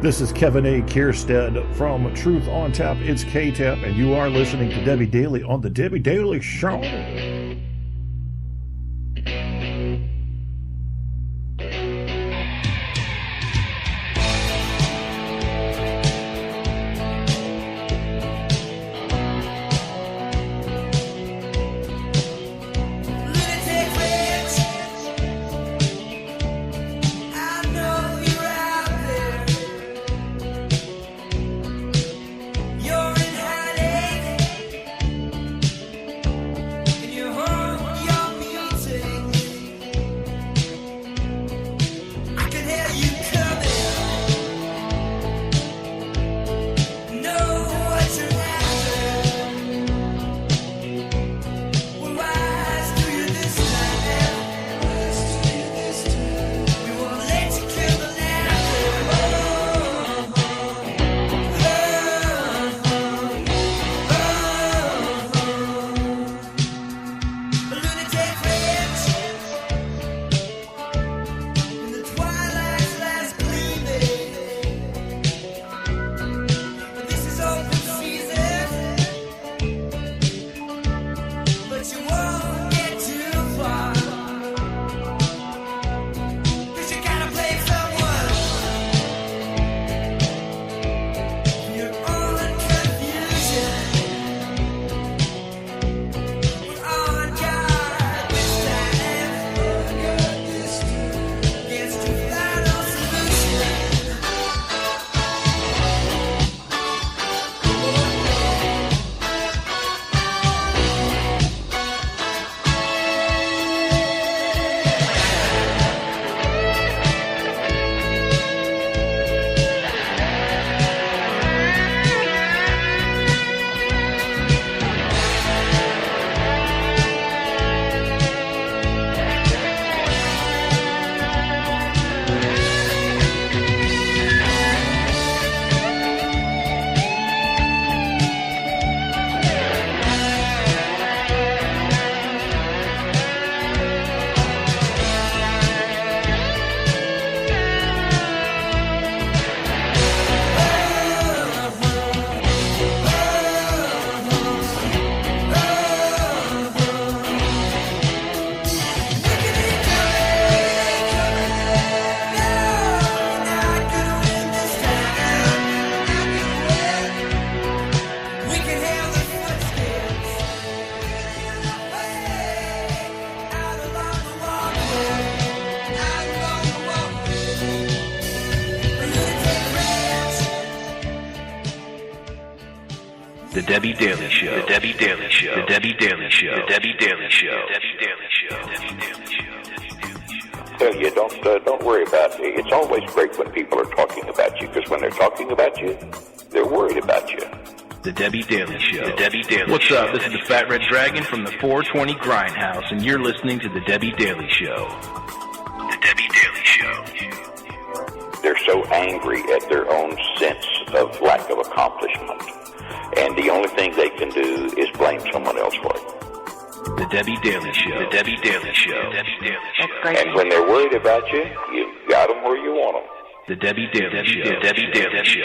This is Kevin A. Kierstead from Truth on Tap. It's K-Tap, and you are listening to Debi Daly on The Debi Daly Show. The Debi Daly Show. The Debi Daly Show. The Debi Daly Show. The Debi Daly Show. The Debi Daly Show. The Debi Daly Show. Tell you, don't worry about it. It's always great when people are talking about you, because when they're talking about you, they're worried about you. The Debi Daly Show. The Debi Daly What's Show. up? This is the Fat Red Dragon from the 420 Grindhouse, and you're listening to the Debi Daly Show. The Debi Daly Show. They're so angry at their own sense of lack of accomplishment. And the only thing they can do is blame someone else for it. The Debi Daly Show. The Debi Daly Show. The Debi Daly Show. And when they're worried about you, you've got them where you want them. The Debi Daly Show. The Debi Daly Show.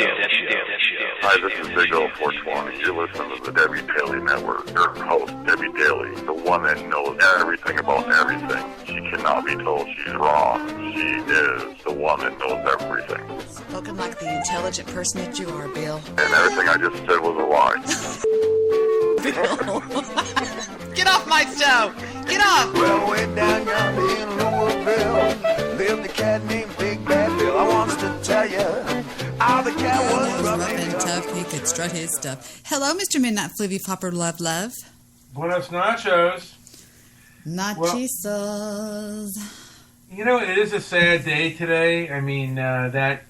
Hi, this is Big O 420. You're listening to the Debi Daly Network. Your host, Debi Daly, the one that knows everything about everything. She cannot be told she's wrong. She is the one that knows everything. Spoken like the intelligent person that you are, Bill. And everything I just said was a lie. Bill. Get off my show! Get off! Well, way down yonder in Louisville lived a cat named Big Bad Bill. I wants to tell you how the cat was rough and tough. He could strut his stuff. Hello, Mr. Midnight Flivvy Flopper Love. Buenos nachos. Nachos. You know, it is a sad day today. I mean, that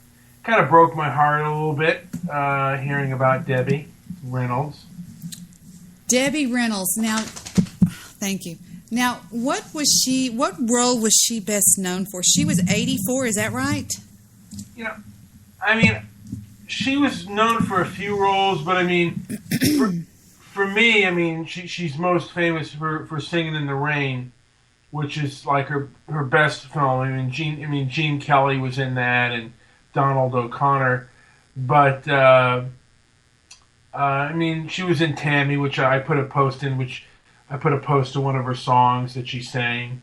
kind of broke my heart a little bit, hearing about Debbie Reynolds. Debbie Reynolds. Now, thank you. Now, what role was she best known for? She was 84, is that right? You know, I mean, she was known for a few roles, but I mean, for me, I mean, she's most famous for Singing in the Rain, which is like her best film. I mean, Gene Kelly was in that, and Donald O'Connor. But I mean, she was in Tammy, which I put a post in, which I put a post to one of her songs that she sang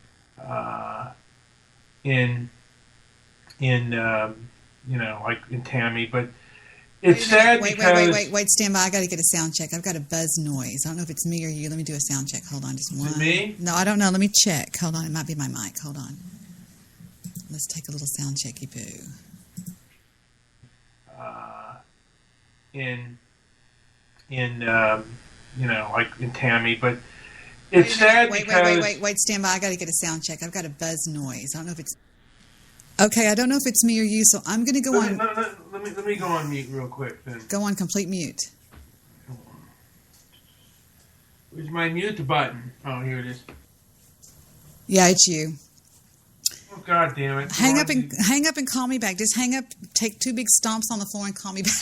in like in Tammy. But it's sad because Wait, stand by. I got to get a sound check. I've got a buzz noise. I don't know if it's me or you. Let me do a sound check. Hold on, just one. Is it me? No, I don't know. Let me check. Hold on, it might be my mic. Hold on. Let's take a little sound checky poo. Like in Tammy, but it's sad because Wait, stand by. I got to get a sound check. I've got a buzz noise. I don't know if it's okay. I don't know if it's me or you, so I'm going to go on. Let me go on mute real quick then. Go on complete mute. Where's my mute button? Oh, here it is. Yeah, it's you. Oh, God damn it! Hang up and call me back. Just hang up. Take 2 big stomps on the floor and call me back.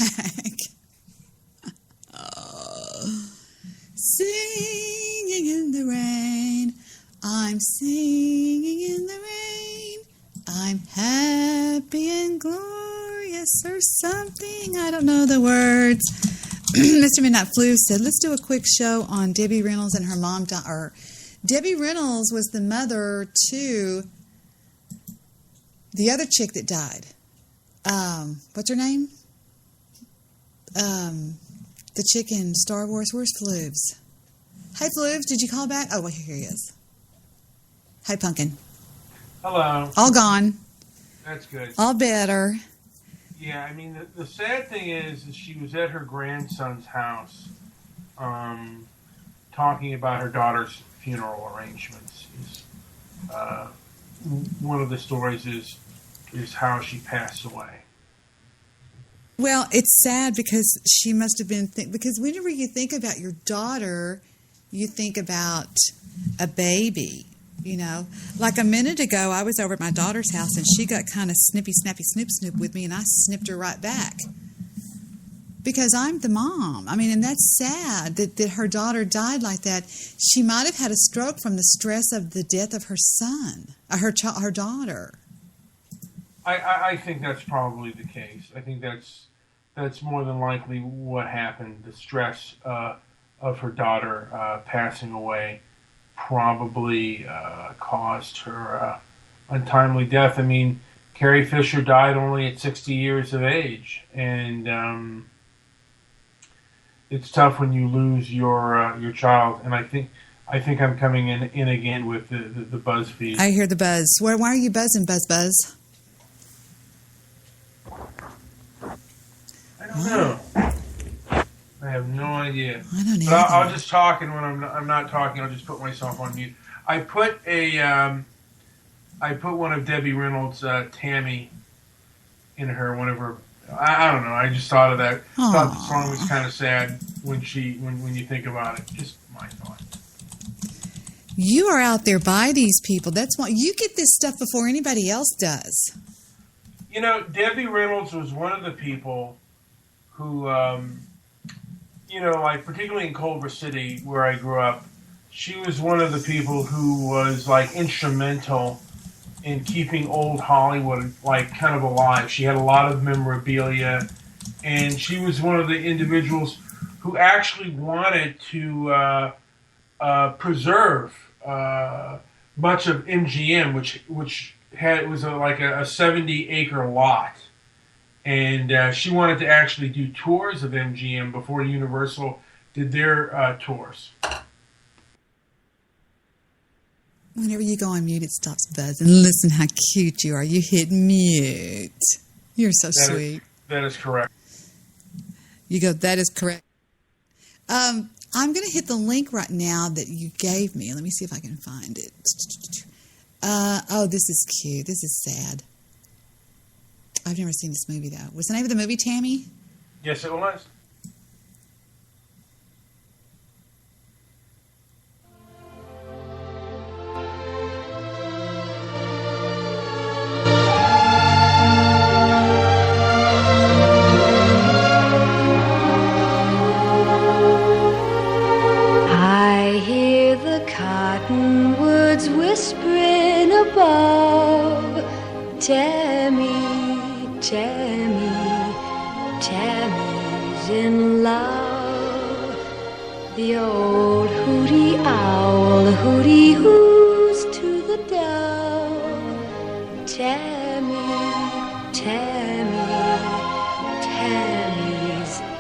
Singing in the rain, I'm singing in the rain. I'm happy and glorious or something. I don't know the words. Mr. Midnight Flu said, let's do a quick show on Debbie Reynolds and her mom. Debbie Reynolds was the mother to the other chick that died. What's her name? The chick in Star Wars. Where's Floobs? Hey, Floobs, did you call back? Oh, well, here he is. Hey, Pumpkin. Hello. All gone. That's good. All better. Yeah, I mean, the sad thing is she was at her grandson's house talking about her daughter's funeral arrangements. One of the stories is how she passed away. Well, it's sad because she must have been... because whenever you think about your daughter, you think about a baby, you know. Like a minute ago, I was over at my daughter's house, and she got kind of snippy, snappy, snoop, snoop with me, and I snipped her right back. Because I'm the mom. I mean, and that's sad that her daughter died like that. She might have had a stroke from the stress of the death of her son, her daughter. I think that's probably the case. I think that's more than likely what happened. The stress of her daughter passing away probably caused her untimely death. I mean, Carrie Fisher died only at 60 years of age, and it's tough when you lose your child. And I think I'm coming in again with the buzz feed. I hear the buzz. Why are you buzzing, Buzz? I don't know. I have no idea. I don't either. But I'll just talk, and when I'm not talking, I'll just put myself on mute. I put one of Debbie Reynolds' Tammy in one of her. I don't know. I just thought of that. Aww. Thought the song was kind of sad when you think about it. Just my thought. You are out there by these people. That's why you get this stuff before anybody else does. You know, Debbie Reynolds was one of the people who, like particularly in Culver City where I grew up, she was one of the people who was like instrumental in keeping old Hollywood like kind of alive. She had a lot of memorabilia, and she was one of the individuals who actually wanted to preserve much of MGM, which was like a 70-acre lot. And she wanted to actually do tours of MGM before Universal did their tours. Whenever you go on mute, it stops buzzing. Listen how cute you are. You hit mute. You're so sweet. That is correct. You go, that is correct. I'm going to hit the link right now that you gave me. Let me see if I can find it. Oh, this is cute. This is sad. I've never seen this movie, though. What's the name of the movie, Tammy? Yes, it was. I hear the cottonwoods whispering above. Tammy, Tammy, Tammy's in love. The old hooty owl hooty hoos to the dove. Tammy, Tammy's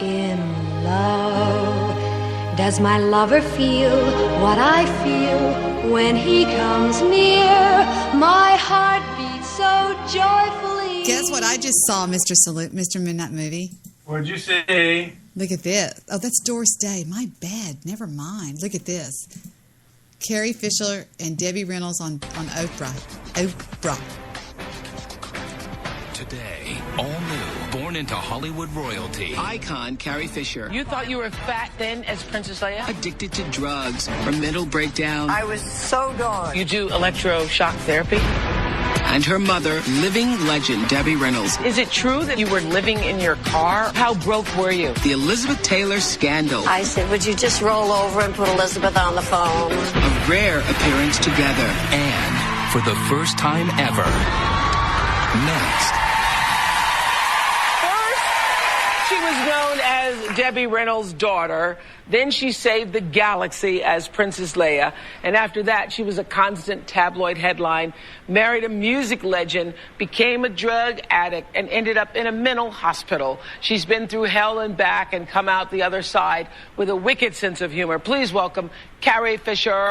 in love. Does my lover feel what I feel when he comes near? My heart beats so joyfully. Guess what I just saw, Mr. Midnight Movie? What'd you say? Look at this. Oh, that's Doris Day. My bad. Never mind. Look at this. Carrie Fisher and Debbie Reynolds on Oprah. Today, all new, born into Hollywood royalty. Icon Carrie Fisher. You thought you were fat then as Princess Leia? Addicted to drugs, her mental breakdown. I was so gone. You do electroshock therapy? And her mother, living legend Debbie Reynolds. Is it true that you were living in your car? How broke were you? The Elizabeth Taylor scandal. I said, would you just roll over and put Elizabeth on the phone? A rare appearance together. And for the first time ever, next. She was known as Debbie Reynolds' daughter. Then she saved the galaxy as Princess Leia. And after that, she was a constant tabloid headline, married a music legend, became a drug addict, and ended up in a mental hospital. She's been through hell and back and come out the other side with a wicked sense of humor. Please welcome Carrie Fisher.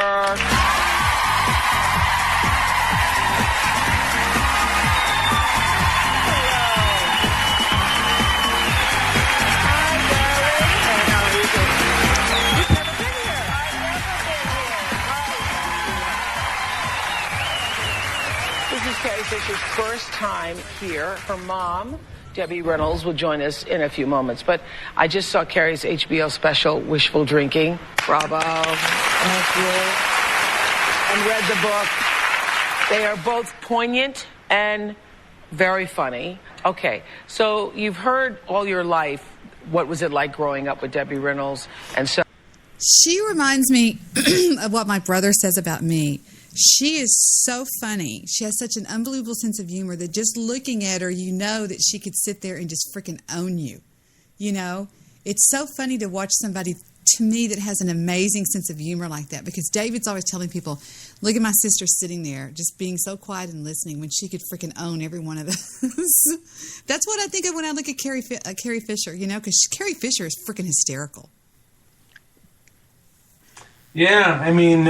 Carrie Fisher's first time here. Her mom, Debbie Reynolds, will join us in a few moments. But I just saw Carrie's HBO special, Wishful Drinking. Bravo. Thank you. And read the book. They are both poignant and very funny. Okay, so you've heard all your life, what was it like growing up with Debbie Reynolds? And so she reminds me of what my brother says about me. She is so funny. She has such an unbelievable sense of humor that just looking at her, you know that she could sit there and just freaking own you. You know, it's so funny to watch somebody, to me, that has an amazing sense of humor like that, because David's always telling people, look at my sister sitting there just being so quiet and listening when she could freaking own every one of those. That's what I think of when I look at Carrie Fisher, you know, because Carrie Fisher is freaking hysterical. Yeah, I mean...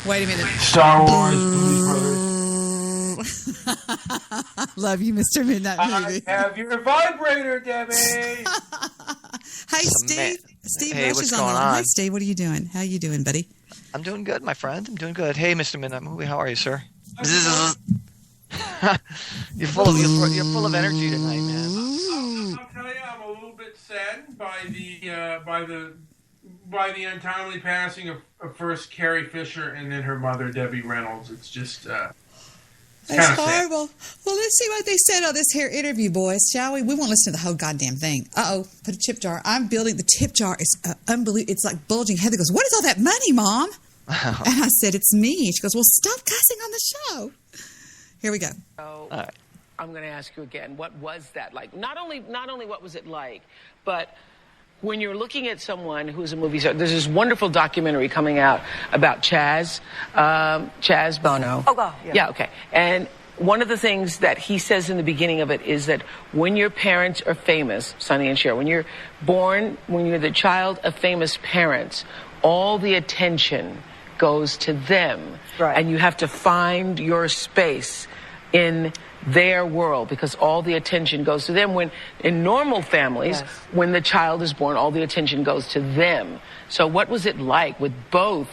Wait a minute. Star Wars, Blues Brothers. Love you, Mr. Midnight Movie. I have your vibrator, Debbie. Hey, Steve. Steve hey, Rush what's is going on the on? Hi, Steve. What are you doing? How you doing, buddy? I'm doing good, my friend. I'm doing good. Hey, Mr. Midnight Movie, how are you, sir? You're full of energy tonight, man. I'll tell you, I'm a little bit saddened by the untimely passing of first Carrie Fisher and then her mother, Debbie Reynolds. It's just it's horrible. Well, let's see what they said on this here interview, boys, shall we? We won't listen to the whole goddamn thing. Put a tip jar. I'm building the tip jar. It's unbelievable. It's like bulging. Heather goes, what is all that money, Mom? And I said, it's me. She goes, well, stop cussing on the show. Here we go. All right. I'm going to ask you again. What was that like? Not only what was it like, but when you're looking at someone who's a movie star, there's this wonderful documentary coming out about Chaz Bono. Oh, God. Yeah, okay. And one of the things that he says in the beginning of it is that when your parents are famous, Sonny and Cher, when you're the child of famous parents, all the attention goes to them. Right. And you have to find your space in their world because all the attention goes to them. When in normal families, yes, when the child is born, all the attention goes to them. So what was it like with both?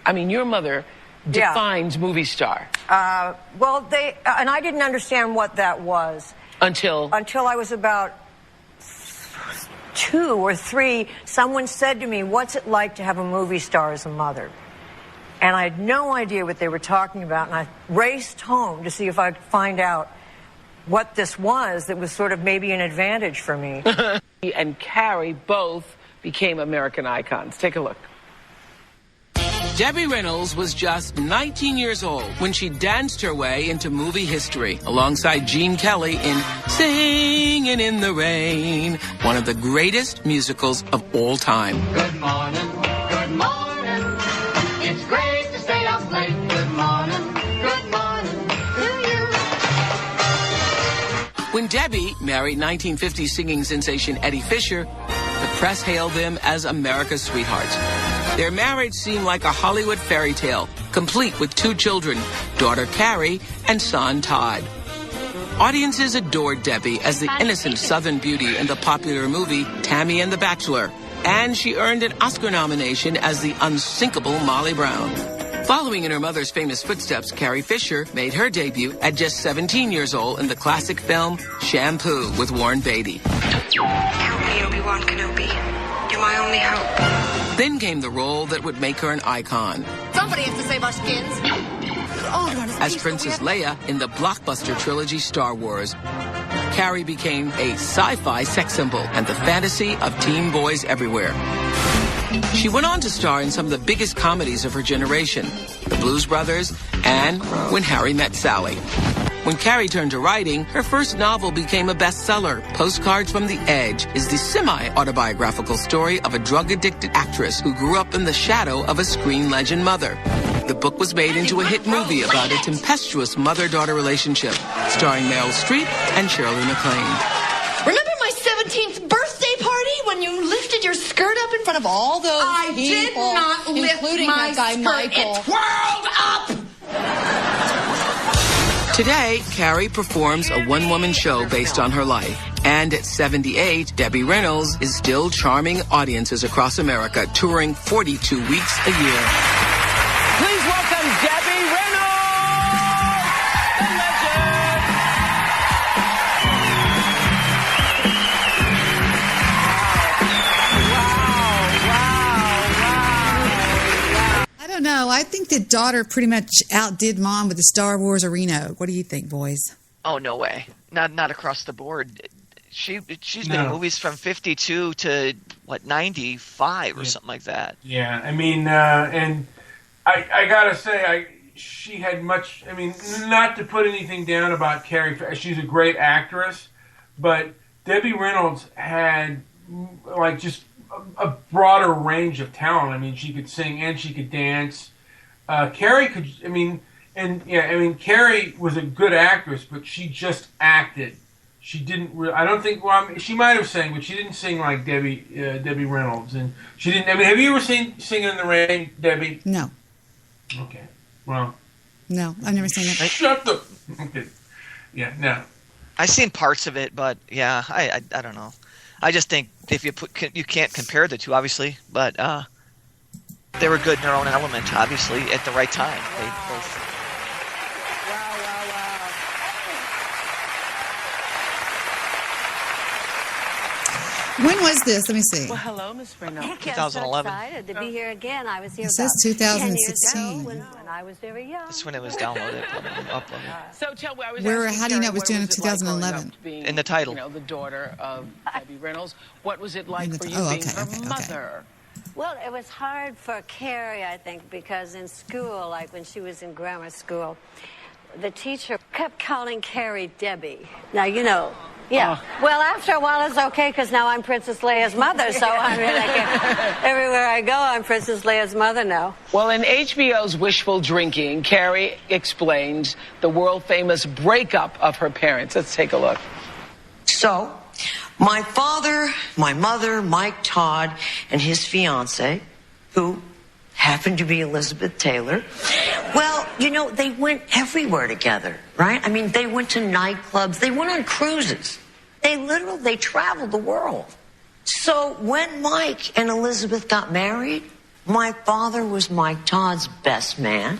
I mean, your mother defines movie star. Well, and I didn't understand what that was until I was about 2 or 3. Someone said to me, "What's it like to have a movie star as a mother?" And I had no idea what they were talking about, and I raced home to see if I could find out what this was that was sort of maybe an advantage for me. And Carrie both became American icons. Take a look. Debi Reynolds was just 19 years old when she danced her way into movie history alongside Gene Kelly in Singin' in the Rain, one of the greatest musicals of all time. Good morning, good morning. It's great to stay up late. Good morning to you. When Debi married 1950s singing sensation Eddie Fisher, the press hailed them as America's sweethearts. Their marriage seemed like a Hollywood fairy tale, complete with 2 children, daughter Carrie and son Todd. Audiences adored Debi as the innocent Southern beauty in the popular movie Tammy and the Bachelor, and she earned an Oscar nomination as the unsinkable Molly Brown. Following in her mother's famous footsteps, Carrie Fisher made her debut at just 17 years old in the classic film Shampoo with Warren Beatty. Help me, Obi-Wan Kenobi. You're my only hope. Then came the role that would make her an icon. Somebody has to save our skins. As Princess Leia in the blockbuster trilogy Star Wars, Carrie became a sci-fi sex symbol and the fantasy of teen boys everywhere. She went on to star in some of the biggest comedies of her generation, The Blues Brothers and When Harry Met Sally. When Carrie turned to writing, her first novel became a bestseller. Postcards from the Edge is the semi-autobiographical story of a drug-addicted actress who grew up in the shadow of a screen legend mother. The book was made into a hit movie about a tempestuous mother-daughter relationship, starring Meryl Streep and Shirley MacLaine. Remember my 17th birthday party when you lifted your skirt up in front of all those people? I did not lift including my that guy skirt. Michael. It twirled up! Today, Carrie performs a one-woman show based on her life. And at 78, Debi Reynolds is still charming audiences across America, touring 42 weeks a year. Please welcome Debi Reynolds, the legend. I don't know. I think that daughter pretty much outdid mom with the Star Wars arena. What do you think, boys? Oh, no way. Not across the board. She's been in movies from 52 to, 95 or something like that. Yeah, I mean, and I gotta say, she had much, I mean, not to put anything down about Carrie, she's a great actress, but Debi Reynolds had, just a broader range of talent. I mean, she could sing and she could dance. Carrie could, Carrie was a good actress, but she just acted. She didn't really, I don't think, she might have sang, but she didn't sing like Debi Reynolds. And she didn't, have you ever seen Singing in the Rain, Debbie? No. Okay. Well. No, I've never seen it. Shut the, okay. Yeah, no. I've seen parts of it, but yeah, I don't know. I just think if you you can't compare the two, obviously, but they were good in their own element, obviously, at the right time. They both. When was this? Let me see. Well, hello, Miss Reynolds. 2011. I'm so excited to be here again. I was here It says about 2016. 10 years ago when I was very young. That's when it was downloaded, uploaded. So tell me, I was Where? asking How do you know Carrie, it was what done in it like growing 2011? up being, In the title. the daughter of Debi Reynolds. What was it like for you oh, being okay, her okay, mother? Well, it was hard for Carrie, I think, because in school, like when she was in grammar school, the teacher kept calling Carrie Debbie. Now, yeah. Well, after a while, it's okay because now I'm Princess Leia's mother. So I mean, everywhere I go, I'm Princess Leia's mother now. Well, in HBO's Wishful Drinking, Carrie explains the world-famous breakup of her parents. Let's take a look. So, my father, my mother, Mike Todd, and his fiancée, who happened to be Elizabeth Taylor, well, they went everywhere together, right? I mean, they went to nightclubs. They went on cruises. They traveled the world. So when Mike and Elizabeth got married, my father was Mike Todd's best man,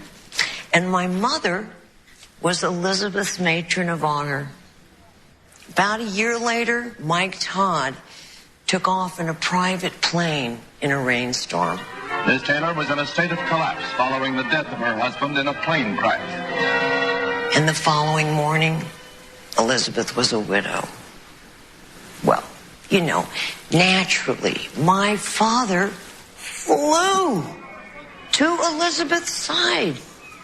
and my mother was Elizabeth's matron of honor. About a year later, Mike Todd took off in a private plane in a rainstorm. Miss Taylor was in a state of collapse following the death of her husband in a plane crash. And the following morning, Elizabeth was a widow. Well, naturally, my father flew. to Elizabeth's side,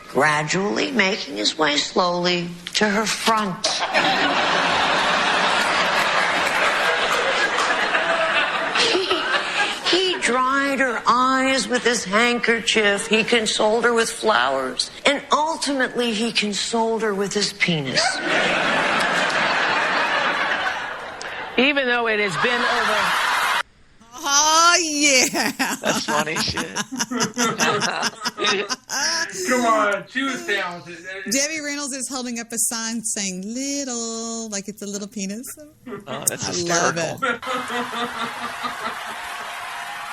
gradually making his way slowly to her front. He dried her eyes with his handkerchief. He consoled her with flowers. And ultimately, he consoled her with his penis. Even though it has been over... Oh, yeah. That's funny shit. Come on, she was talented. Debbie Reynolds is holding up a sign saying little, like it's a little penis. Oh, that's I hysterical. love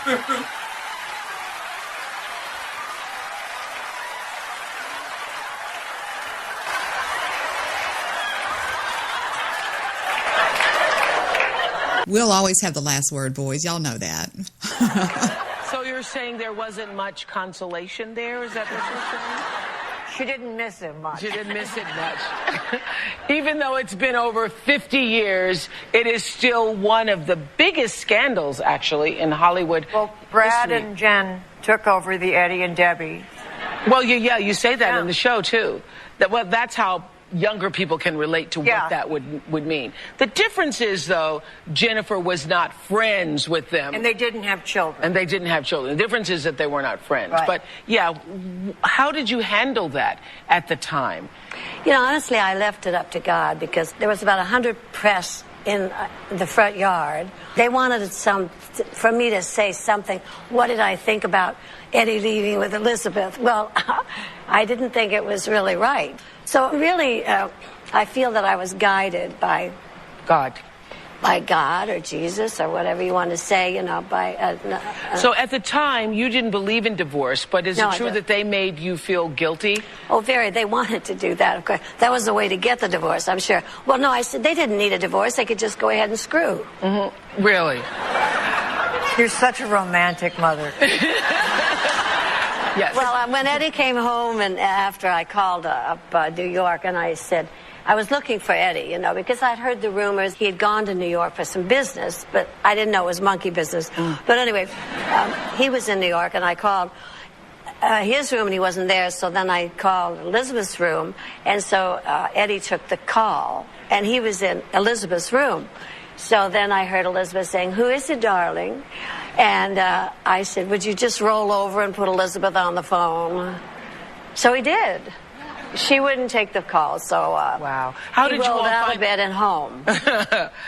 it. We'll always have the last word, boys. Y'all know that. So you're saying there wasn't much consolation there? Is that what you're saying? She didn't miss him much. She didn't miss it much. Even though it's been over 50 years, it is still one of the biggest scandals, actually, in Hollywood. Well, Brad history. and Jen took over the Eddie and Debbie. Well, you say that in the show, too. That's how younger people can relate to what that would mean. The difference is, though, Jennifer was not friends with them. And they didn't have children. The difference is that they were not friends. Right. But, yeah, how did you handle that at the time? You know, honestly, I left it up to God because there was about 100 press in the front yard. They wanted for me to say something. What did I think about Eddie leaving with Elizabeth? Well, I didn't think it was really right. So really, I feel that I was guided by God. By God or Jesus or whatever you want to say, you know, by... So at the time, you didn't believe in divorce, but is it true that they made you feel guilty? Oh, very. They wanted to do that, of course. That was the way to get the divorce, I'm sure. Well, no, I said they didn't need a divorce. They could just go ahead and screw. Mm-hmm. Really? You're such a romantic mother. Yes. Well, when Eddie came home and after I called up New York and I said, I was looking for Eddie, you know, because I'd heard the rumors he had gone to New York for some business, but I didn't know it was monkey business. But anyway, he was in New York and I called his room and he wasn't there, so then I called Elizabeth's room, and so Eddie took the call and he was in Elizabeth's room. So then I heard Elizabeth saying, "Who is it, darling?" And I said, "Would you just roll over and put Elizabeth on the phone?" So he did. She wouldn't take the call, so wow. How did you rolled all out find of bed and home.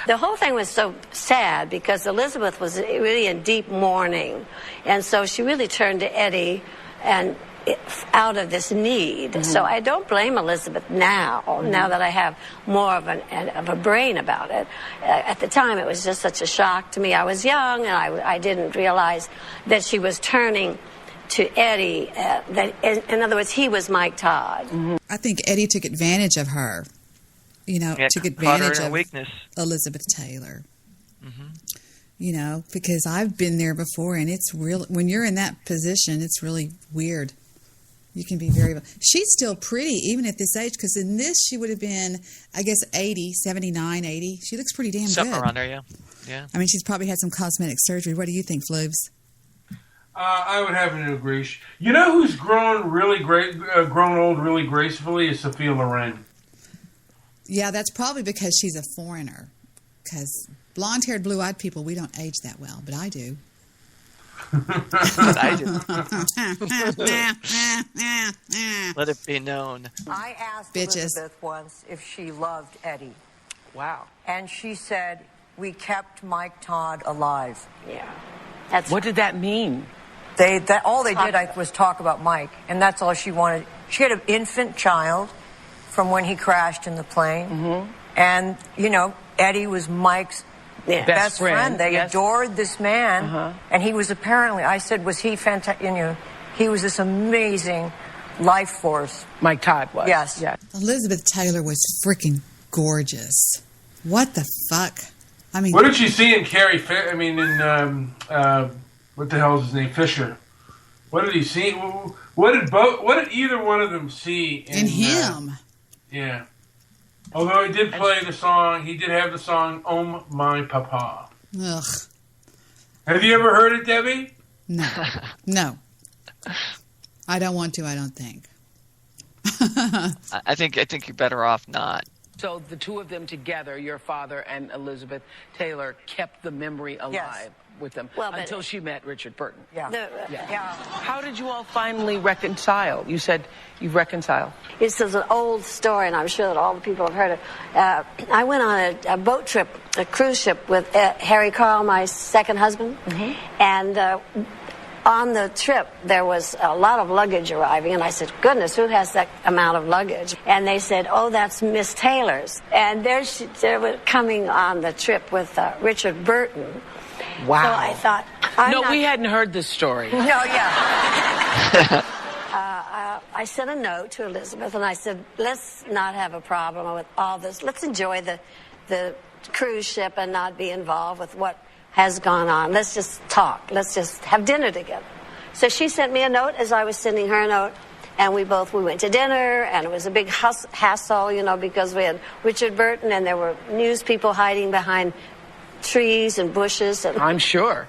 The whole thing was so sad because Elizabeth was really in deep mourning, and so she really turned to Eddie and out of this need. Mm-hmm. So I don't blame Elizabeth now. Mm-hmm. Now that I have more of a brain about it. At the time, it was just such a shock to me. I was young, and I didn't realize that she was turning to Eddie. In other words, he was Mike Todd. Mm-hmm. I think Eddie took advantage of her. You know, took advantage of weakness. Elizabeth Taylor. Mm-hmm. You know, because I've been there before, and it's real. When you're in that position, it's really weird. You can be very... She's still pretty, even at this age, because in this, she would have been, I guess, 80, 79, 80. She looks pretty damn Something good. around there, yeah. I mean, she's probably had some cosmetic surgery. What do you think, Floobs? I would have to agree. You know who's grown really grown old really gracefully is Sophia Loren. Yeah, that's probably because she's a foreigner. Because blonde-haired, blue-eyed people, we don't age that well, but I do. I do. Let it be known. I asked Bitches. Elizabeth once if she loved Eddie. Wow. And she said, "We kept Mike Todd alive." Yeah. What did that mean? All they did was talk about Mike, and that's all she wanted. She had an infant child from when he crashed in the plane. Mm-hmm. And, you know, Eddie was Mike's best friend. They adored this man, and he was apparently, I said, was he fantastic? You know, he was this amazing life force. Mike Todd was. Yes. Elizabeth Taylor was freaking gorgeous. What the fuck? I mean, what did you see in Carrie? What the hell is his name? Fisher. What did he see? What did either one of them see in him? Yeah. Although he did play the song, he did have the song "Oh My Papa." Ugh. Have you ever heard it, Debbie? No. I don't want to, I don't think. I think you're better off not. So the two of them together, your father and Elizabeth Taylor, kept the memory alive with them until she met Richard Burton. How did you all finally reconcile? You said you've reconciled. This is an old story, and I'm sure that all the people have heard it. I went on a boat trip, a cruise ship with Harry Carl, my second husband, and on the trip, there was a lot of luggage arriving, and I said, goodness, who has that amount of luggage? And they said, oh, that's Miss Taylor's. And they were coming on the trip with Richard Burton. Wow. So I thought... we hadn't heard this story. No, I sent a note to Elizabeth, and I said, let's not have a problem with all this. Let's enjoy the cruise ship and not be involved with what has gone on. Let's just talk. Let's just have dinner together. So she sent me a note as I was sending her a note, and we went to dinner, and it was a big hassle, because we had Richard Burton, and there were news people hiding behind trees and bushes. And I'm sure.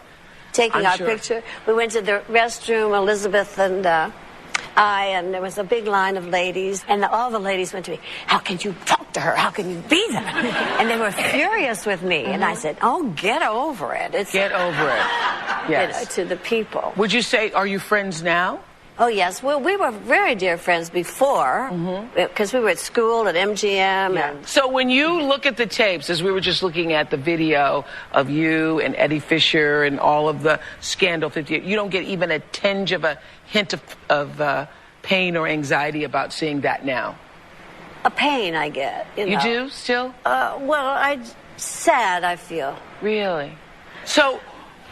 Taking our picture. We went to the restroom, Elizabeth and and there was a big line of ladies, and all the ladies went to me, how can you talk to her? How can you be there? And they were furious with me. And I said, oh, get over it. Get over it. Yes. To the people. Would you say, are you friends now? Oh, yes. Well, we were very dear friends before, because we were at school at MGM. And so when you look at the tapes, as we were just looking at the video of you and Eddie Fisher and all of the Scandal 50, you don't get even a tinge of a hint of pain or anxiety about seeing that now? A pain I get. You do still? Sad, I feel. Really? So...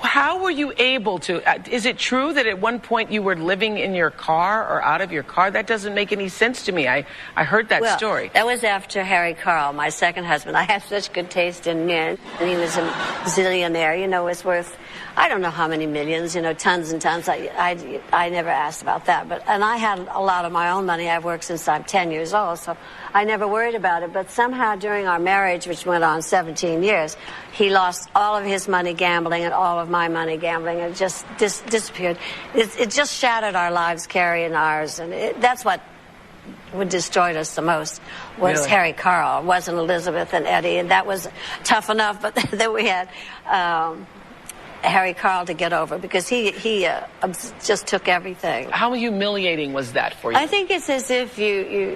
how were you able to, is it true that at one point you were living in your car or out of your car? That doesn't make any sense to me. I heard that story. That was after Harry Carl, my second husband. I had such good taste in men, and he was a zillionaire, was worth, I don't know how many millions, tons and tons. I never asked about that. And I had a lot of my own money. I've worked since I'm 10 years old, so I never worried about it. But somehow during our marriage, which went on 17 years, he lost all of his money gambling and all of my money gambling. It just disappeared. It just shattered our lives, Carrie and ours. And that's what destroyed us the most was Really? Harry Carl. It wasn't Elizabeth and Eddie, and that was tough enough. But then we had Harry Carl to get over because he just took everything. How humiliating was that for you? I think it's as if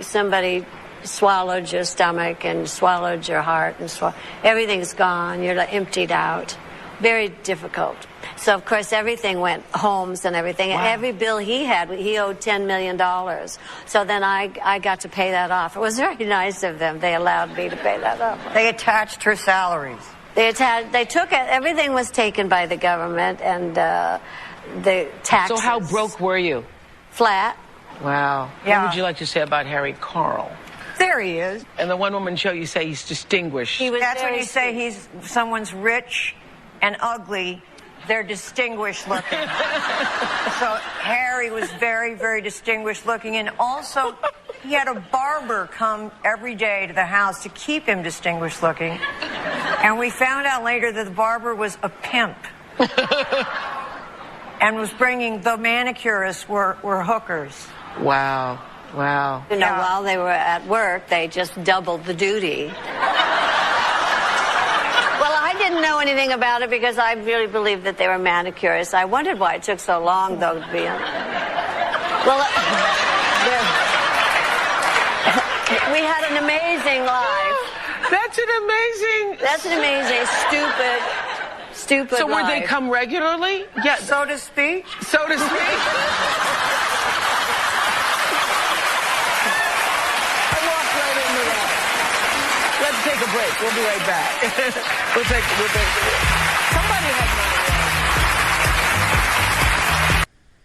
somebody swallowed your stomach and swallowed your heart and everything's gone. You're emptied out. Very difficult. So of course everything went, homes and everything. And every bill he had, he owed $10 million. So then I got to pay that off. It was very nice of them. They allowed me to pay that off. They attached her salaries. They took it. Everything was taken by the government and the taxes. So how broke were you? Flat. Wow. Yeah. What would you like to say about Harry Carl? There he is. And the one woman show you say he's distinguished. That's when you say someone's rich and ugly. They're distinguished looking. So Harry was very, very distinguished looking, and also he had a barber come every day to the house to keep him distinguished looking. And we found out later that the barber was a pimp. And was bringing, the manicurists were hookers. Wow. Wow. While they were at work, they just doubled the duty. Well, I didn't know anything about it because I really believed that they were manicurists. I wondered why it took so long, though, to be honest. Well, we had an amazing life. That's an amazing, stupid So life. would they come regularly? Yeah. So to speak? So to speak? Let's take a break. We'll be right back. Somebody has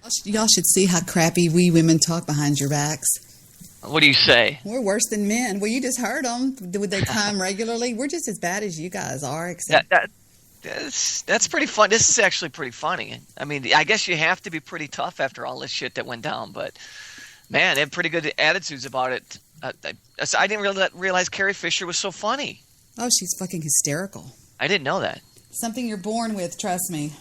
money. Y'all should see how crappy we women talk behind your backs. What do you say? We're worse than men. Well, you just heard them. Would they come regularly? We're just as bad as you guys are, except... That's pretty fun. This is actually pretty funny. I mean, I guess you have to be pretty tough after all this shit that went down, but man, they have pretty good attitudes about it. I didn't realize Carrie Fisher was so funny. Oh, she's fucking hysterical. I didn't know that. Something you're born with, trust me.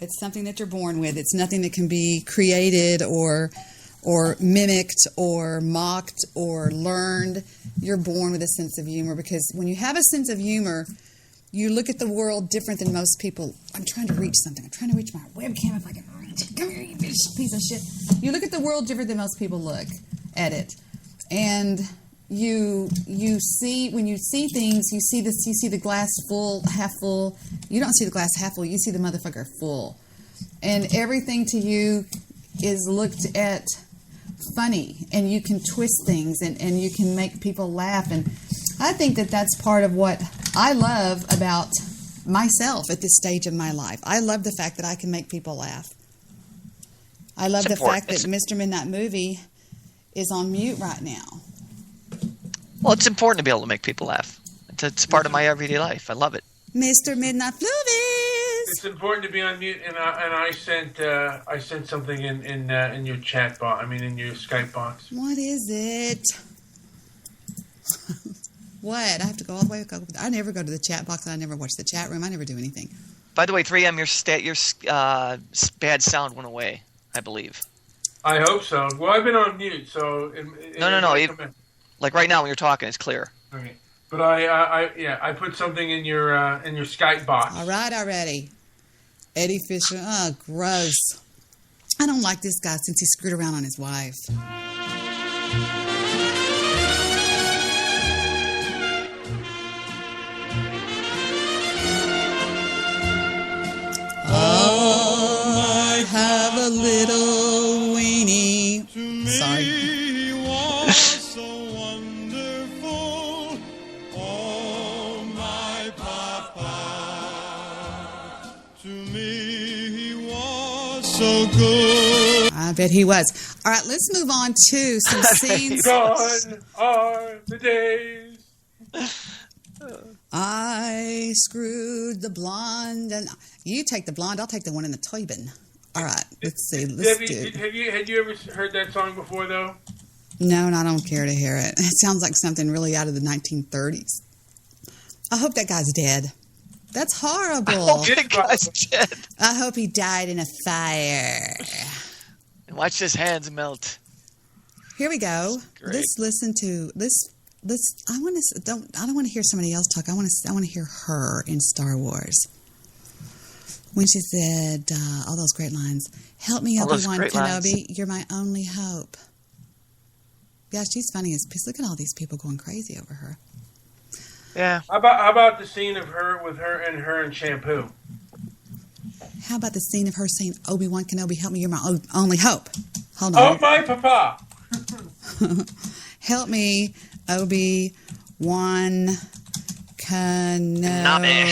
It's something that you're born with. It's nothing that can be created or mimicked or mocked or learned. You're born with a sense of humor, because when you have a sense of humor, you look at the world different than most people. I'm trying to reach something. I'm trying to reach my webcam if I can reach it. Come here, you piece of shit. You look at the world different than most people look at it. And you see, when you see things, you see the glass full, half full. You don't see the glass half full. You see the motherfucker full. And everything to you is looked at funny, and you can twist things, and you can make people laugh. And I think that that's part of what I love about myself at this stage of my life. I love the fact that I can make people laugh. I love the fact that Mr. Midnight Movie is on mute right now. Well, it's important to be able to make people laugh. It's part of my everyday life. I love it. Mr. Midnight Movies. It's important to be on mute, and I sent something in your chat box. I mean, in your Skype box. What is it? What? I have to go all the way. I never go to the chat box, and I never watch the chat room. I never do anything. By the way, 3M, your bad sound went away, I believe. I hope so. Well, I've been on mute, so... No. Like right now when you're talking, it's clear. Okay. But I put something in your Skype box. All right, already. Eddie Fisher. Oh, gross. I don't like this guy since he screwed around on his wife. Oh, I have a little weenie. Sorry. So good. I bet he was. All right, let's move on to some scenes. Gone are the days. I screwed the blonde, and you take the blonde. I'll take the one in the toy bin. All right, let's see. Debbie, had you ever heard that song before, though? No, and I don't care to hear it. It sounds like something really out of the 1930s. I hope that guy's dead. That's horrible. I hope that guy's dead. I hope he died in a fire. And watch his hands melt. Here we go. Let's listen to this. I don't want to hear somebody else talk. I want to hear her in Star Wars when she said all those great lines. Help me, Obi-Wan Kenobi. You're my only hope. Yeah, she's funny as piss. Look at all these people going crazy over her. Yeah. How about the scene of her with her and shampoo? How about the scene of her saying, Obi-Wan Kenobi, help me, you're my only hope. Hold on. Oh, my papa. Help me, Obi-Wan Kenobi.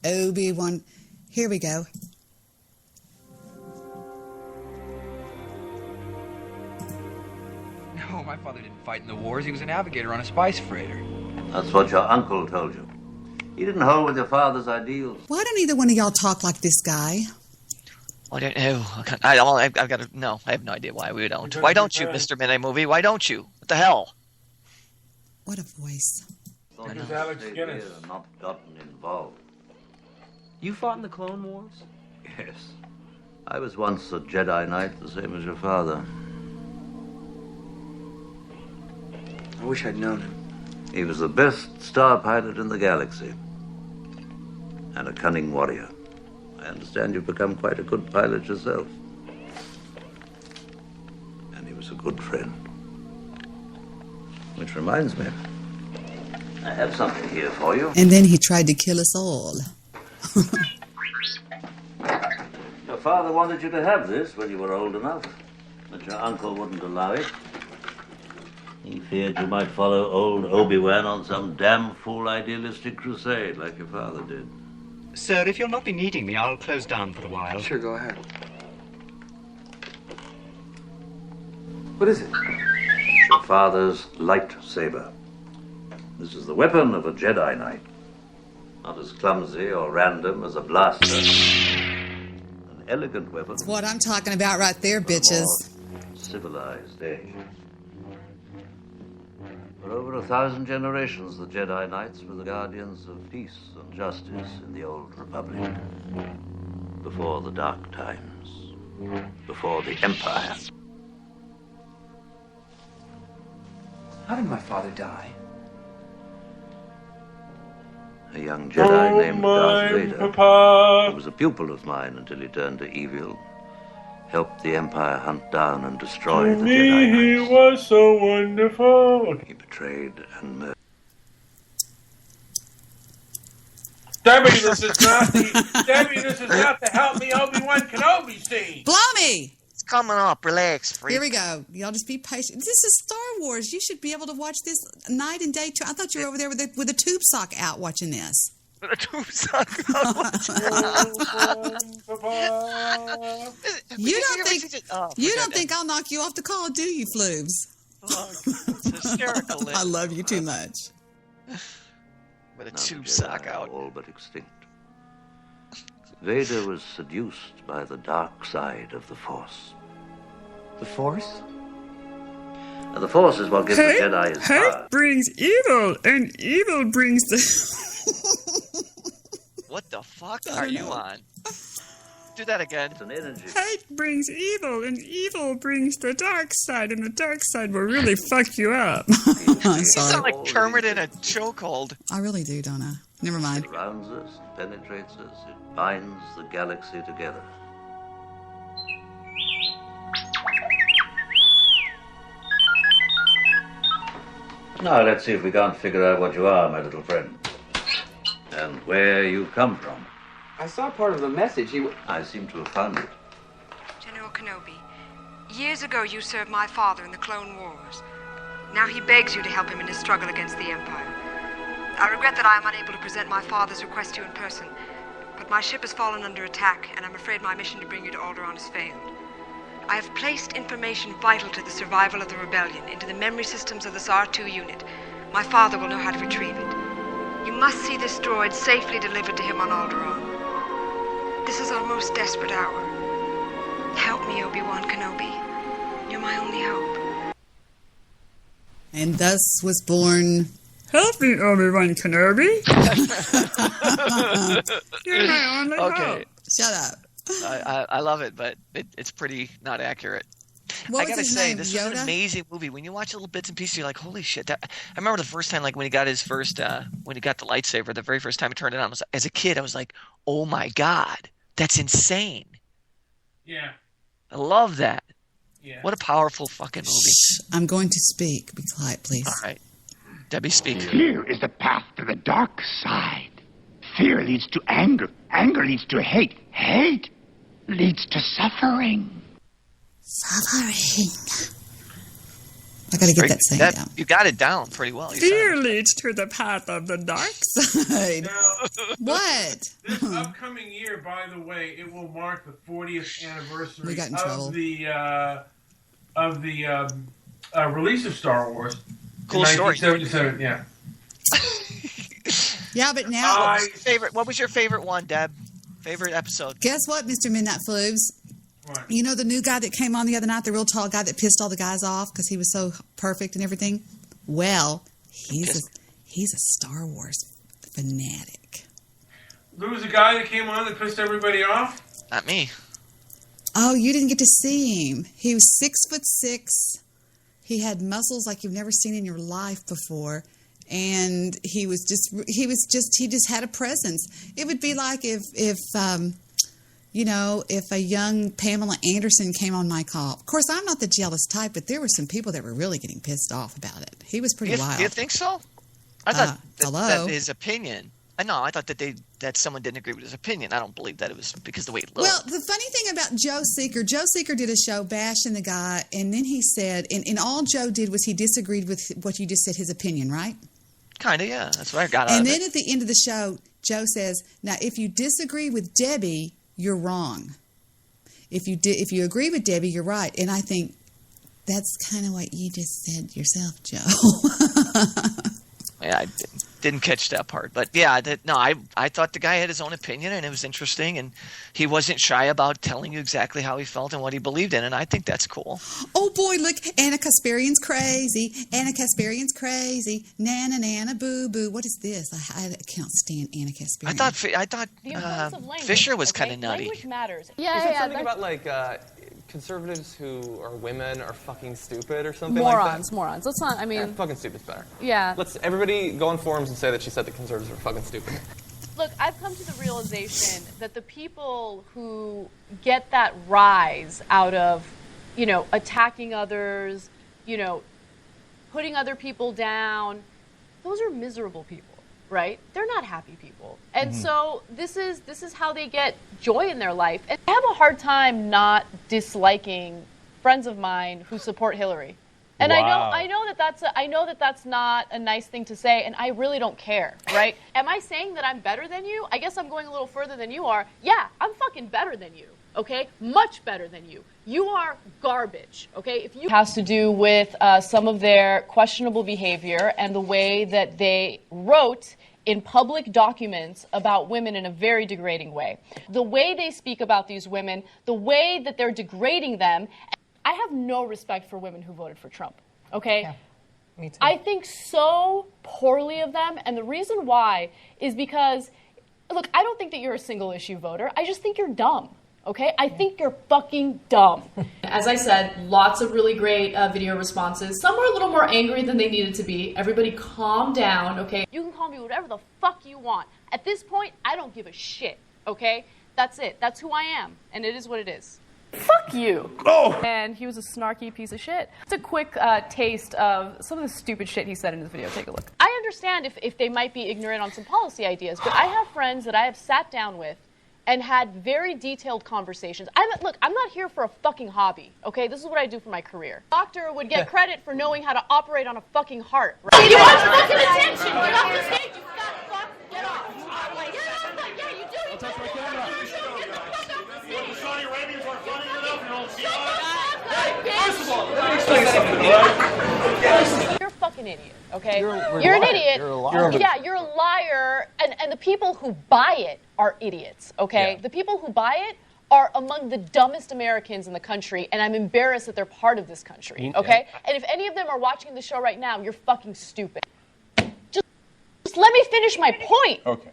Obi-Wan. Here we go. No, my father didn't fight in the wars. He was a navigator on a spice freighter. That's what your uncle told you. You didn't hold with your father's ideals. Why don't either one of y'all talk like this guy? I don't know. I've got to. No, I have no idea why we don't. Why don't you, Mr. Midnight Movie? Why don't you? What the hell? What a voice. Because Alex Guinness. Not gotten involved. You fought in the Clone Wars? Yes. I was once a Jedi Knight, the same as your father. I wish I'd known him. He was the best star pilot in the galaxy. And a cunning warrior. I understand you've become quite a good pilot yourself. And he was a good friend. Which reminds me, I have something here for you. And then he tried to kill us all. Your father wanted you to have this when you were old enough, but your uncle wouldn't allow it. He feared you might follow old Obi-Wan on some damn fool idealistic crusade like your father did. Sir, if you'll not be needing me, I'll close down for a while. Sure, go ahead. What is it? Your father's lightsaber. This is the weapon of a Jedi Knight. Not as clumsy or random as a blaster. An elegant weapon. That's what I'm talking about right there, bitches. Civilized age. For over 1,000 generations, the Jedi Knights were the guardians of peace and justice in the Old Republic. Before the Dark Times. Before the Empire. How did my father die? A young Jedi named Darth Vader, Papa. who was a pupil of mine until he turned to evil, helped the Empire hunt down and destroy To the me, Jedi he Knights. was so wonderful. He betrayed and murdered. Debbie, this is not the Help Me Obi-Wan Kenobi scene. Blow me! It's coming up. Relax, freak. Here we go. Y'all just be patient. This is Star Wars. You should be able to watch this night and day. I thought you were over there with a tube sock out watching this. With a tube sock out. You don't think I'll knock you off the call, do you, Floobs? Oh, it's hysterical. I love you too much. With a tube sock out. All but extinct. Vader was seduced by the dark side of the Force. The Force? And the Force is what gives the Jedi his power. Hate brings evil, and evil brings the... What the fuck are you on? Do that again. It's an energy. Hate brings evil, and evil brings the dark side, and the dark side will really fuck you up. You sound like Kermit in a chokehold. I really do, don't I? Never mind. It surrounds us, penetrates us, it binds the galaxy together. Now let's see if we can't figure out what you are, my little friend. And where you come from. I saw part of the message. I seem to have found it. General Kenobi, years ago you served my father in the Clone Wars. Now he begs you to help him in his struggle against the Empire. I regret that I am unable to present my father's request to you in person, but my ship has fallen under attack, and I'm afraid my mission to bring you to Alderaan has failed. I have placed information vital to the survival of the rebellion into the memory systems of this R2 unit. My father will know how to retrieve it. You must see this droid safely delivered to him on Alderaan. This is our most desperate hour. Help me, Obi-Wan Kenobi. You're my only hope. And thus was born... Help me, Obi-Wan Kenobi. You're my only hope. Shut up. I love it, but it's pretty not accurate. What I was gotta his say, name, this Yoda? is an amazing movie. When you watch little bits and pieces, you're like, "Holy shit!" I remember the first time, like when he got his first, when he got the lightsaber, the very first time he turned it on. As a kid, I was like, "Oh my god, that's insane!" Yeah. I love that. Yeah. What a powerful fucking movie. Shh, I'm going to speak. Be quiet, please. All right, Debbie, speak. Fear is the path to the dark side. Fear leads to anger. Anger leads to hate. Hate leads to suffering. Suffering. I gotta get that saying down. You got it down pretty well. Fear leads to the path of the dark side. What? This upcoming year, by the way, it will mark the 40th anniversary We got in trouble. of the release of Star Wars. Cool in story. 1977, yeah. Yeah, but now... What was your favorite one, Deb? Favorite episode? Guess what, Mr. Midnight Floobs? What? You know the new guy that came on the other night, the real tall guy that pissed all the guys off because he was so perfect and everything? Well, he's a Star Wars fanatic. There was a guy that came on that pissed everybody off? Not me. Oh, you didn't get to see him. He was 6'6". He had muscles like you've never seen in your life before. And he just had a presence. It would be like if a young Pamela Anderson came on my call. Of course, I'm not the jealous type, but there were some people that were really getting pissed off about it. He was pretty wild. You think so? I thought hello? that his opinion. I thought that someone didn't agree with his opinion. I don't believe that it was because of the way he looked. Well, the funny thing about Joe Seeker did a show bashing the guy, and then he said, and all Joe did was he disagreed with what you just said, his opinion, right? Kind of, yeah. That's what I got out of it. And then at the end of the show, Joe says, now, if you disagree with Debbie, you're wrong. If you agree with Debbie, you're right. And I think that's kind of what you just said yourself, Joe. Yeah, Didn't catch that part, but yeah, I thought the guy had his own opinion, and it was interesting, and he wasn't shy about telling you exactly how he felt and what he believed in, and I think that's cool. Oh boy, look, Anna Kasparian's crazy. Anna Kasparian's crazy. Nana nana boo boo. What is this? I can't stand Anna Kasparian. I thought Fisher was kind of nutty. Language matters. Is it something about like conservatives who are women are fucking stupid or something Morons, like that? morons. Let's not. I mean, fucking stupid's better. Yeah. Let's everybody go on forums and say that she said that conservatives are fucking stupid. Look, I've come to the realization that the people who get that rise out of, attacking others, putting other people down, those are miserable people, right? They're not happy people. And so this is how they get joy in their life. And I have a hard time not disliking friends of mine who support Hillary. And Wow. I know that that's not a nice thing to say, and I really don't care, right? Am I saying that I'm better than you? I guess I'm going a little further than you are. Yeah, I'm fucking better than you, okay? Much better than you. You are garbage, okay? If you has to do with some of their questionable behavior and the way that they wrote in public documents about women in a very degrading way. The way they speak about these women, the way that they're degrading them. I have no respect for women who voted for Trump, okay? Yeah, me too. I think so poorly of them, and the reason why is because, look, I don't think that you're a single issue voter. I just think you're dumb, okay? I think you're fucking dumb. As I said, lots of really great video responses. Some are a little more angry than they needed to be. Everybody calm down, okay? You can call me whatever the fuck you want. At this point, I don't give a shit, okay? That's it. That's who I am, and it is what it is. Fuck you. Oh. And he was a snarky piece of shit. It's a quick taste of some of the stupid shit he said in his video. Take a look. I understand if they might be ignorant on some policy ideas, but I have friends that I have sat down with and had very detailed conversations. Look, I'm not here for a fucking hobby, okay? This is what I do for my career. Doctor would get credit for knowing how to operate on a fucking heart, right? You want fucking attention! Get off the stage, you fat fuck! Get off! Get off! Yeah, you do! Don't touch my camera! Get the fuck off the stage! The Saudi Arabians are funny enough, you don't see First of all, let me explain something, right? You're a fucking idiot, okay? You're an idiot. You're a liar. Yeah, you're a liar, and the people who buy it are idiots, okay? Yeah. The people who buy it are among the dumbest Americans in the country, and I'm embarrassed that they're part of this country, okay? And if any of them are watching the show right now, you're fucking stupid. Just let me finish my point. Okay.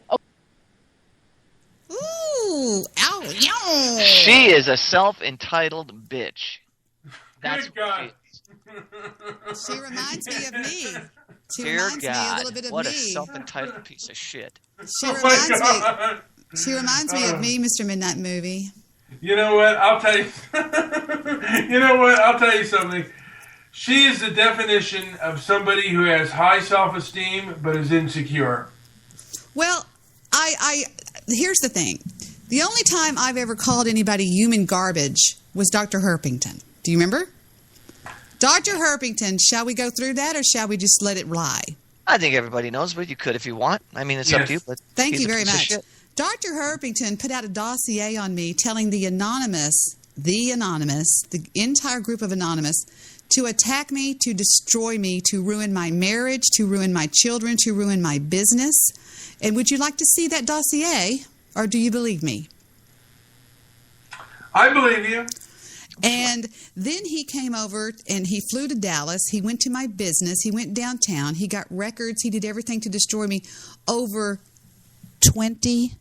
Ooh, ow, ow. She is a self-entitled bitch. That's Good God. She reminds me of me. She Dear reminds me a God, little bit of what me. a self-entitled piece of shit. She reminds me of me, Mr. Midnight Movie. You know what? I'll tell you. You know what? I'll tell you something. She is the definition of somebody who has high self-esteem but is insecure. Well, I here's the thing. The only time I've ever called anybody human garbage was Dr. Herpington. Do you remember? Dr. Herpington, shall we go through that or shall we just let it lie? I think everybody knows, but you could if you want. I mean, it's up to you. But Thank he's you a very piece of much. shit. Dr. Herpington put out a dossier on me telling the entire group of Anonymous, to attack me, to destroy me, to ruin my marriage, to ruin my children, to ruin my business. And would you like to see that dossier, or do you believe me? I believe you. And then he came over and he flew to Dallas. He went to my business. He went downtown. He got records. He did everything to destroy me. Over $25.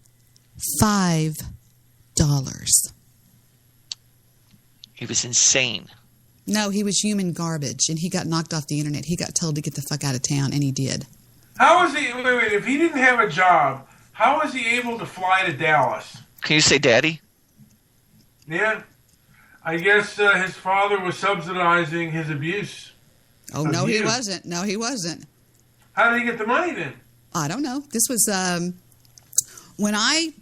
He was insane. No, he was human garbage, and he got knocked off the internet. He got told to get the fuck out of town, and he did. How was he? Wait. If he didn't have a job, how was he able to fly to Dallas? Can you say daddy? Yeah. I guess his father was subsidizing his abuse. Oh, no, he wasn't. No, he wasn't. How did he get the money then? I don't know. This was when I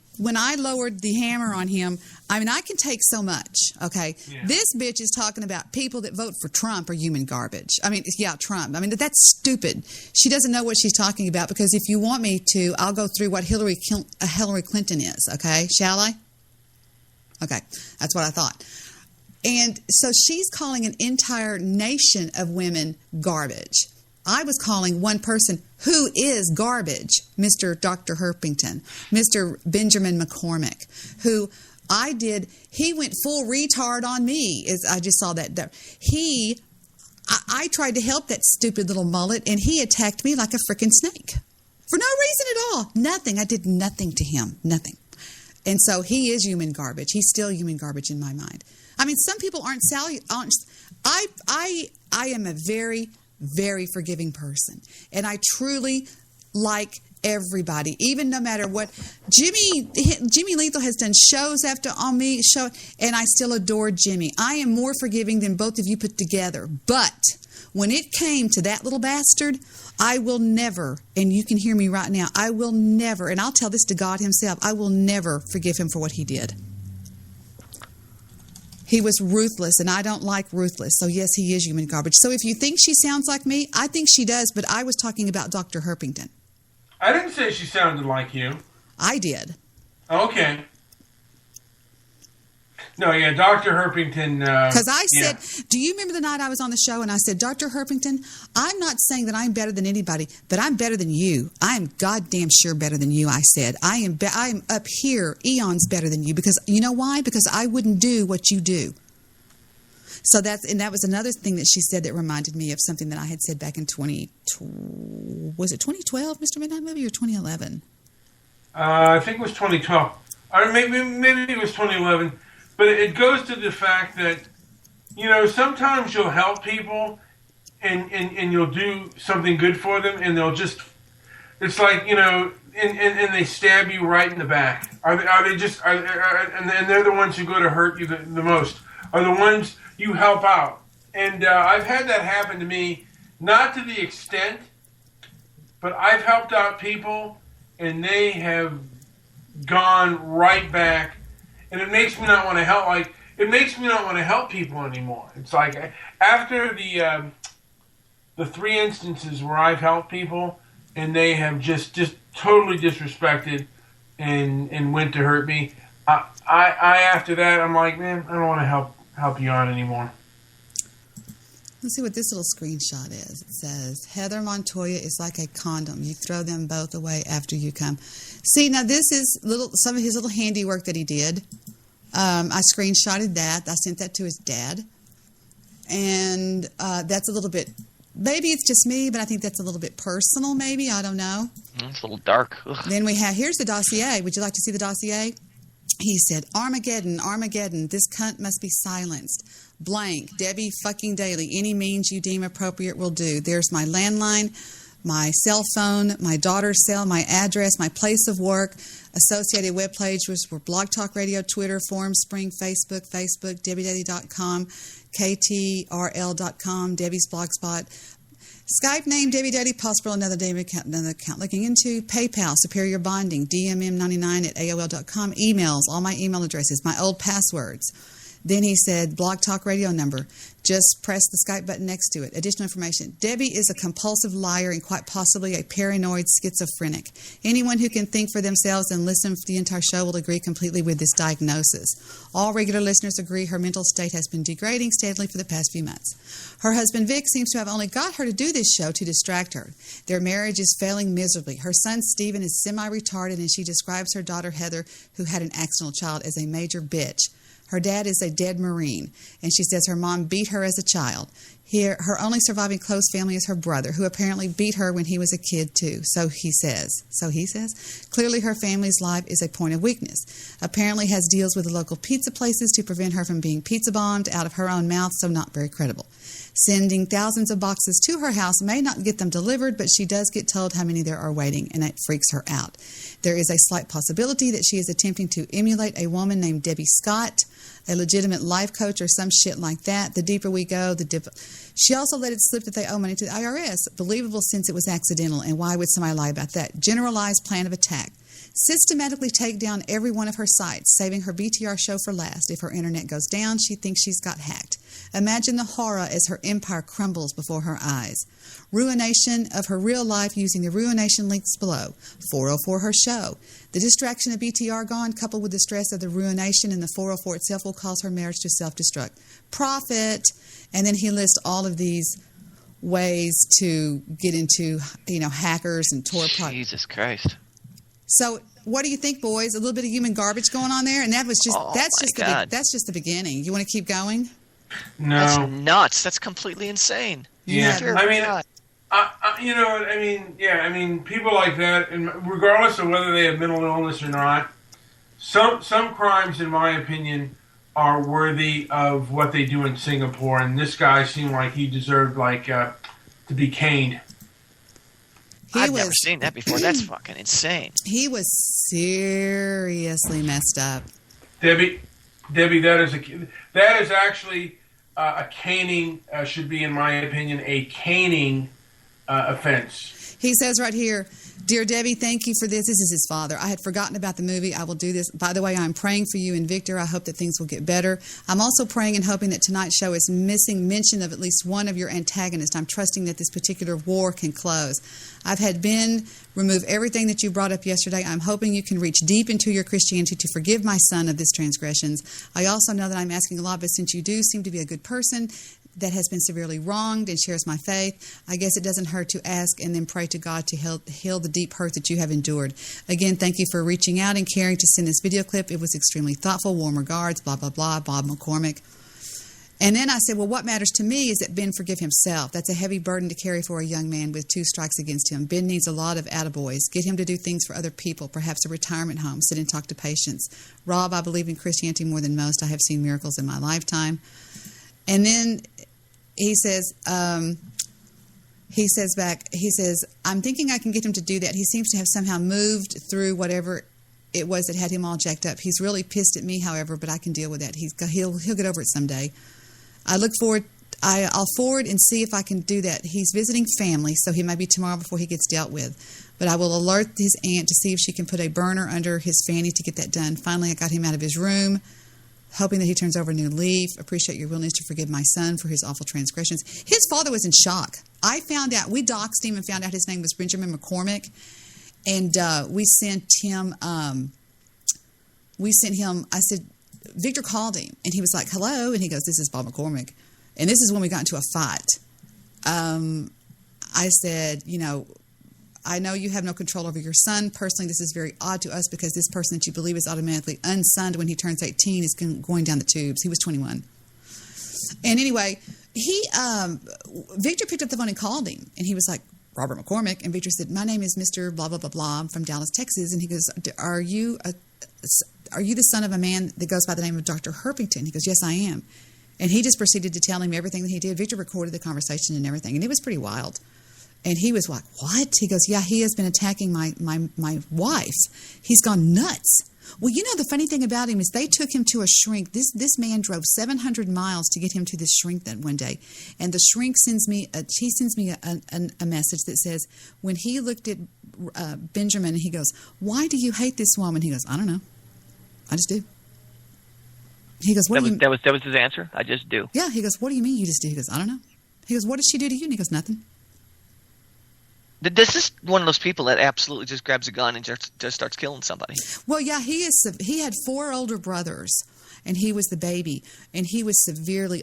lowered the hammer on him. I mean, I can take so much, okay? Yeah. This bitch is talking about people that vote for Trump are human garbage. I mean, yeah, Trump. I mean, that's stupid. She doesn't know what she's talking about, because if you want me to, I'll go through what Hillary Clinton is, okay? Shall I? Okay, that's what I thought. And so she's calling an entire nation of women garbage. I was calling one person who is garbage, Mr. Dr. Herpington, Mr. Benjamin McCormick, who he went full retard on me. I just saw that. I tried to help that stupid little mullet, and he attacked me like a freaking snake. For no reason at all. Nothing. I did nothing to him. Nothing. And so he is human garbage. He's still human garbage in my mind. I mean, some people aren't I am a very, very forgiving person. And I truly like everybody, even no matter what. Jimmy Lethal has done shows on me, and I still adore Jimmy. I am more forgiving than both of you put together. But when it came to that little bastard, I will never, and you can hear me right now, I will never, and I'll tell this to God himself, I will never forgive him for what he did. He was ruthless, and I don't like ruthless. So, yes, he is human garbage. So if you think she sounds like me, I think she does, but I was talking about Dr. Herpington. I didn't say she sounded like you. I did. Okay. No, yeah, Dr. Herpington. Because I said, do you remember the night I was on the show and I said, Dr. Herpington, I'm not saying that I'm better than anybody, but I'm better than you. I am goddamn sure better than you, I said. I am up here, eons better than you. Because you know why? Because I wouldn't do what you do. So that was another thing that she said that reminded me of something that I had said back in 2012, Mr. Midnight Movie, or 2011? I think it was 2012. Or maybe it was 2011. But it goes to the fact that, sometimes you'll help people and you'll do something good for them, and they'll just, it's like, and they stab you right in the back. And they're the ones who go to hurt you the most, are the ones you help out. And I've had that happen to me, not to the extent, but I've helped out people, and they have gone right back. And it makes me not want to help. It makes me not want to help people anymore. It's like after the 3 instances where I've helped people and they have just totally disrespected and went to hurt me. I after that I'm like, man, I don't want to help you out anymore. Let's see what this little screenshot is. It says, Heather Montoya is like a condom. You throw them both away after you come. See, now this is some of his little handiwork that he did. I screenshotted that. I sent that to his dad. And that's a little bit, maybe it's just me, but I think that's a little bit personal, maybe. I don't know. It's a little dark. Ugh. Then here's the dossier. Would you like to see the dossier? He said, Armageddon, this cunt must be silenced. Blank, Debi fucking Daly, any means you deem appropriate will do. There's my landline, my cell phone, my daughter's cell, my address, my place of work, associated web pages were Blog Talk Radio, Twitter, Forum Spring, Facebook, DebiDaly.com, KTRL.com, Debbie's Blogspot, Skype name, Debi Daly, possible another account looking into, PayPal, Superior Bonding, DMM99@AOL.com, emails, all my email addresses, my old passwords. Then he said, Blog Talk Radio number. Just press the Skype button next to it. Additional information. Debi is a compulsive liar and quite possibly a paranoid schizophrenic. Anyone who can think for themselves and listen to the entire show will agree completely with this diagnosis. All regular listeners agree her mental state has been degrading steadily for the past few months. Her husband Vic seems to have only got her to do this show to distract her. Their marriage is failing miserably. Her son Stephen is semi-retarded, and she describes her daughter Heather, who had an accidental child, as a major bitch. Her dad is a dead Marine, and she says her mom beat her as a child. Her only surviving close family is her brother, who apparently beat her when he was a kid, too. So he says. Clearly her family's life is a point of weakness. Apparently has deals with the local pizza places to prevent her from being pizza bombed out of her own mouth, so not very credible. Sending thousands of boxes to her house may not get them delivered, but she does get told how many there are waiting, and it freaks her out. There is a slight possibility that she is attempting to emulate a woman named Debbie Scott, a legitimate life coach or some shit like that. The deeper we go, the deeper. She also let it slip that they owe money to the IRS. Believable since it was accidental, and why would somebody lie about that? Generalized plan of attack. Systematically take down every one of her sites, saving her BTR show for last. If her internet goes down, she thinks she's got hacked. Imagine the horror as her empire crumbles before her eyes. Ruination of her real life using the Ruination links below. 404 her show. The distraction of BTR gone, coupled with the stress of the Ruination and the 404 itself, will cause her marriage to self-destruct. Profit. And then he lists all of these ways to get into, hackers and Tor. Jesus Christ. So, what do you think, boys? A little bit of human garbage going on there, and that's just the beginning. You want to keep going? No, that's nuts. That's completely insane. Yeah, I mean, people like that, and regardless of whether they have mental illness or not, some crimes, in my opinion, are worthy of what they do in Singapore. And this guy seemed like he deserved to be caned. I've never seen that before. That's fucking insane. He was seriously messed up. Debbie, that is actually a caning. Should be, in my opinion, a caning offense. He says right here, "Dear Debbie, thank you for this." This is his father. "I had forgotten about the movie. I will do this. By the way, I'm praying for you and Victor. I hope that things will get better. I'm also praying and hoping that tonight's show is missing mention of at least one of your antagonists. I'm trusting that this particular war can close. I've had Ben remove everything that you brought up yesterday. I'm hoping you can reach deep into your Christianity to forgive my son of his transgressions. I also know that I'm asking a lot, but since you do seem to be a good person that has been severely wronged and shares my faith, I guess it doesn't hurt to ask and then pray to God to heal the deep hurt that you have endured. Again, thank you for reaching out and caring to send this video clip. It was extremely thoughtful. Warm regards, blah, blah, blah, Bob McCormick." And then I said, well, what matters to me is that Ben forgive himself. That's a heavy burden to carry for a young man with 2 strikes against him. Ben needs a lot of attaboys. Get him to do things for other people, perhaps a retirement home, sit and talk to patients. Rob, I believe in Christianity more than most. I have seen miracles in my lifetime. And then he says, I'm thinking I can get him to do that. He seems to have somehow moved through whatever it was that had him all jacked up. He's really pissed at me, however, but I can deal with that. He'll get over it someday. I'll forward and see if I can do that. He's visiting family, so he may be tomorrow before he gets dealt with. But I will alert his aunt to see if she can put a burner under his fanny to get that done. Finally, I got him out of his room, hoping that he turns over a new leaf. Appreciate your willingness to forgive my son for his awful transgressions. His father was in shock. I found out, we doxed him and found out his name was Benjamin McCormick. And we sent him, I said, Victor called him, and he was like, hello, and he goes, this is Bob McCormick. And this is when we got into a fight. I said, I know you have no control over your son. Personally, this is very odd to us because this person that you believe is automatically unsunned when he turns 18 is going down the tubes. He was 21. And anyway, Victor picked up the phone and called him, and he was like, Robert McCormick. And Victor said, my name is Mr. blah, blah, blah, blah. I'm from Dallas, Texas. And he goes, are you the son of a man that goes by the name of Dr. Herpington? He goes, yes, I am. And he just proceeded to tell him everything that he did. Victor recorded the conversation and everything, and it was pretty wild. And he was like, what? He goes, yeah, he has been attacking my wife. He's gone nuts. Well, the funny thing about him is they took him to a shrink. This man drove 700 miles to get him to this shrink that one day. And the shrink sends me a message that says, when he looked at Benjamin, he goes, why do you hate this woman? He goes, I don't know. I just do. He goes, what do you... That was his answer? I just do. Yeah, he goes, what do you mean you just do? He goes, I don't know. He goes, what did she do to you? And he goes, nothing. This is one of those people that absolutely just grabs a gun and just starts killing somebody. Well, yeah, he had 4 older brothers, and he was the baby, and he was severely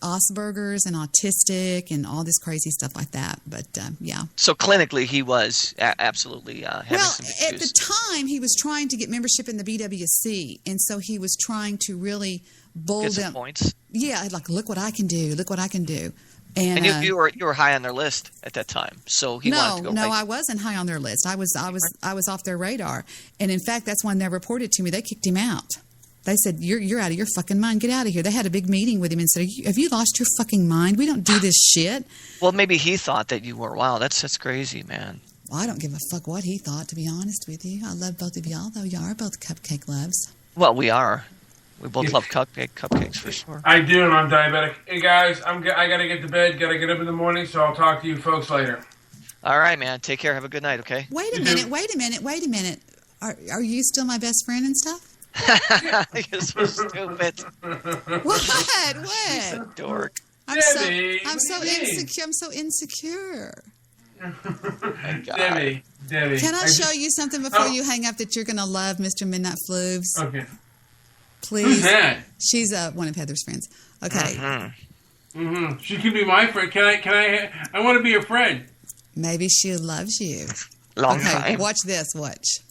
Asperger's and autistic and all this crazy stuff like that. But yeah. So clinically, he was absolutely having some issues. At the time, he was trying to get membership in the BWC, and so he was trying to really get some points. Yeah, like look what I can do. Look what I can do. And you were high on their list at that time, so he wanted to go. No, I wasn't high on their list. I was off their radar, and in fact, that's when they reported to me. They kicked him out. They said, "You're out of your fucking mind. Get out of here." They had a big meeting with him and said, "Have you lost your fucking mind? We don't do this shit." Well, maybe he thought that you were. Wow, that's crazy, man. Well, I don't give a fuck what he thought. To be honest with you, I love both of y'all, though. You are both cupcake loves. Well, we are. We both love cupcakes for sure. I do, and I'm diabetic. Hey guys, I gotta get to bed. Gotta get up in the morning, so I'll talk to you folks later. All right, man. Take care. Have a good night. Okay. Wait a minute. Are you still my best friend and stuff? You're so stupid. What? She's a dork. I'm so insecure. Debbie. Can I show you something before you hang up that you're gonna love, Mr. Midnight Flooves? Okay. Please. Who's that? She's one of Heather's friends. Okay. Mm-hmm. She can be my friend. I want to be a friend. Maybe she loves you. Long okay, time. watch this. Watch.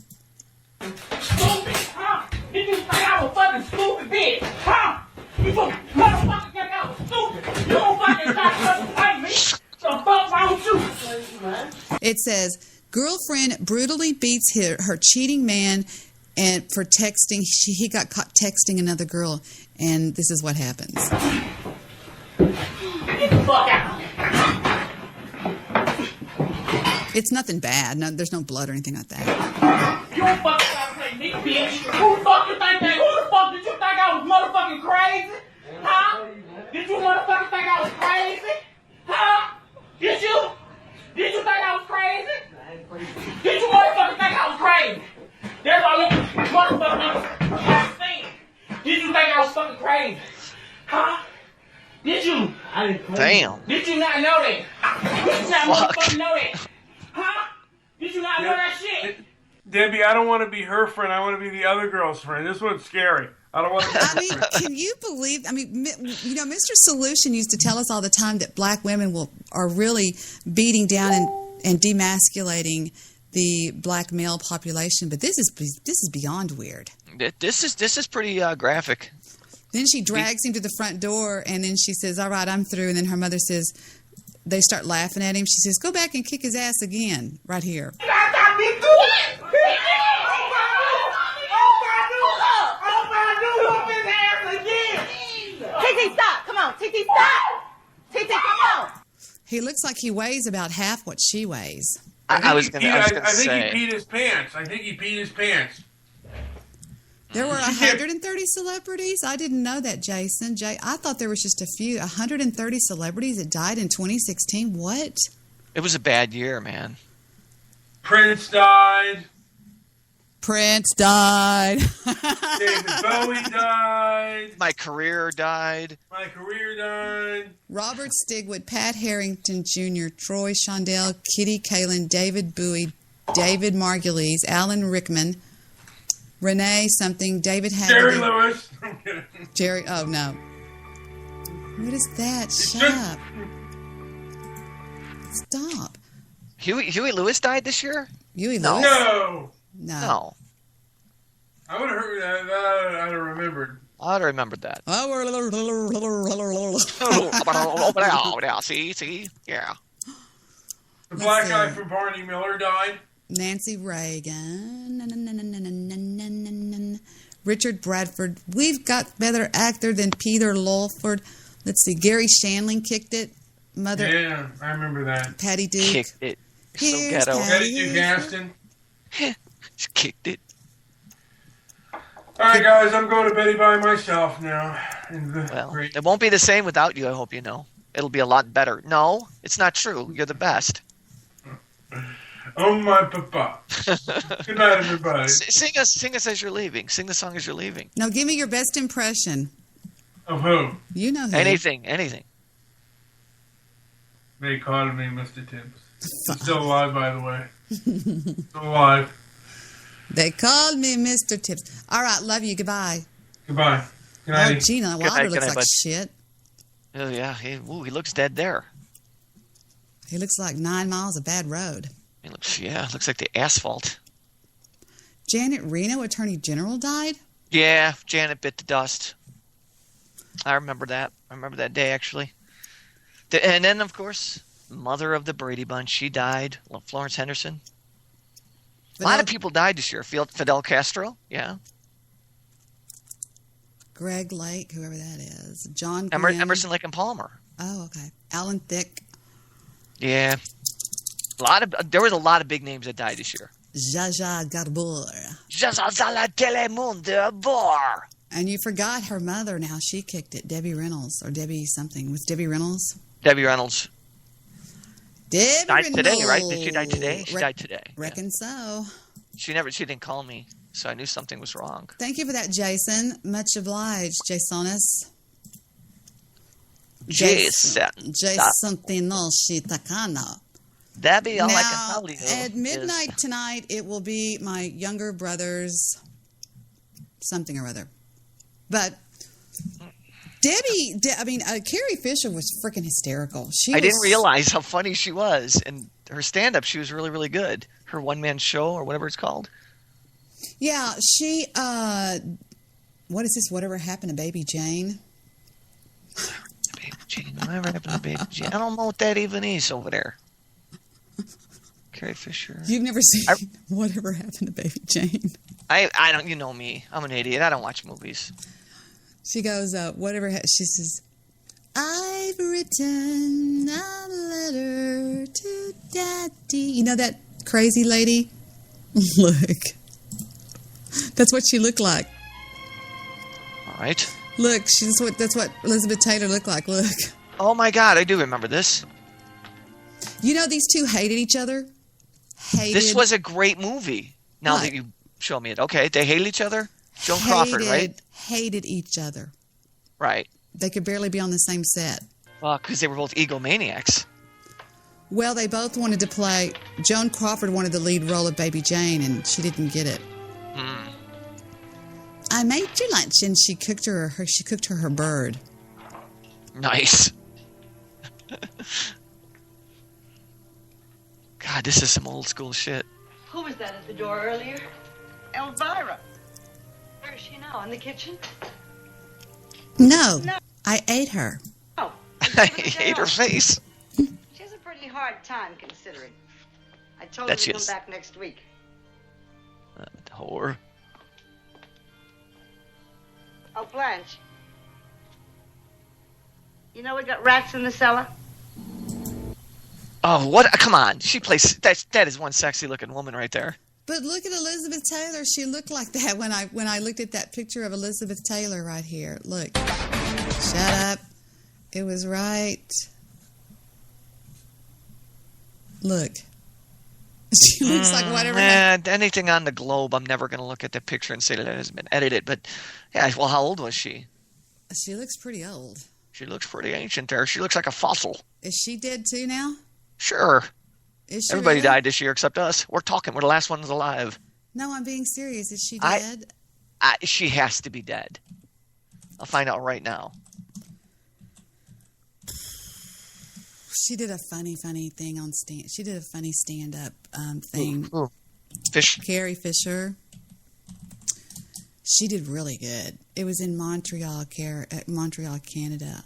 Stupid, huh? Did you think I was fucking stupid, bitch? Huh? You motherfucker think I was stupid. You don't fucking try to fight me. The fuck wrong with you? It says, girlfriend brutally beats her cheating man and for texting. He got caught texting another girl, and this is what happens. Get the fuck out. It's nothing bad. No, there's no blood or anything like that. You don't fucking try to play me, bitch. Who the fuck you think that? Who the fuck did you think I was motherfucking crazy? Huh? Did you motherfucking think I was crazy? Huh? Did you? Did you think I was crazy? Did you motherfucking think I was crazy? That's all you motherfucking understand. Did you think I was fucking crazy? Huh? Did you? I didn't. Damn. Did you not know that? Did you not motherfucking know that? Huh? Did you not know that shit? Debbie, I don't want to be her friend. I want to be the other girl's friend. This one's scary. I don't want to. I mean, can you believe? I mean, you know, Mr. Solution used to tell us all the time that black women are really beating down and demasculating the black male population. But this is beyond weird. This is pretty graphic. Then she drags him to the front door, and then she says, "All right, I'm through." And then her mother says, they start laughing at him. She says, "Go back and kick his ass again, right here." TT, stop! Come on, TT, stop! TT, come on! He looks like he weighs about half what she weighs. I was going to say. I think he peed his pants. I think he peed his pants. There were 130 celebrities? I didn't know that, Jason. I thought there was just a few. 130 celebrities that died in 2016? What? It was a bad year, man. Prince died. David Bowie died. My career died. Robert Stigwood, Pat Harrington Jr., Troy Shondell, Kitty Kalin, David Bowie, David Margulies, Alan Rickman, Renee something, David Haggerty. Jerry Lewis. Jerry, oh no. What is that? Shut up. Stop. Huey Lewis died this year? Huey No. Lewis? No. I would have heard that. I'd have remembered. I'd have remembered that. See? Yeah. The black guy from Barney Miller died. Nancy Reagan. Richard Bradford. We've got better actor than Peter Lawford. Let's see. Gary Shandling kicked it. Mother. Yeah, I remember that. Patty Duke. Kicked it. So Here's ghetto. Patty Duke Aston. Just kicked it. All right, guys, I'm going to Betty by myself now. It won't be the same without you, I hope you know. It'll be a lot better. No, it's not true. You're the best. Oh, my papa. Good night, everybody. Sing us as you're leaving. Sing the song as you're leaving. Now, give me your best impression. Of who? You know who. Anything. They called me Mr. Tibbs. He's still alive, by the way. Still alive. They called me Mr. Tibbs. All right, love you. Goodbye. Goodbye. Good night. Oh, Gina Wilder looks like shit. Oh, yeah. He looks dead there. He looks like 9 miles of bad road. He looks like the asphalt. Janet Reno, Attorney General, died? Yeah, Janet bit the dust. I remember that. I remember that day, actually. And then, of course, mother of the Brady Bunch. She died. Florence Henderson. A lot of people died this year. Fidel Castro, yeah. Greg Lake, whoever that is. John Graham. Emerson, Lake and Palmer. Oh, okay. Alan Thicke. Yeah. There was a lot of big names that died this year. Zsa Zsa Gabor. Zsa Zsa Telemundo Bor. And you forgot her mother now. She kicked it. Debbie Reynolds. Or Debbie something. Was Debbie Reynolds? Debbie Reynolds. Debbie died Reynolds. Today, right? Did she die today? She died today. Reckon so. She didn't call me, so I knew something was wrong. Thank you for that, Jason. Much obliged, Jasonis. Jason Tinoshi Takano. Debbie, all now, I can tell you at midnight tonight, it will be my younger brother's something or other. But Carrie Fisher was freaking hysterical. I didn't realize how funny she was. And her stand-up, she was really, really good. Her one-man show or whatever it's called. Yeah, she, what is this, Whatever Happened to Baby Jane? Baby Jane, whatever happened to Baby Jane? I don't know what that even is over there. Carrie Fisher. You've never seen Whatever Happened to Baby Jane? I don't, you know me. I'm an idiot. I don't watch movies. She goes, she says, I've written a letter to Daddy. You know that crazy lady? Look. That's what she looked like. All right. Look, that's what Elizabeth Taylor looked like. Look. Oh my God, I do remember this. You know these two hated each other? This was a great movie. Now that you show me it. Okay, they hated each other? Joan Crawford, right? Hated each other. Right. They could barely be on the same set. Well, because they were both egomaniacs. Well, they both wanted to play. Joan Crawford wanted the lead role of Baby Jane, and she didn't get it. I made you lunch, and she cooked her bird. Nice. God, this is some old school shit. Who was that at the door earlier? Elvira. Where is she now? In the kitchen? No. I ate her. Oh. I ate her face. She has a pretty hard time considering. I told her to come back next week. Whore. Oh, Blanche. You know we got rats in the cellar? Oh, what? Come on. She plays... That is one sexy looking woman right there. But look at Elizabeth Taylor. She looked like that when I looked at that picture of Elizabeth Taylor right here. Look. Shut up. It was right. Look. She looks like whatever. Anything on the globe, I'm never going to look at the picture and say that it has been edited. But, yeah, well, how old was she? She looks pretty old. She looks pretty ancient there. She looks like a fossil. Is she dead too now? Sure. Is she Everybody really? died this year except us. We're the last ones alive. No, I'm being serious. Is she dead? She has to be dead. I'll find out right now. She did a funny thing on stand. She did a funny stand-up thing. Ooh. Fish. Carrie Fisher. She did really good. It was in Montreal, Canada.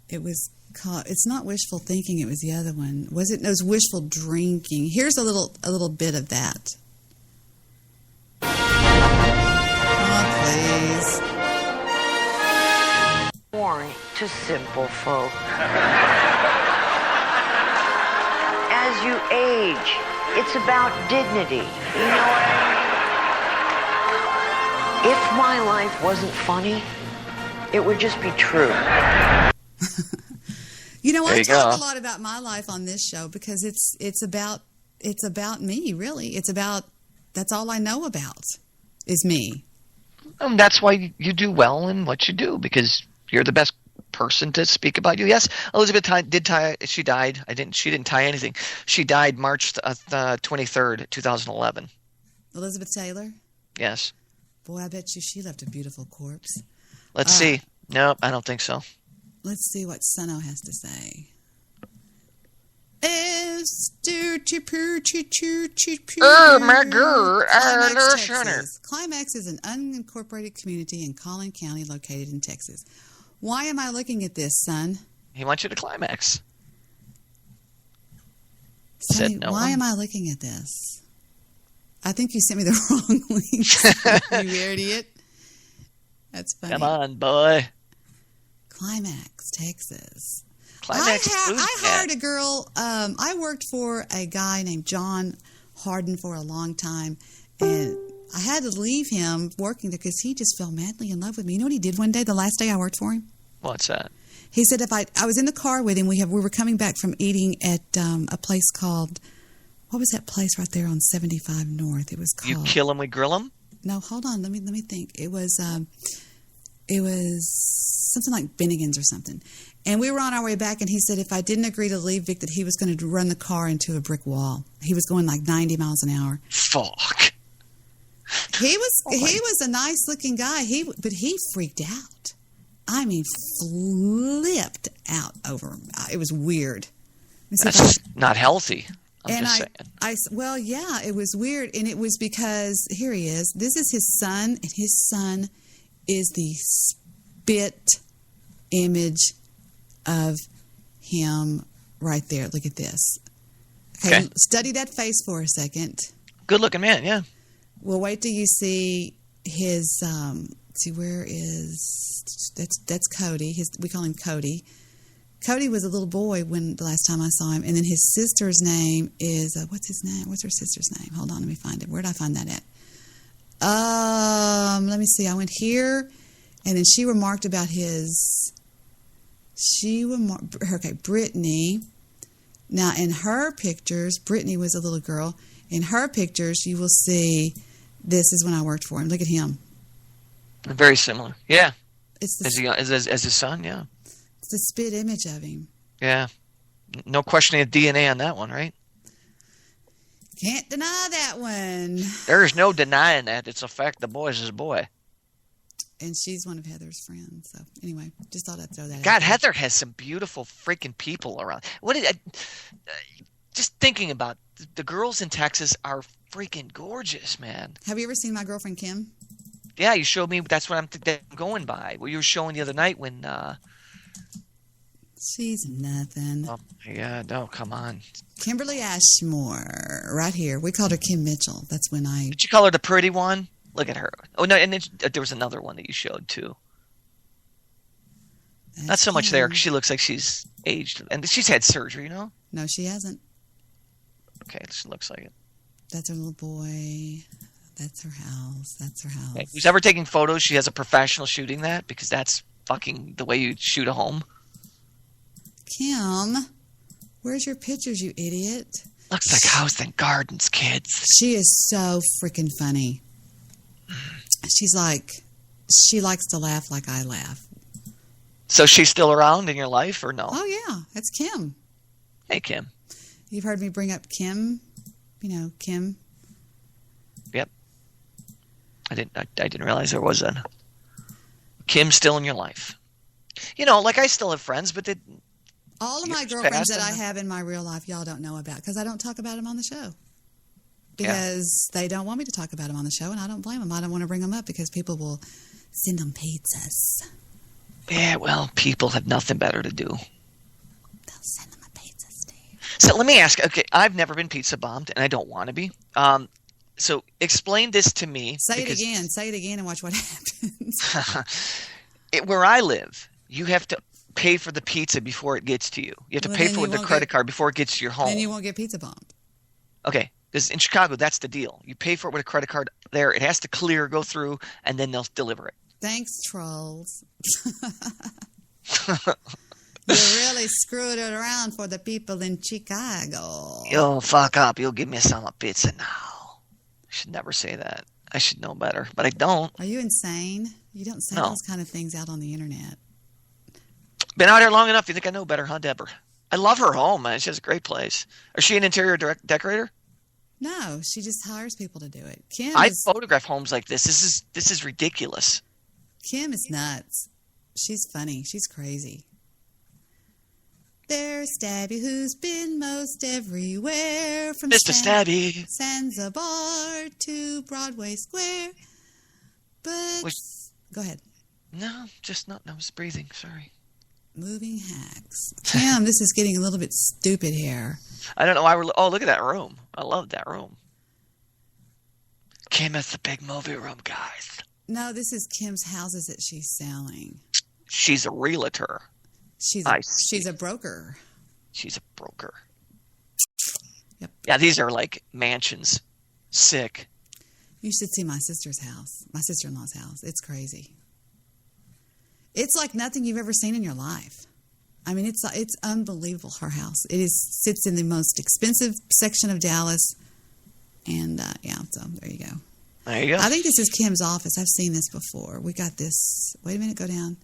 It was called. It's not wishful thinking. It was the other one. Was it? It was wishful drinking. Here's a little bit of that. Oh, please. Boring to simple folk. As you age, it's about dignity. You know what I mean? If my life wasn't funny, it would just be true. You know, I talk a lot about my life on this show because it's about me, really. That's all I know about is me. And that's why you do well in what you do, because you're the best person to speak about you. Yes, Elizabeth did tie. She died. She didn't tie anything. She died March 23rd, 2011. Elizabeth Taylor? Yes. Boy, I bet you she left a beautiful corpse. Let's see. Nope, I don't think so. Let's see what Sunno has to say. Climax is an unincorporated community in Collin County located in Texas. Why am I looking at this, son? He wants you to climax. Sonny, why am I looking at this? I think you sent me the wrong link. You idiot. That's funny. Come on, boy. Climax, Texas. Climax I hired a girl. I worked for a guy named John Harden for a long time, and I had to leave him working there because he just fell madly in love with me. You know what he did one day, the last day I worked for him? What's that? He said if I was in the car with him. We were coming back from eating at a place called, what was that place right there on 75 North? It was called. You kill him, we grill him? No, hold on. Let me think. It was something like Bennigan's or something. And we were on our way back, and he said if I didn't agree to leave Vic, that he was going to run the car into a brick wall. He was going like 90 miles an hour. Fuck. He was a nice looking guy. But he freaked out. I mean, flipped out over him. It was weird. That's not healthy. I'm just saying. Well, yeah, it was weird, and it was because here he is. This is his son, and his son is the spit image of him right there. Look at this. Okay. Study that face for a second. Good-looking man, yeah. Well, wait till you see his. See, where is that's Cody? We call him Cody. Cody was a little boy when the last time I saw him, and then his sister's name is what's his name? What's her sister's name? Hold on, let me find it. Where did I find that at? Let me see. I went here, and then she remarked about his. Okay, Brittany. Now, in her pictures, Brittany was a little girl. In her pictures, you will see this is when I worked for him. Look at him. Very similar. Yeah. It's as his son, yeah. It's the spit image of him. Yeah. No questioning of DNA on that one, right? Can't deny that one. There's no denying that. It's a fact the boy's his boy. And she's one of Heather's friends. So anyway, just thought I'd throw that out. God, Heather has some beautiful freaking people around. Just thinking about the girls in Texas are freaking gorgeous, man. Have you ever seen my girlfriend Kim? Yeah, you showed me. That's what I'm going by. What you were showing the other night when. She's nothing. Oh my God! No, come on. Kimberly Ashmore, right here. We called her Kim Mitchell. That's when I. Did you call her the pretty one? Look at her. Oh no, and then there was another one that you showed too. That's not so much there because she looks like she's aged, and she's had surgery. You know? No, she hasn't. Okay, she looks like it. That's her little boy. That's her house. That's her house. Okay. Who's ever taking photos? She has a professional shooting that because that's fucking the way you shoot a home. Kim, where's your pictures, you idiot? Looks like House and Gardens, kids. She is so freaking funny. She's like, she likes to laugh like I laugh. So she's still around in your life or no? Oh, yeah. That's Kim. Hey, Kim. You've heard me bring up Kim? You know, Kim. Yep. I didn't realize there was a Kim still in your life. You know, like I still have friends, but all of my girlfriends that I have in my real life, y'all don't know about because I don't talk about them on the show. Because they don't want me to talk about them on the show, and I don't blame them. I don't want to bring them up because people will send them pizzas. Yeah, well, people have nothing better to do. They'll send them a pizza, Steve. So let me ask. Okay, I've never been pizza bombed, and I don't want to be. So explain this to me. Say it again, and watch what happens. Where I live, you have to pay for the pizza before it gets to you. You have to pay for it with the credit card before it gets to your home. Then you won't get pizza bombed. Okay, because in Chicago, that's the deal. You pay for it with a credit card there. It has to go through, and then they'll deliver it. Thanks, trolls. You really screwed it around for the people in Chicago. You'll fuck up. You'll give me some pizza now. I should never say that. I should know better, but I don't. Are you insane? You don't say those kind of things out on the internet. Been out here long enough. You think I know better, huh, Deborah? I love her home, man. She has a great place. Is she an interior decorator? No, she just hires people to do it. I photograph homes like this. This is ridiculous. Kim is nuts. She's funny. She's crazy. There's Stabby, who's been most everywhere from Mr. Stabby. Zanzibar to Broadway Square. But go ahead. No, just not. I was breathing. Sorry. Moving hacks. Kim, this is getting a little bit stupid here. I don't know why we're. Oh, look at that room. I love that room. Kim has the big movie room, guys. No, this is Kim's houses that she's selling. She's a realtor. She's a broker. She's a broker. Yep. Yeah, these are like mansions. Sick. You should see my sister's house. My sister-in-law's house. It's crazy. It's like nothing you've ever seen in your life. I mean, it's unbelievable, her house. Sits in the most expensive section of Dallas. And, so there you go. There you go. I think this is Kim's office. I've seen this before. We got this. Wait a minute, go down.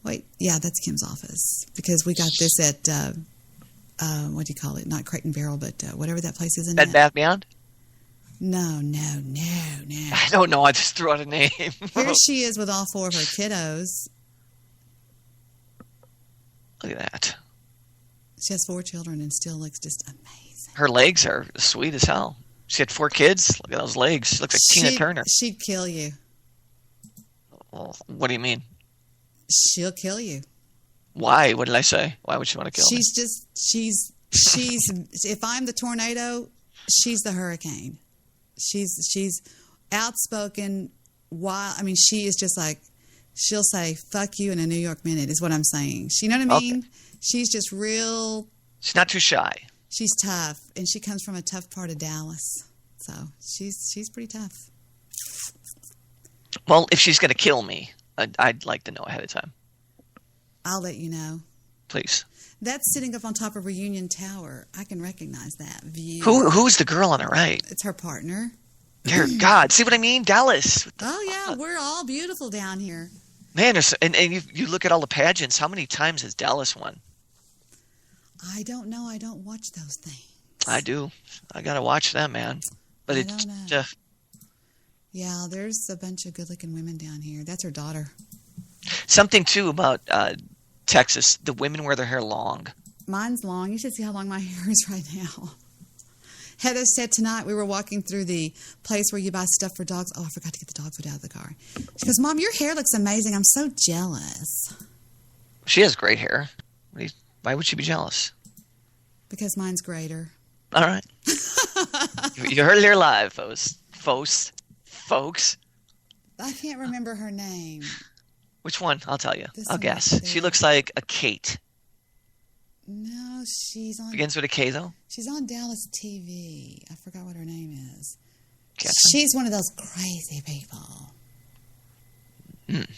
Wait, yeah, that's Kim's office. Because we got this at, what do you call it? Not Crate and Barrel, but whatever that place is in Bed Bath Beyond? No. I don't know. I just threw out a name. Here she is with all four of her kiddos. Look at that. She has 4 children and still looks just amazing. Her legs are sweet as hell. She had 4 kids. Look at those legs. She looks like Tina Turner. She'd kill you. Well, what do you mean? She'll kill you. Why? What did I say? Why would she want to kill me? She's if I'm the tornado, she's the hurricane. She's outspoken, wild. I mean, she is just like, she'll say, fuck you in a New York minute is what I'm saying. You know what I mean? Okay. She's just real. She's not too shy. She's tough, and she comes from a tough part of Dallas. So she's pretty tough. Well, if she's going to kill me, I'd like to know ahead of time. I'll let you know. Please. That's sitting up on top of Reunion Tower. I can recognize that view. Who's the girl on the right? It's her partner. Dear God. See what I mean? Dallas. Oh, yeah. We're all beautiful down here. Man, and you look at all the pageants. How many times has Dallas won? I don't know. I don't watch those things. I do. I got to watch them, man. But I it's don't know. Yeah, there's a bunch of good-looking women down here. That's her daughter. Something, too, about Texas. The women wear their hair long. Mine's long. You should see how long my hair is right now. Heather said tonight we were walking through the place where you buy stuff for dogs. Oh, I forgot to get the dog food out of the car. She goes, Mom, your hair looks amazing. I'm so jealous. She has great hair. Why would she be jealous? Because mine's greater. All right. You heard it here live, folks. I can't remember her name. Which one? I'll tell you. I'll guess. She looks like a Kate. No, she's on... Begins with a K, though? She's on Dallas TV. I forgot what her name is. Catherine? She's one of those crazy people. Mm.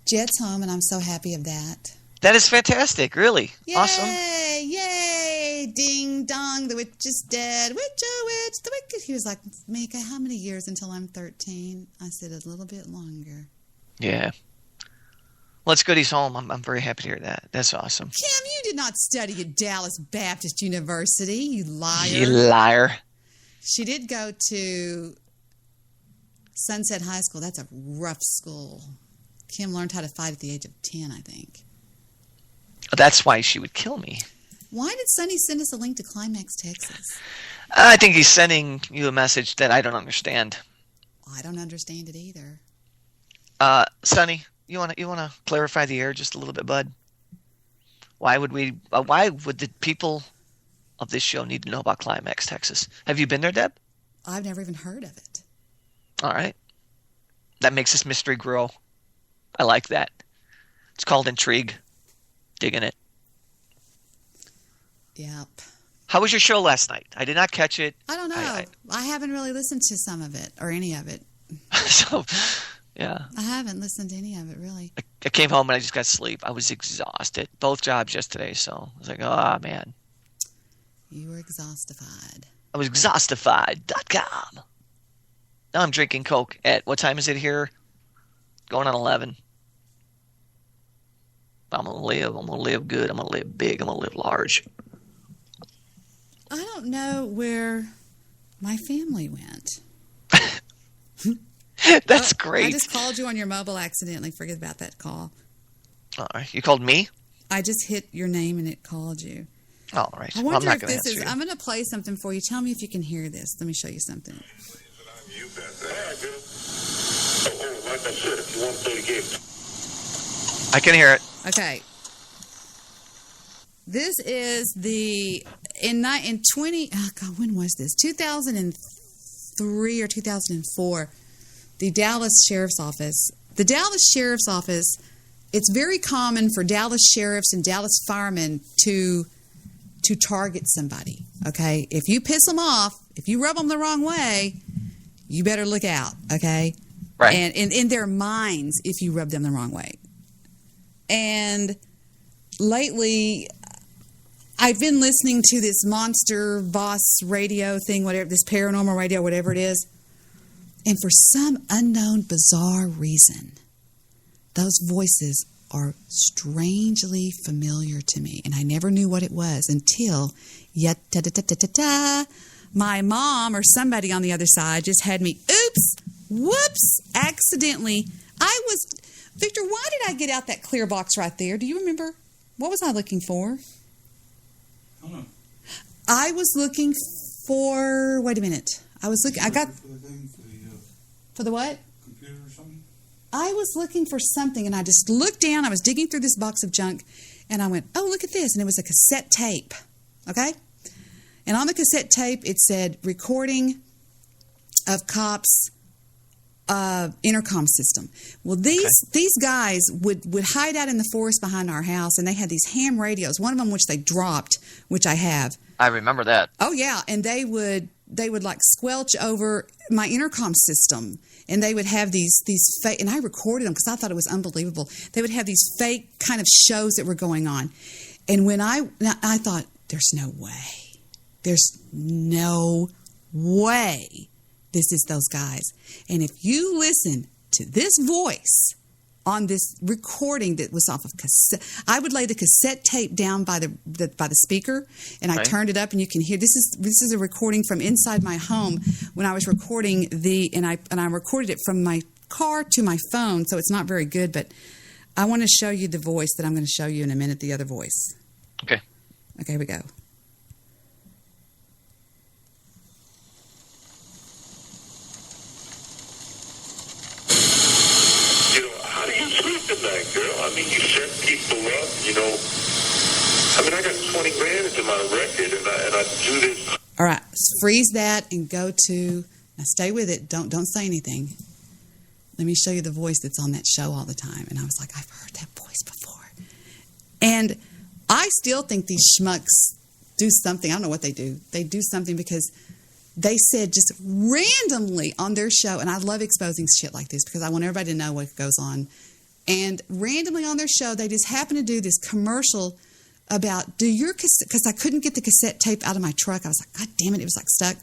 Jed's home, and I'm so happy of that. That is fantastic. Really. Yay, awesome. Yay! Ding dong, the witch is dead. Witch, oh witch, the wicked. He was like, Mika, how many years until I'm 13? I said, a little bit longer. Yeah. Well, it's good he's home. I'm very happy to hear that. That's awesome. Kim, you did not study at Dallas Baptist University, you liar. You liar. She did go to Sunset High School. That's a rough school. Kim learned how to fight at the age of 10, I think. That's why she would kill me. Why did Sonny send us a link to Climax, Texas? I think he's sending you a message that I don't understand. I don't understand it either. Sonny, you want to clarify the air just a little bit, bud? Why would the people of this show need to know about Climax, Texas? Have you been there, Deb? I've never even heard of it. All right. That makes this mystery grow. I like that. It's called intrigue. Digging it. Yep. How was your show last night? I did not catch it. I don't know. I haven't really listened to some of it or any of it. So, yeah. I haven't listened to any of it, really. I came home and I just got sleep. I was exhausted. Both jobs yesterday, so I was like, oh, man. You were exhaustified. I was exhaustified.com. Now I'm drinking Coke at, what time is it here? Going on 11. I'm going to live good. I'm going to live big. I'm going to live large. I don't know where my family went. That's great. I just called you on your mobile accidentally. Forget about that call. All right. You called me? I just hit your name and it called you. All right. I wonder if this is... I'm going to play something for you. Tell me if you can hear this. Let me show you something. I can hear it. Okay. This is in 20, oh God, when was this? 2003 or 2004, the Dallas Sheriff's Office. The Dallas Sheriff's Office, it's very common for Dallas sheriffs and Dallas firemen to target somebody, okay? If you piss them off, if you rub them the wrong way, you better look out, okay? Right. And in their minds, if you rub them the wrong way. And lately, I've been listening to this Monster Boss radio thing, whatever, this paranormal radio, whatever it is. And for some unknown, bizarre reason, those voices are strangely familiar to me. And I never knew what it was until, my mom or somebody on the other side just had me, whoops, accidentally. Victor, why did I get out that clear box right there? Do you remember? What was I looking for? I was looking for. Wait a minute. I was looking. I got. For the what? Computer or something? I was looking for something, and I just looked down. I was digging through this box of junk, and I went, "Oh, look at this!" And it was a cassette tape. Okay. And on the cassette tape, it said recording of cops' intercom system. Well, these guys would hide out in the forest behind our house, and they had these ham radios. One of them, which they dropped, which I have. I remember that. Oh yeah, and they would like squelch over my intercom system, and they would have these fake. And I recorded them because I thought it was unbelievable. They would have these fake kind of shows that were going on, and when I thought, there's no way this is those guys. And if you listen to this voice on this recording that was off of cassette, I would lay the cassette tape down by the speaker, and I turned it up, and you can hear. This is a recording from inside my home when I was recording and I recorded it from my car to my phone, so it's not very good, but I want to show you the voice that I'm going to show you in a minute. The other voice. Okay, here we go. Tonight, girl. I mean, you set people up, you know. I mean, I got 20 grand into my record, and I do this. All right, freeze that and go to. Now, stay with it. Don't say anything. Let me show you the voice that's on that show all the time. And I was like, I've heard that voice before. And I still think these schmucks do something. I don't know what they do. They do something because they said just randomly on their show, and I love exposing shit like this because I want everybody to know what goes on. And randomly on their show, they just happened to do this commercial about, because I couldn't get the cassette tape out of my truck. I was like, God damn it, was like stuck.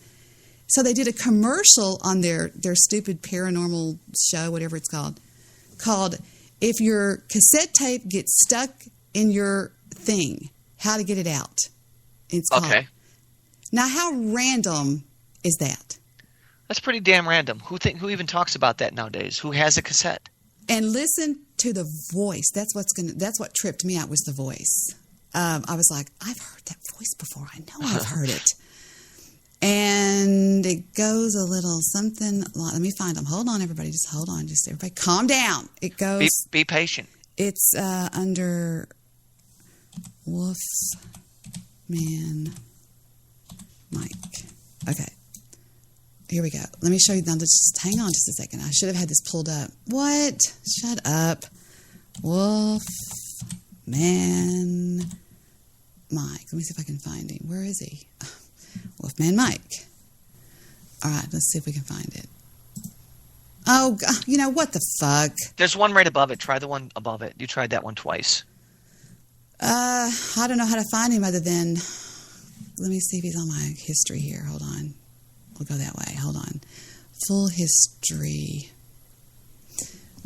So they did a commercial on their stupid paranormal show, whatever it's called If Your Cassette Tape Gets Stuck in Your Thing, How to Get It Out. It's called. Okay. Now, how random is that? That's pretty damn random. Who even talks about that nowadays? Who has a cassette? And listen to the voice. That's what tripped me out was the voice. I was like, I've heard that voice before. I know I've heard it. And it goes a little something. Let me find them. Hold on, everybody. Just hold on. Just everybody, calm down. It goes. Be patient. It's under Wolfman Mike. Okay. Here we go. Let me show you. Now, just hang on just a second. I should have had this pulled up. What? Shut up. Wolfman Mike. Let me see if I can find him. Where is he? Wolfman Mike. All right, let's see if we can find it. Oh, you know, what the fuck? There's one right above it. Try the one above it. You tried that one twice. I don't know how to find him other than... Let me see if he's on my history here. Hold on. We'll go that way. Hold on. Full history.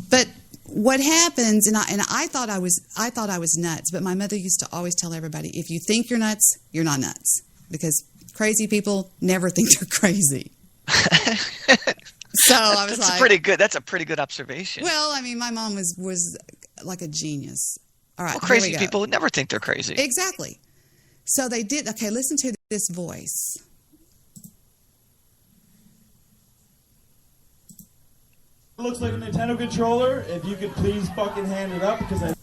But what happens, and I thought I was nuts, but my mother used to always tell everybody, if you think you're nuts, you're not nuts. Because crazy people never think they're crazy. So I was That's a pretty good observation. Well, I mean, my mom was like a genius. All right. Well, crazy people never think they're crazy. Exactly. So they did. Okay, listen to this voice. It looks like a Nintendo controller. If you could please fucking hand it up, because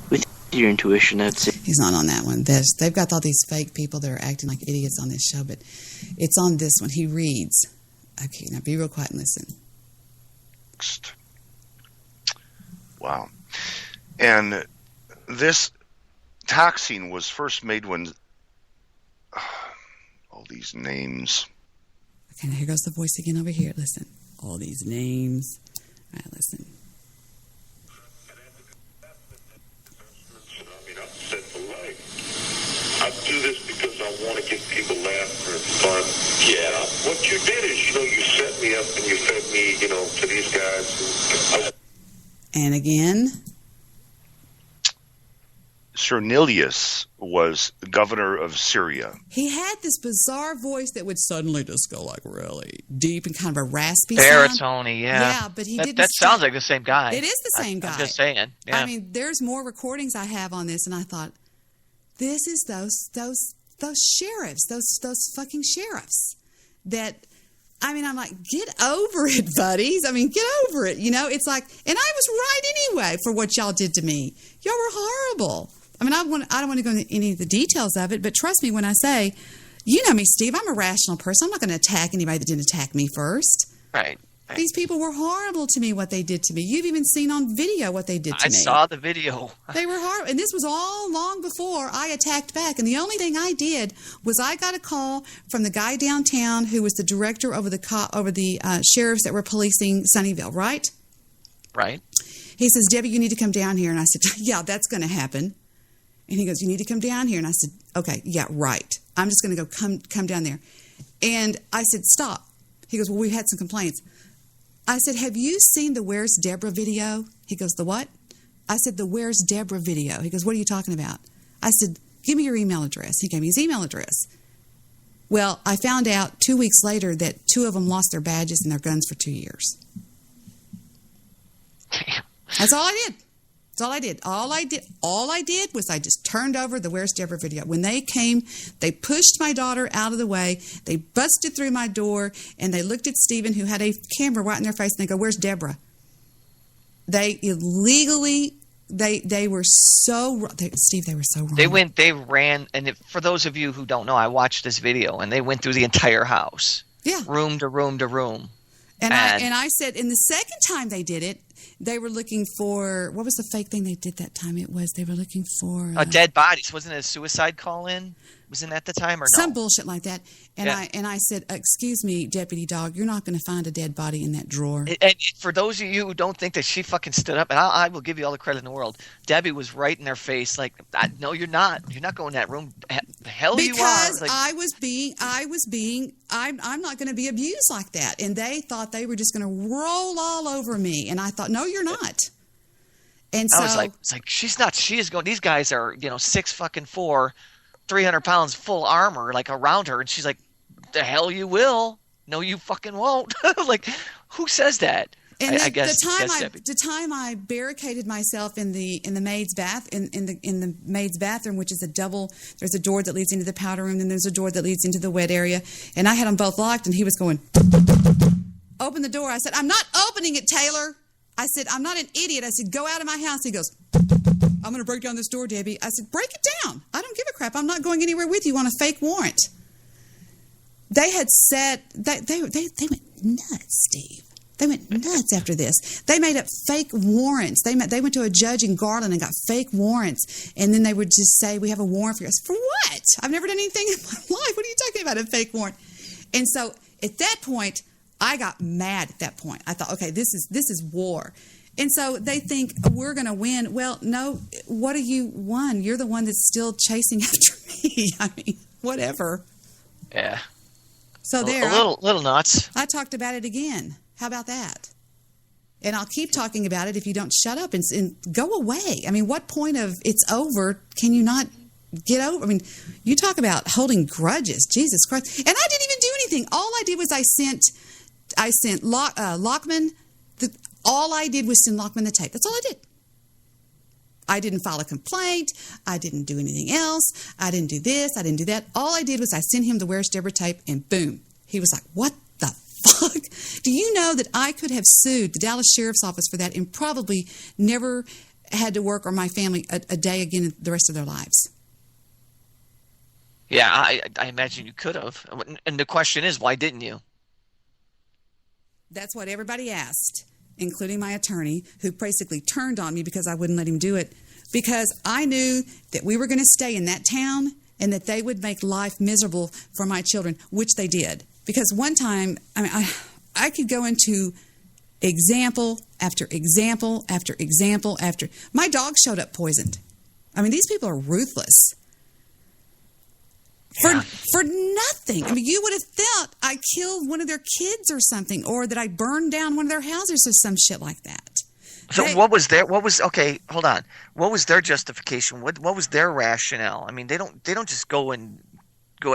with your intuition, I'd say. He's not on that one. They've got all these fake people that are acting like idiots on this show, but it's on this one. He reads. Okay, now be real quiet and listen. Wow. And this tax scene was first made when all these names. Okay, now here goes the voice again over here. Listen. All these names. All right, listen. I do this because I want to give people laughter and fun. Yeah. What you did is, you set me up and you fed me, to these guys. And again. Cernilius was governor of Syria. He had this bizarre voice that would suddenly just go like really deep and kind of a raspy sound. Baritone, Yeah, but he didn't. That sounds like the same guy. It is the same guy. I'm just saying. Yeah. I mean, there's more recordings I have on this, and I thought, this is those sheriffs, those fucking sheriffs that. I mean, I'm like, get over it, buddies. I mean, get over it. You know, it's like, and I was right anyway for what y'all did to me. Y'all were horrible. I mean, I don't want to go into any of the details of it, but trust me when I say, you know me, Steve, I'm a rational person. I'm not going to attack anybody that didn't attack me first. Right. These people were horrible to me, what they did to me. You've even seen on video what they did to me. I saw the video. They were horrible. And this was all long before I attacked back. And the only thing I did was I got a call from the guy downtown who was the director over the sheriffs that were policing Sunnyvale, right? Right. He says, Debbie, you need to come down here. And I said, yeah, that's going to happen. And he goes, you need to come down here. And I said, okay, yeah, right. I'm just going to go come down there. And I said, stop. He goes, well, we had some complaints. I said, have you seen the Where's Deborah video? He goes, the what? I said, the Where's Deborah video. He goes, what are you talking about? I said, give me your email address. He gave me his email address. Well, I found out 2 weeks later that 2 of them lost their badges and their guns for 2 years. That's all I did. That's all I did. All I did was I just turned over the Where's Deborah video. When they came, they pushed my daughter out of the way. They busted through my door, and they looked at Stephen, who had a camera right in their face, and they go, where's Deborah? They illegally, they were so, Steve, they were so wrong. They ran, and for those of you who don't know, I watched this video, and they went through the entire house. Yeah. Room to room to room. And I said, and the second time they did it, they were looking for, what was the fake thing they did that time? They were looking for... dead bodies. Wasn't it a suicide call-in? Wasn't that the time or no? Some bullshit like that. And I said, excuse me, Deputy Dog, you're not going to find a dead body in that drawer. And for those of you who don't think that she fucking stood up, and I will give you all the credit in the world, Debbie was right in their face like, no, you're not. You're not going in that room. The hell you are. Because I'm not going to be abused like that. And they thought they were just going to roll all over me. And I thought, no, you're not. And so I was like, it's like, she's not. She is going, these guys are, 6'4", 300 pounds, full armor, like around her, and she's like, "The hell you will? No, you fucking won't." Like, who says that? And I guess the time I barricaded myself in the maid's bath in the maid's bathroom, which is a double. There's a door that leads into the powder room, and there's a door that leads into the wet area, and I had them both locked, and he was going, "Open the door." I said, "I'm not opening it, Taylor." I said, "I'm not an idiot." I said, "Go out of my house." He goes, "I'm going to break down this door, Debbie." I said, "Break it down. I don't give a crap. I'm not going anywhere with you on a fake warrant." They had said that they went nuts, Steve. They went nuts after this. They made up fake warrants. They went to a judge in Garland and got fake warrants, and then they would just say, "We have a warrant for you." I said, "For what? I've never done anything in my life. What are you talking about, a fake warrant?" And so at that point, I got mad at that point. I thought, okay, this is war. And so they think we're going to win. Well, no, what do you won? You're the one that's still chasing after me. I mean, whatever. Yeah. So there. A little nuts. I talked about it again. How about that? And I'll keep talking about it if you don't shut up and go away. I mean, what point of it's over can you not get over? I mean, you talk about holding grudges. Jesus Christ. And I didn't even do anything. All I did was I sent Lockman. All I did was send Lockman the tape. That's all I did. I didn't file a complaint. I didn't do anything else. I didn't do this. I didn't do that. All I did was I sent him the Where's Deborah tape, and boom. He was like, what the fuck? Do you know that I could have sued the Dallas Sheriff's Office for that and probably never had to work, or my family, a day again the rest of their lives? Yeah, I imagine you could have. And the question is, why didn't you? That's what everybody asked, including my attorney, who basically turned on me because I wouldn't let him do it, because I knew that we were going to stay in that town and that they would make life miserable for my children, which they did. Because one time, I could go into example after example after example after. My dog showed up poisoned. I mean, these people are ruthless. For nothing. I mean, you would have thought I killed one of their kids or something, or that I burned down one of their houses or some shit like that. So what was okay, hold on. What was their justification? What was their rationale? I mean, they don't just go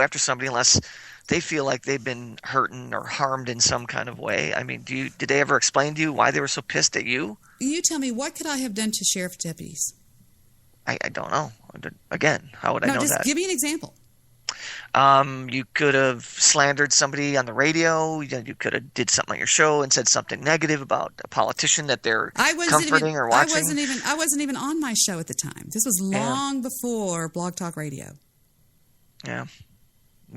after somebody unless they feel like they've been hurting or harmed in some kind of way. I mean, did they ever explain to you why they were so pissed at you? You tell me, what could I have done to sheriff deputies? I don't know. Again, how would I know just that? Give me an example. You could have slandered somebody on the radio. You could have did something on your show and said something negative about a politician that they're comforting or watching. I wasn't even on my show at the time. This was long before Blog Talk Radio. Yeah.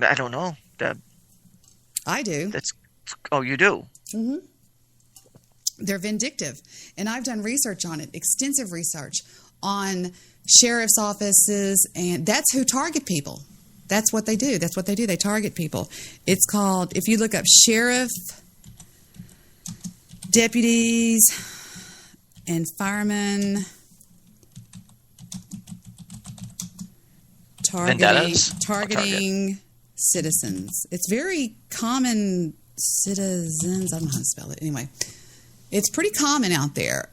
I don't know, Deb. I do. Oh, you do? Mm-hmm. They're vindictive. And I've done research on it, extensive research on sheriff's offices, and that's who target people. That's what they do. They target people. It's called, if you look up sheriff, deputies, and firemen targeting citizens. It's very common. Citizens, I don't know how to spell it. Anyway, it's pretty common out there.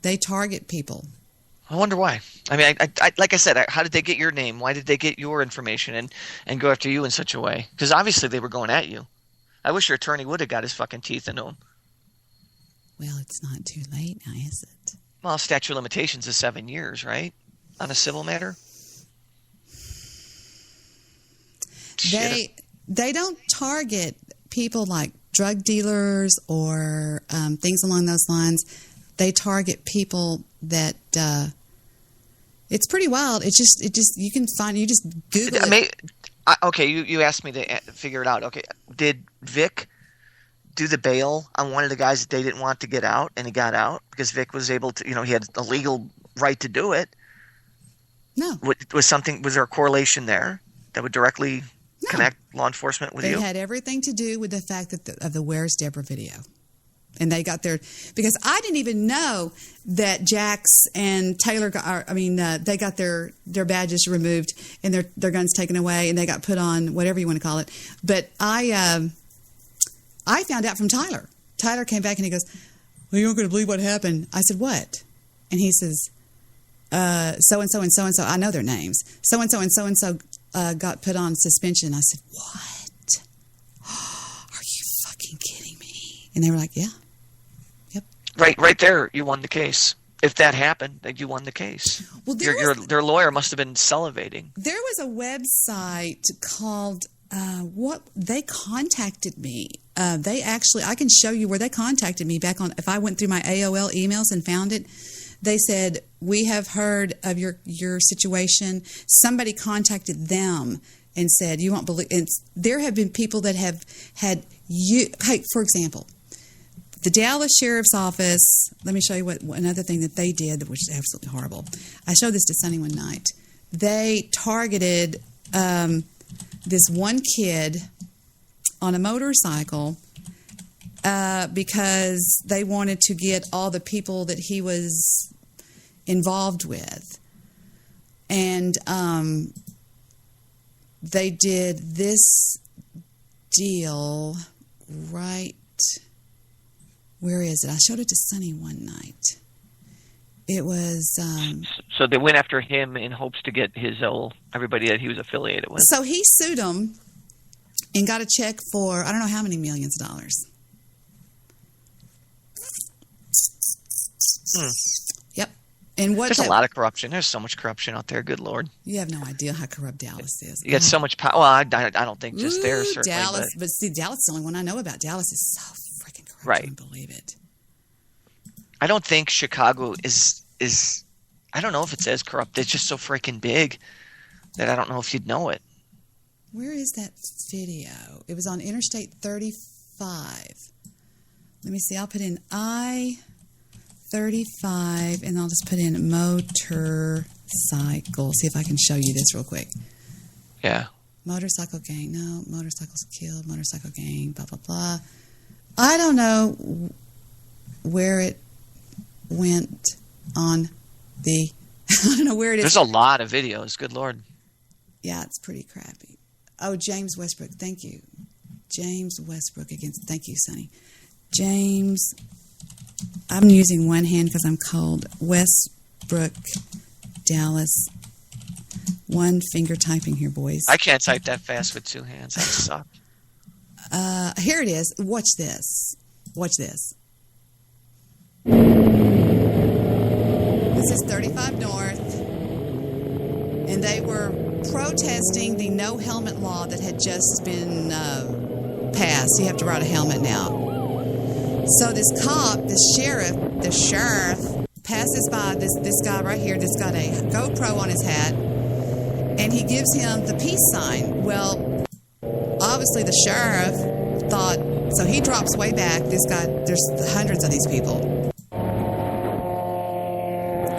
They target people. I wonder why. I mean, I like I said, how did they get your name? Why did they get your information and go after you in such a way? Because obviously they were going at you. I wish your attorney would have got his fucking teeth into him. Well, it's not too late now, is it? Well, statute of limitations is 7 years, right? On a civil matter? They don't target people like drug dealers or things along those lines. They target people that it's pretty wild. It just you can find, you just Google it. Okay, you asked me to figure it out. Okay, did Vic do the bail on one of the guys that they didn't want to get out, and he got out because Vic was able to, he had a legal right to do it? No. Was there a correlation there that would directly connect law enforcement with you? It had everything to do with the fact that of the Where's Deborah video. And they got because I didn't even know that Jax and Taylor they got their badges removed and their guns taken away, and they got put on whatever you want to call it. But I found out from Tyler. Tyler came back and he goes, "Well, you aren't going to believe what happened." I said, "What?" And he says, "So-and-so and so-and-so, I know their names. So-and-so and so-and-so got put on suspension." I said, "What? Are you fucking kidding me?" And they were like, "Yeah." Yep. Right there, you won the case. If that happened, then you won the case. Well, their lawyer must have been salivating. There was a website called they contacted me. They actually, I can show you where they contacted me back on. If I went through my AOL emails and found it, they said, "We have heard of your situation." Somebody contacted them and said, "You won't believe." And there have been people that have had you. Hey, for example, the Dallas Sheriff's Office. Let me show you what another thing that they did, which is absolutely horrible. I showed this to Sonny one night. They targeted this one kid on a motorcycle because they wanted to get all the people that he was involved with. And they did this deal right... Where is it? I showed it to Sonny one night. It was... so they went after him in hopes to get everybody that he was affiliated with. So he sued them and got a check for, I don't know how many millions of dollars. Yep. And There's a lot of corruption. There's so much corruption out there. Good Lord. You have no idea how corrupt Dallas is. You got so much power. Well, I don't think just there, certainly. Dallas, but see, Dallas is the only one I know about. Dallas is so freaking corrupt. Right. I can't believe it. I don't think Chicago is. I don't know if it's as corrupt. It's just so freaking big that I don't know if you'd know it. Where is that video? It was on Interstate 35. Let me see. I'll put in I-35, and I'll just put in motorcycle. See if I can show you this real quick. Yeah. Motorcycle gang. No, motorcycles killed. Motorcycle gang. Blah, blah, blah. I don't know where it went on the... I don't know where it is. There's a lot of videos. Good Lord. Yeah, it's pretty crappy. Oh, James Westbrook. Thank you. James Westbrook against... Thank you, Sonny. James I'm using one hand because I'm cold. Westbrook, Dallas. One finger typing here, boys. I can't type that fast with two hands. I suck. Here it is. Watch this. Watch this. This is 35 North. And they were protesting the no helmet law that had just been passed. You have to ride a helmet now. So this cop, the sheriff passes by this guy right here that's got a GoPro on his hat, and he gives him the peace sign. Well, obviously the sheriff thought, so he drops way back. This guy, there's hundreds of these people.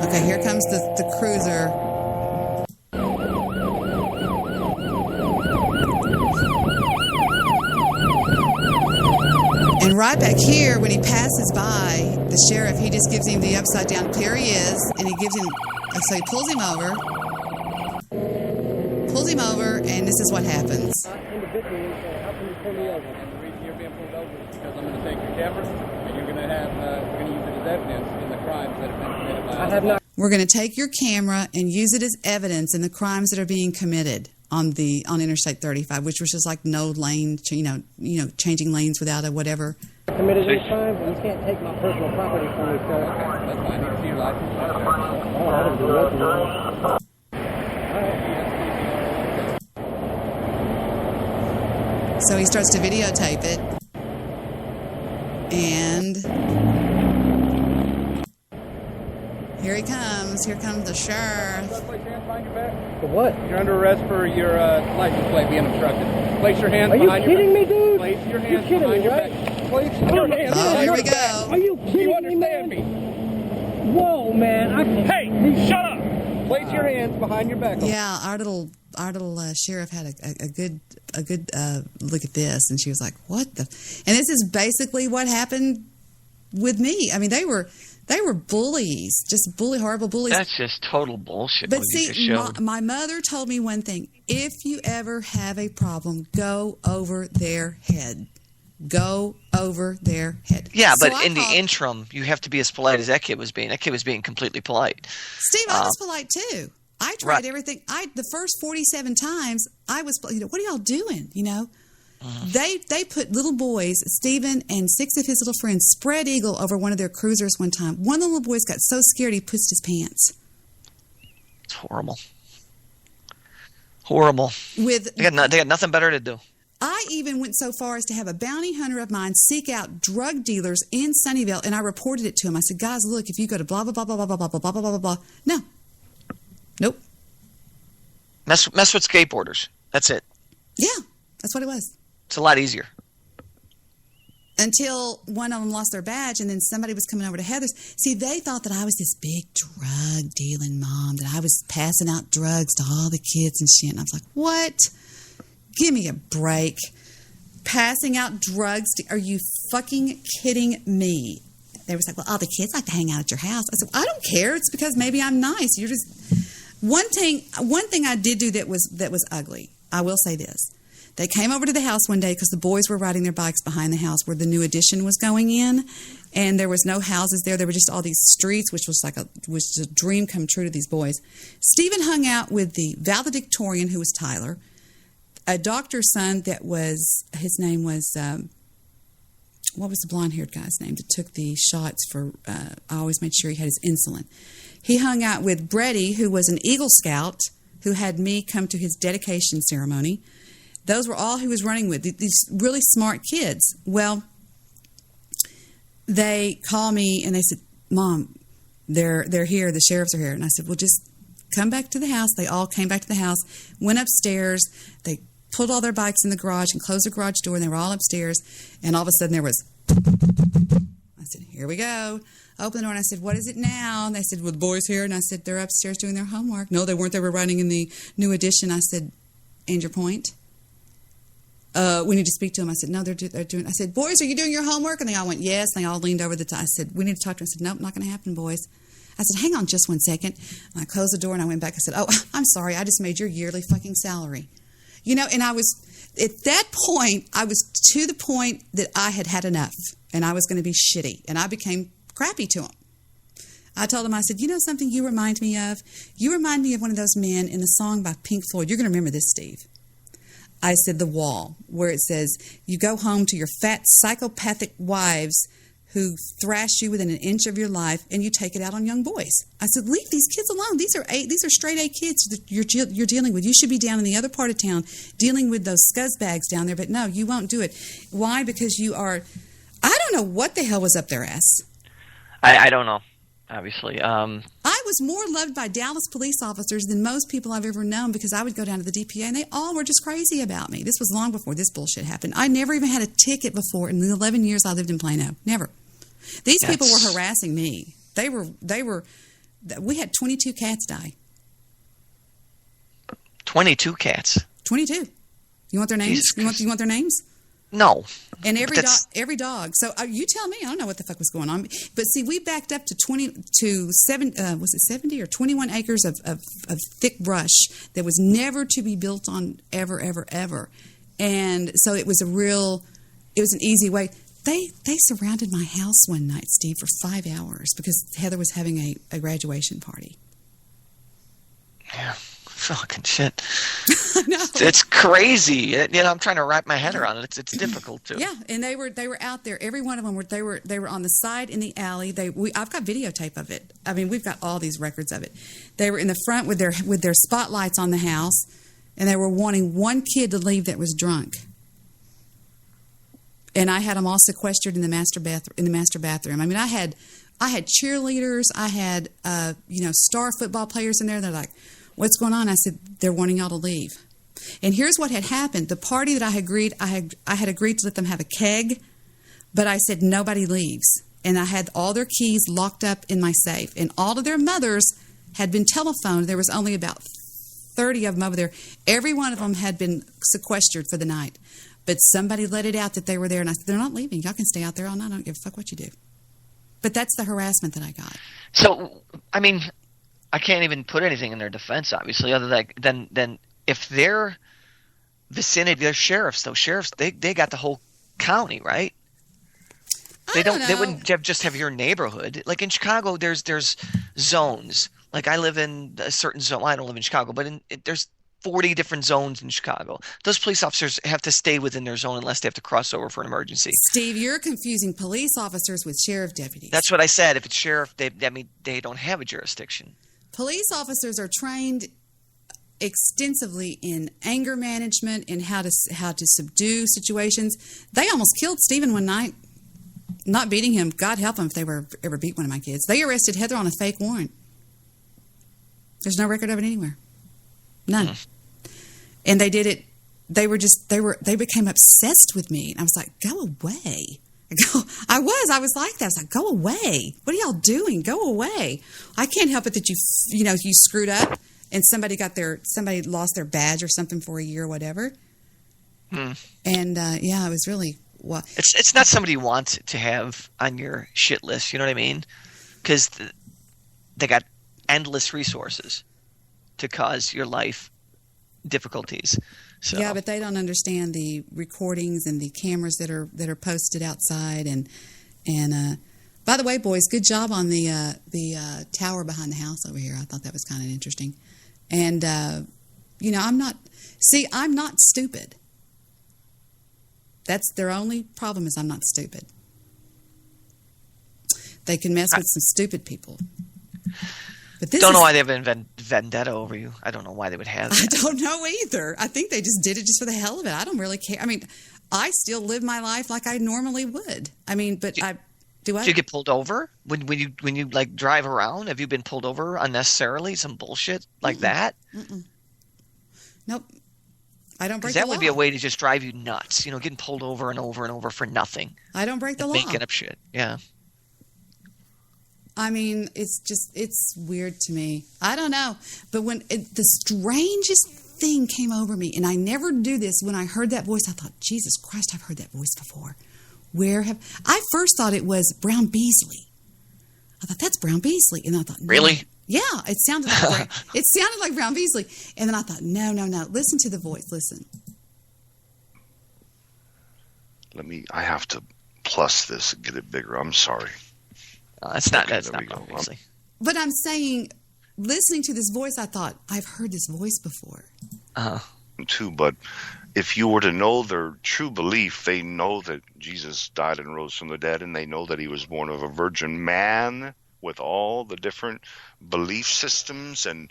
Okay, here comes the cruiser. And right back here, when he passes by the sheriff, he just gives him the upside down. Here he is, and he gives him, so he pulls him over, and this is what happens. Individually, how can you pull me over? And the reason you're being pulled over is because I'm going to take your camera, and you're going to use it as evidence in the crimes that have been committed by us. We're going to take your camera and use it as evidence in the crimes that are being committed on Interstate 35, which was just like no lane, changing lanes without a whatever. Committed any crimes, and you can't take my personal property from me, sir. Okay, that's fine. You can see your license. Oh, I didn't do nothing wrong. So he starts to videotape it, and here he comes. Here comes the sheriff. For what? You're under arrest for your license plate being obstructed. Place your hands behind your back. Are you kidding me, dude? Place your hands behind your back. Place your hands behind your back. Are you kidding me? You understand me? Whoa, man. Hey, shut up. Place your hands behind your back. Yeah, our little sheriff had a good look at this, and she was like, "What the?" And this is basically what happened with me. I mean, they were bullies, just horrible bullies. That's just total bullshit. But see, my mother told me one thing: if you ever have a problem, go over their head. Go over their head. Yeah, so but in the interim, you have to be as polite as that kid was being. That kid was being completely polite. Steve, I was polite too. I tried everything. The first 47 times, I was, what are y'all doing? They put little boys, Stephen and 6 of his little friends, spread eagle over one of their cruisers one time. One of the little boys got so scared he pissed his pants. It's horrible. Horrible. They got nothing better to do. I even went so far as to have a bounty hunter of mine seek out drug dealers in Sunnyvale, and I reported it to him. I said, guys, look, if you go to blah, blah, blah, blah, blah, blah, blah, blah, blah, blah, blah, blah. No. Nope. Mess with skateboarders. That's it. Yeah, that's what it was. It's a lot easier. Until one of them lost their badge, and then somebody was coming over to Heather's. See, they thought that I was this big drug-dealing mom, that I was passing out drugs to all the kids and shit. And I was like, what? Give me a break. Passing out drugs? Are you fucking kidding me? They were like, well, all the kids like to hang out at your house. I said, I don't care. It's because maybe I'm nice. You're just... One thing I did do that was ugly. I will say this. They came over to the house one day because the boys were riding their bikes behind the house where the new addition was going in, and there was no houses there. There were just all these streets, which was was a dream come true to these boys. Stephen hung out with the valedictorian, who was Tyler, a doctor's son that was, his name was, what was the blonde-haired guy's name that took the shots for, I always made sure he had his insulin. He hung out with Brady, who was an Eagle Scout, who had me come to his dedication ceremony. Those were all he was running with, these really smart kids. Well, they called me and they said, Mom, they're here, the sheriffs are here. And I said, well, just come back to the house. They all came back to the house, went upstairs. They pulled all their bikes in the garage and closed the garage door, and they were all upstairs. And all of a sudden there was, I said, here we go. Open the door, and I said, what is it now? And they said, well, the boys here. And I said, they're upstairs doing their homework. No, they weren't. They were writing in the new edition. I said, and your point? We need to speak to them. I said, no, they're doing. I said, boys, are you doing your homework? And they all went, yes. And they all leaned over the top. I said, we need to talk to them. I said, nope, not going to happen, boys. I said, hang on just one second. And I closed the door and I went back. I said, oh, I'm sorry. I just made your yearly fucking salary. And I was, at that point, I was to the point that I had had enough and I was going to be shitty. And I became crappy to him. I told him, I said, you know something you remind me of? You remind me of one of those men in the song by Pink Floyd. You're going to remember this, Steve. I said, The Wall, where it says, you go home to your fat psychopathic wives who thrash you within an inch of your life, and you take it out on young boys. I said, leave these kids alone. These are straight A kids that you're dealing with. You should be down in the other part of town dealing with those scuzzbags down there, but no, you won't do it. Why? Because you are, I don't know what the hell was up their ass. I don't know, obviously. I was more loved by Dallas police officers than most people I've ever known because I would go down to the DPA and they all were just crazy about me. This was long before this bullshit happened. I never even had a ticket before in the 11 years I lived in Plano. Never. These people were harassing me. We had 22 cats die. 22 cats? 22. You want their names? You want their names? No. And every dog. So you tell me. I don't know what the fuck was going on. But see, we backed up to 70 or 21 acres of thick brush that was never to be built on ever, ever, ever. And so it was an easy way. They surrounded my house one night, Steve, for 5 hours because Heather was having a graduation party. Yeah, fucking shit. I know. It's crazy. I'm trying to wrap my head around it. It's difficult too. Yeah, and they were out there. Every one of them they were on the side in the alley. I've got videotape of it. I mean, we've got all these records of it. They were in the front with their spotlights on the house, and they were wanting one kid to leave that was drunk. And I had them all sequestered in the master bathroom. I mean, I had cheerleaders. I had star football players in there. They're like, "What's going on?" I said, "They're wanting y'all to leave." And here's what had happened: the party that I had agreed to let them have a keg, but I said nobody leaves, and I had all their keys locked up in my safe, and all of their mothers had been telephoned. There was only about 30 of them over there. Every one of them had been sequestered for the night. But somebody let it out that they were there, and I said, they're not leaving. Y'all can stay out there all night. I don't give a fuck what you do. But that's the harassment that I got. So, I mean, I can't even put anything in their defense, obviously, other than if their vicinity, they're sheriffs, though. Sheriffs, they got the whole county, right? They wouldn't just have your neighborhood. Like in Chicago, there's zones. Like I live in a certain zone. I don't live in Chicago, but there's 40 different zones in Chicago. Those police officers have to stay within their zone unless they have to cross over for an emergency. Steve, you're confusing police officers with sheriff deputies. That's what I said. If it's sheriff, they don't have a jurisdiction. Police officers are trained extensively in anger management and how to subdue situations. They almost killed Stephen one night. Not beating him. God help them if they ever beat one of my kids. They arrested Heather on a fake warrant. There's no record of it anywhere. None. And they did it. They became obsessed with me. And I was like, go away. I was like that. I was like, go away. What are y'all doing? Go away. I can't help it that you screwed up and somebody lost their badge or something for a year or whatever. And it was really it's not somebody you want to have on your shit list. You know what I mean? Because they got endless resources to cause your life difficulties. So. Yeah, but they don't understand the recordings and the cameras that are posted outside. And by the way, boys, good job on the tower behind the house over here. I thought that was kind of interesting. And I'm not stupid. That's their only problem is I'm not stupid. They can mess with some stupid people. But don't know why they have a vendetta over you. I don't know why they would have that. I don't know either. I think they just did it just for the hell of it. I don't really care. I mean, I still live my life like I normally would. I mean, but do you get pulled over when you like drive around? Have you been pulled over unnecessarily? Some bullshit like that? Nope. I don't break the law. That would be a way to just drive you nuts. Getting pulled over and over and over for nothing. I don't break the law. Making up shit. Yeah. I mean, it's weird to me. I don't know. But when the strangest thing came over me, and I never do this, when I heard that voice, I thought, Jesus Christ, I've heard that voice before. I first thought it was Brown Beasley. I thought, that's Brown Beasley. And I thought, no. Really? Yeah, it sounded like Brown Beasley. And then I thought, no. Listen to the voice. Listen. I have to plus this and get it bigger. I'm sorry. That's not obviously. But I'm saying, listening to this voice, I thought, I've heard this voice before. Too, but if you were to know their true belief, they know that Jesus died and rose from the dead, and they know that he was born of a virgin man with all the different belief systems and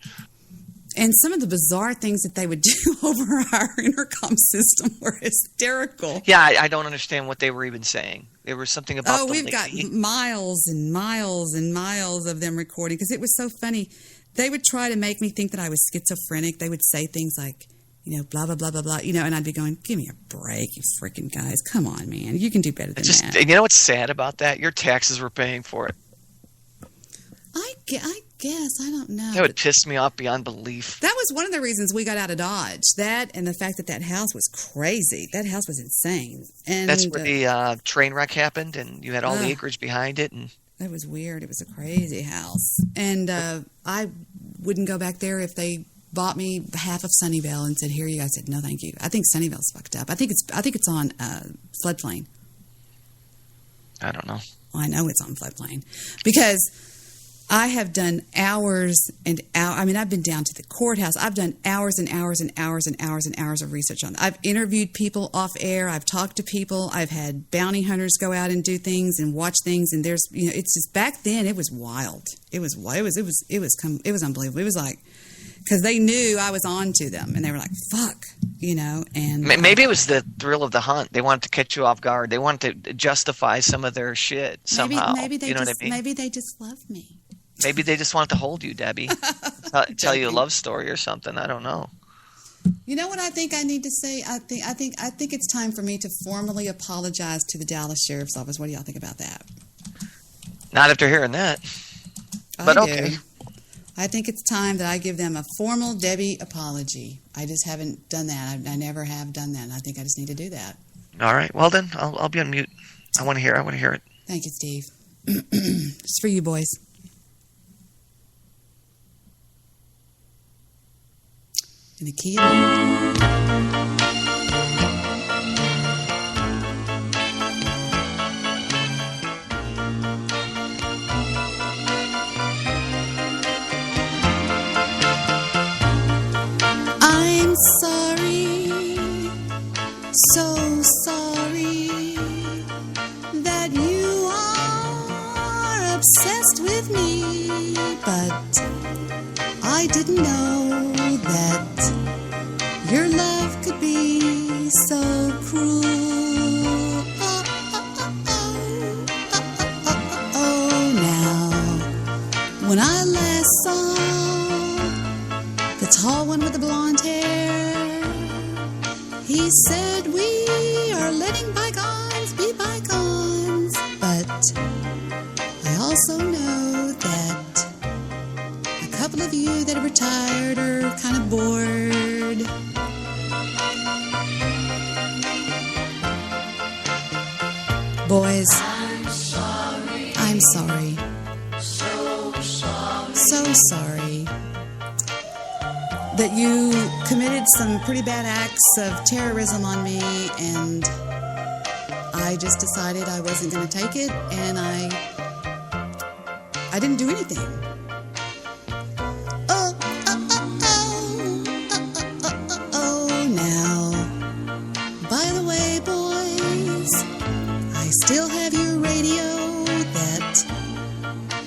some of the bizarre things that they would do over our intercom system were hysterical. Yeah, I don't understand what they were even saying. There was something about we've got miles and miles and miles of them recording because it was so funny. They would try to make me think that I was schizophrenic. They would say things like, blah, blah, blah, blah, blah, and I'd be going, give me a break, you freaking guys. Come on, man. You can do better than that. You know what's sad about that? Your taxes were paying for it. I guess. I don't know. That would piss me off beyond belief. That was one of the reasons we got out of Dodge. That and the fact that house was crazy. That house was insane. And that's where the train wreck happened, and you had all the acreage behind it. And it was weird. It was a crazy house. And I wouldn't go back there if they bought me half of Sunnyvale and said, here you go. I said, no, thank you. I think Sunnyvale's fucked up. I think it's on floodplain. I don't know. Well, I know it's on floodplain because I have done hours and hours. I mean, I've been down to the courthouse. I've done hours and hours and hours and hours and hours of research on it. I've interviewed people off air. I've talked to people. I've had bounty hunters go out and do things and watch things. And there's, it's just back then it was wild. It was unbelievable. It was like, because they knew I was on to them, and they were like, "Fuck," And maybe it was the thrill of the hunt. They wanted to catch you off guard. They wanted to justify some of their shit somehow. Maybe they what I mean? Maybe they just love me. Maybe they just wanted to hold you, Debbie. Tell you a love story or something. I don't know. You know what I think I need to say? I think it's time for me to formally apologize to the Dallas Sheriff's Office. What do y'all think about that? Not after hearing that. But okay. I think it's time that I give them a formal Debbie apology. I just haven't done that. I never have done that, and I think I just need to do that. All right. Well, then, I'll be on mute. I want to hear it. Thank you, Steve. It's for you, boys. In the key I'm sorry, so sorry that you are obsessed with me, but I didn't know that your love could be so cruel. Now, when I last saw the tall one with the blonde hair, he said we are letting bygones be bygones, but I also know that a couple of you that are retired are kind of bored. Boys, I'm sorry. So sorry that you committed some pretty bad acts of terrorism on me, and I just decided I wasn't going to take it, and I didn't do anything. Now, by the way, boys, I still have your radio that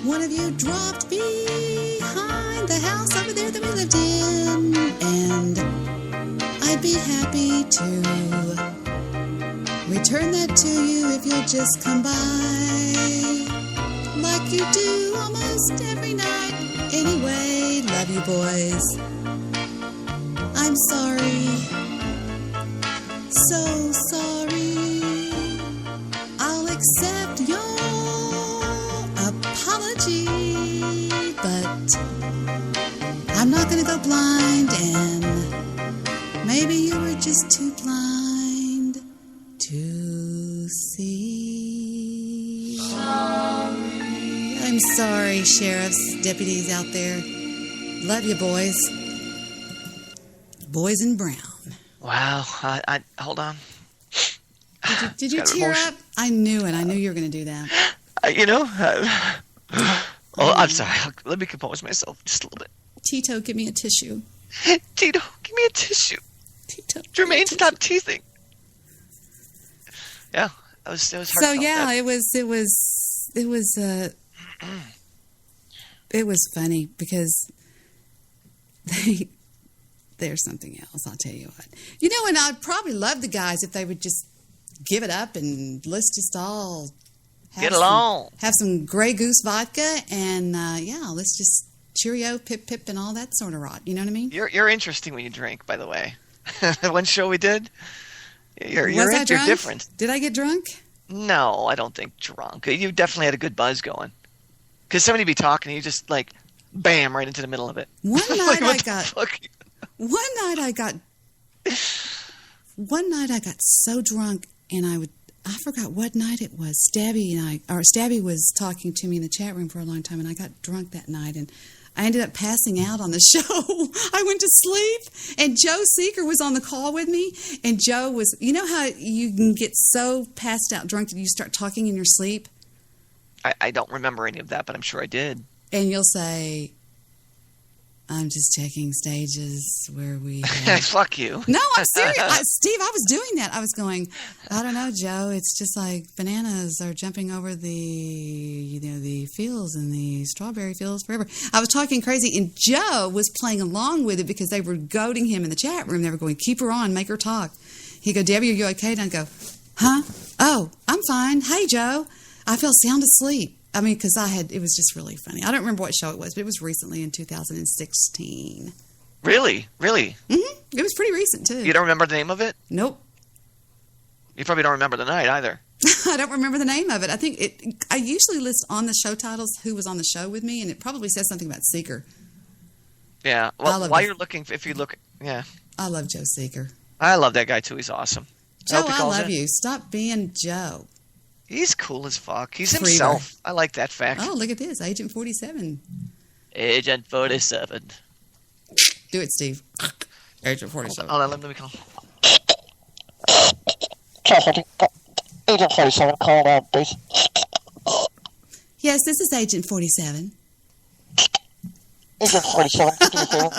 one of you dropped behind the house over there that we lived in, and I'd be happy to return that to you if you'll just come by, like you do almost every night. Anyway, love you, boys. I'm sorry, so sorry. I'll accept your apology, but I'm not gonna go blind, and maybe you were just too blind to see. I'm sorry, sheriffs, deputies out there. Love you, boys. Boys in brown. Wow. I hold on. Did you tear up? I knew it. I knew you were going to do that. Oh, I'm sorry. Let me compose myself just a little bit. Tito, give me a tissue. Tito, give me a tissue. Tito, Jermaine, stop teasing. Yeah, it was So heartfelt, yeah, that. it was funny because there's something else. I'll tell you what. You know, and I'd probably love the guys if they would just give it up and let's just all get along. Have some Grey Goose vodka and let's just cheerio, pip pip, and all that sort of rot. You know what I mean? You're interesting when you drink, by the way. One show we did, you're drunk? different. Did I get drunk? No, I don't think drunk. You definitely had a good buzz going. Because somebody be talking, and you just like, bam, right into the middle of it. One night One night I got so drunk, and I forgot what night it was. Stabby was talking to me in the chat room for a long time, and I got drunk that night, and I ended up passing out on the show. I went to sleep, and Joe Seeker was on the call with me, and Joe was, you know how you can get so passed out drunk that you start talking in your sleep? I don't remember any of that, but I'm sure I did. And you'll say, I'm just checking stages where we... Fuck you. No, I'm serious. Steve, I was doing that. I was going, I don't know, Joe. It's just like bananas are jumping over the fields and the strawberry fields forever. I was talking crazy, and Joe was playing along with it because they were goading him in the chat room. They were going, keep her on, make her talk. He'd go, Debbie, are you okay? And I'd go, huh? Oh, I'm fine. Hey, Joe. I fell sound asleep. I mean, because it was just really funny. I don't remember what show it was, but it was recently in 2016. Really? Mm-hmm. It was pretty recent, too. You don't remember the name of it? Nope. You probably don't remember the night either. I don't remember the name of it. I usually list on the show titles who was on the show with me, and it probably says something about Seeker. Yeah. Well, while you're looking, if you look, yeah. I love Joe Seeker. I love that guy, too. He's awesome. Joe, I love you. Stop being Joe. He's cool as fuck. He's himself. I like that fact. Oh, look at this. Agent 47. Agent 47. Do it, Steve. Agent 47. Hold on, let me call. Agent 47, call out, please. Yes, this is Agent 47. Agent 47, do me a favor.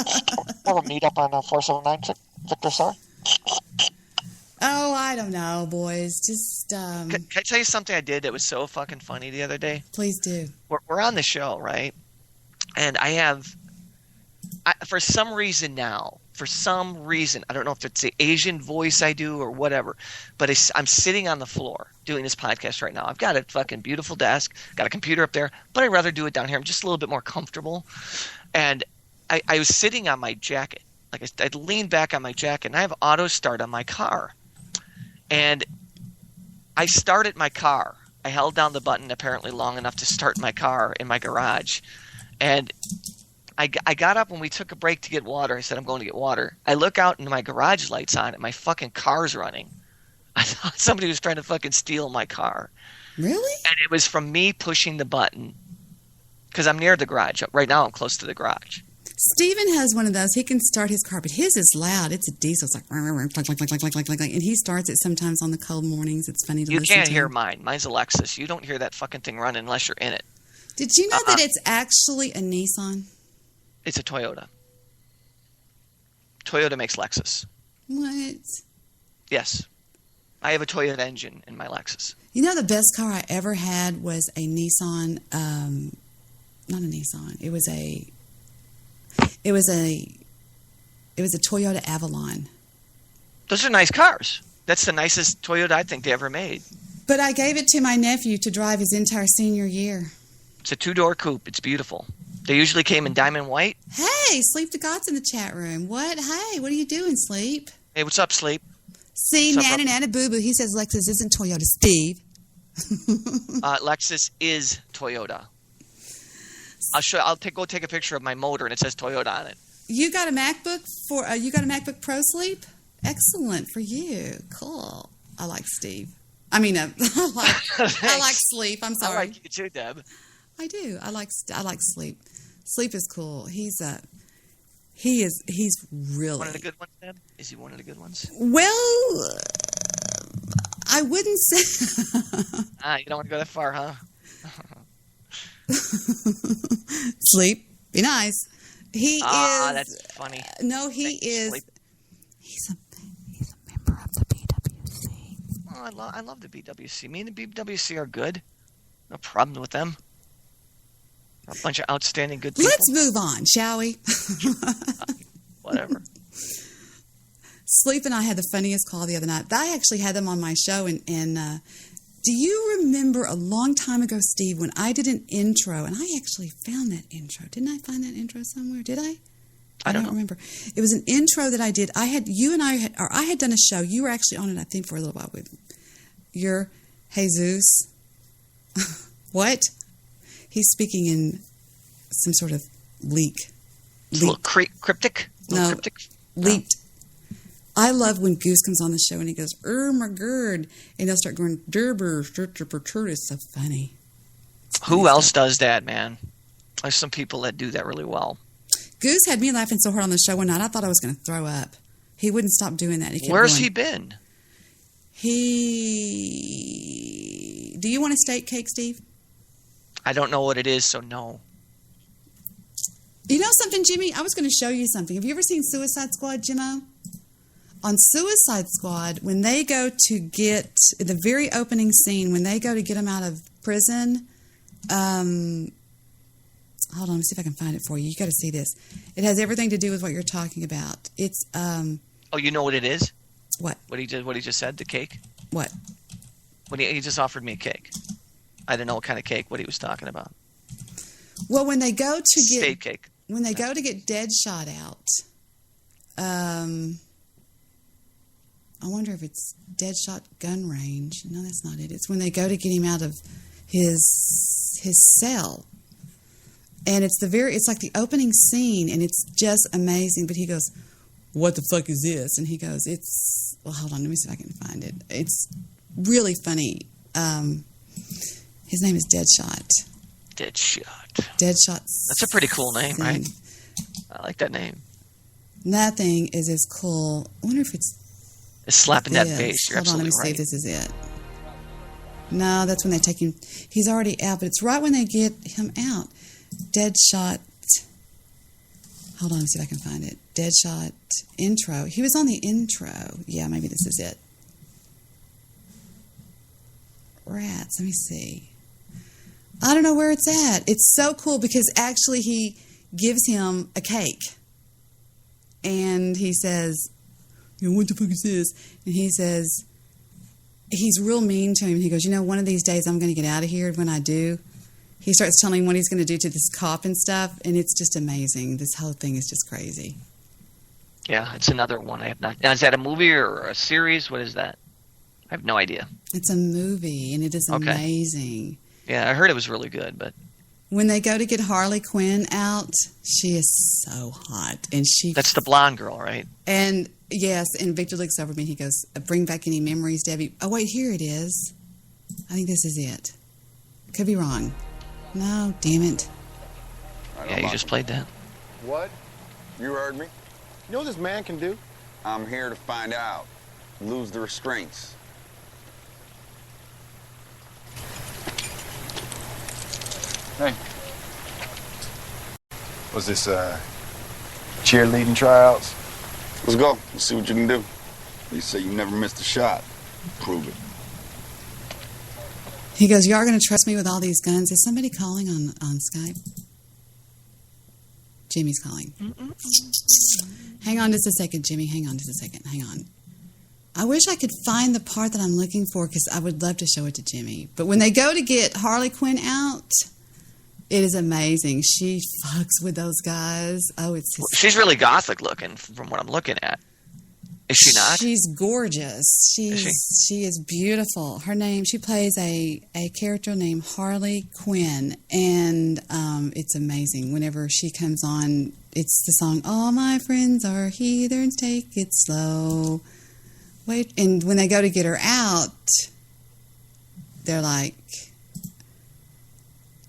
Have a meet up on 479 Victor Star. Oh, I don't know, boys. Just, Can I tell you something I did that was so fucking funny the other day? Please do. We're on the show, right? And for some reason, I don't know if it's the Asian voice I do or whatever, but I'm sitting on the floor doing this podcast right now. I've got a fucking beautiful desk, got a computer up there, but I'd rather do it down here. I'm just a little bit more comfortable. And I was sitting on my jacket. Like I'd leaned back on my jacket, and I have auto start on my car. And I started my car. I held down the button apparently long enough to start my car in my garage. And I got up when we took a break to get water. I said, I'm going to get water. I look out and my garage light's on and my fucking car's running. I thought somebody was trying to fucking steal my car. Really? And it was from me pushing the button. Because I'm near the garage. Right now I'm close to the garage. Steven has one of those. He can start his car, but his is loud. It's a diesel. It's like, and he starts it sometimes on the cold mornings. It's funny to listen to. You can't hear mine. Mine's a Lexus. You don't hear that fucking thing running unless you're in it. Did you know that it's actually a Nissan? It's a Toyota. Toyota makes Lexus. What? Yes. I have a Toyota engine in my Lexus. You know, the best car I ever had was a Nissan, not a Nissan. It was a Toyota Avalon. Those are nice cars. That's the nicest Toyota I think they ever made. But I gave it to my nephew to drive his entire senior year. It's a 2-door coupe. It's beautiful. They usually came in diamond white. Hey, Sleep to God's in the chat room. What? Hey, what are you doing, Sleep? Hey, what's up, Sleep? See, Nana Boo Boo. He says Lexus isn't Toyota, Steve. Lexus is Toyota. I'll go take a picture of my motor and it says Toyota on it. You got a MacBook you got a MacBook Pro, Sleep? Excellent for you. Cool. I like Steve. I mean, I like Sleep. I'm sorry. I like you too, Deb. I do. I like Sleep. Sleep is cool. He's really one of the good ones, Deb. Is he one of the good ones? Well, I wouldn't say. You don't want to go that far, huh? Sleep. Be nice. He is. That's funny. No, he is. Sleep. He's a member of the BWC. Oh, I love the BWC. Me and the BWC are good. No problem with them. A bunch of outstanding good people. Let's move on, shall we? Whatever. Sleep and I had the funniest call the other night. I actually had them on my show, and do you remember a long time ago, Steve, when I did an intro, and I actually found that intro. Didn't I find that intro somewhere? Did I? I don't remember. It was an intro that I did. I had done a show. You were actually on it, I think, for a little while with your Jesus. What? He's speaking in some sort of leak. A little cryptic? No, cryptic? leaked. I love when Goose comes on the show and he goes, my God, and they'll start going, Derber, it's so funny. Who else does that, man? There's some people that do that really well. Goose had me laughing so hard on the show one night, I thought I was going to throw up. He wouldn't stop doing that. Where's he been? Do you want a steak cake, Steve? I don't know what it is, so no. You know something, Jimmy? I was going to show you something. Have you ever seen Suicide Squad, Jimmo? On Suicide Squad, when they go to get, the very opening scene, when they go to get him out of prison, hold on, let me see if I can find it for you. You got to see this. It has everything to do with what you're talking about. It's, Oh, you know what it is? What? What he just said, the cake? What? When he just offered me a cake. I didn't know what kind of cake, what he was talking about. Well, when they go to get... Steak cake. When they go to get Deadshot out, I wonder if it's Deadshot gun range. No, that's not it. It's when they go to get him out of his cell. And it's like the opening scene, and it's just amazing. But he goes, what the fuck is this? And he goes, well, hold on, let me see if I can find it. It's really funny. His name is Deadshot. Deadshot. That's a pretty cool name, right? I like that name. Nothing is as cool. I wonder if it's slapping that bass. You're Hold on, let me see if this is it. No, that's when they take him. He's already out, but it's right when they get him out. Deadshot. Hold on, let me see if I can find it. Deadshot intro. He was on the intro. Yeah, maybe this is it. Rats. Let me see. I don't know where it's at. It's so cool because actually he gives him a cake. And he says, what the fuck is this? And he says, he's real mean to him. He goes, one of these days I'm going to get out of here. When I do, he starts telling him what he's going to do to this cop and stuff. And it's just amazing. This whole thing is just crazy. Yeah, it's another one I have not. Now, is that a movie or a series? What is that? I have no idea. It's a movie, and it is amazing. Yeah, I heard it was really good, but when they go to get Harley Quinn out, she is so hot, and that's the blonde girl, right? And yes, and Victor looks over at me. He goes, "Bring back any memories, Debbie." Oh wait, here it is. I think this is it. Could be wrong. No, damn it. Yeah, you just played that. What? You heard me. You know what this man can do? I'm here to find out. Lose the restraints. Hey. Was this, cheerleading tryouts? Let's go. Let's see what you can do. They say you never missed a shot. Prove it. He goes, "You are going to trust me with all these guns?" Is somebody calling on Skype? Jimmy's calling. Hang on just a second, Jimmy. Hang on just a second. Hang on. I wish I could find the part that I'm looking for because I would love to show it to Jimmy. But when they go to get Harley Quinn out, it is amazing. She fucks with those guys. Oh, she's really gothic looking from what I'm looking at. Is she not? She's gorgeous. She is beautiful. Her name, she plays a character named Harley Quinn, and it's amazing. Whenever she comes on, it's the song, "All my friends are heathens, take it slow." Wait, and when they go to get her out, they're like,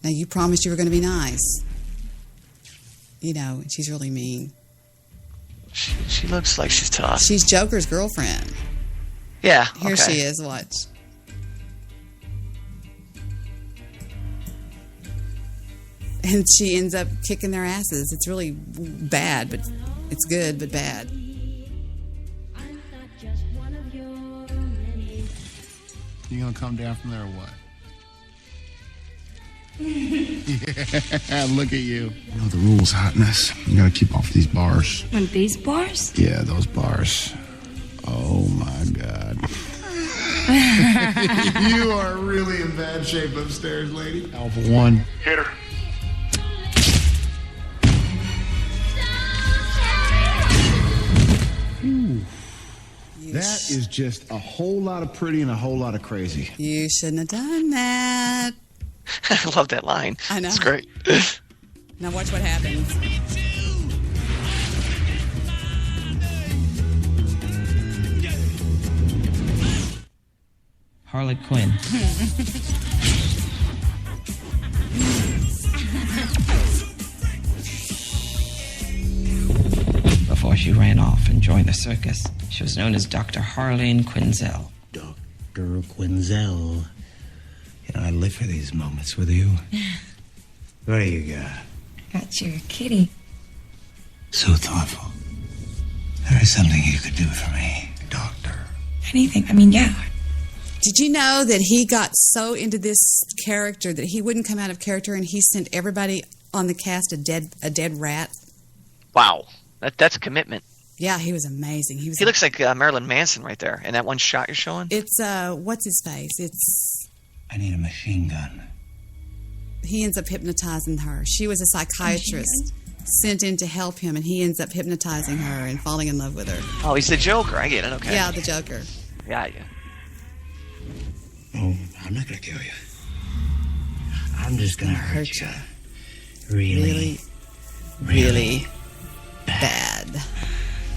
"Now you promised you were going to be nice." And she's really mean. She looks like she's tough. She's Joker's girlfriend. Yeah. Here she is. Watch. And she ends up kicking their asses. It's really bad, but it's good, but bad. You gonna come down from there or what? Yeah, look at you. You know the rules, Hotness. You gotta keep off these bars. On these bars? Yeah, those bars. Oh my God. You are really in bad shape upstairs, lady. Alpha 1. Hit her. That is just a whole lot of pretty and a whole lot of crazy. You shouldn't have done that. I love that line. I know. It's great. Now watch what happens. Harley Quinn. Before she ran off and joined the circus, she was known as Dr. Harleen Quinzel. Dr. Quinzel. You know, I live for these moments with you. What do you got? Got your kitty. So thoughtful. There is something you could do for me, Doctor. Anything. I mean, yeah. Did you know that he got so into this character that he wouldn't come out of character, and he sent everybody on the cast a dead rat? Wow. That's a commitment. Yeah, he was amazing. He looks like Marilyn Manson right there in that one shot you're showing. It's, what's his face? It's... I need a machine gun. He ends up hypnotizing her. She was a psychiatrist sent in to help him, and he ends up hypnotizing her and falling in love with her. Oh, he's the Joker. I get it. Okay. Yeah, the Joker. Yeah. Oh, I'm not going to kill you. I'm just going to hurt you. Really bad.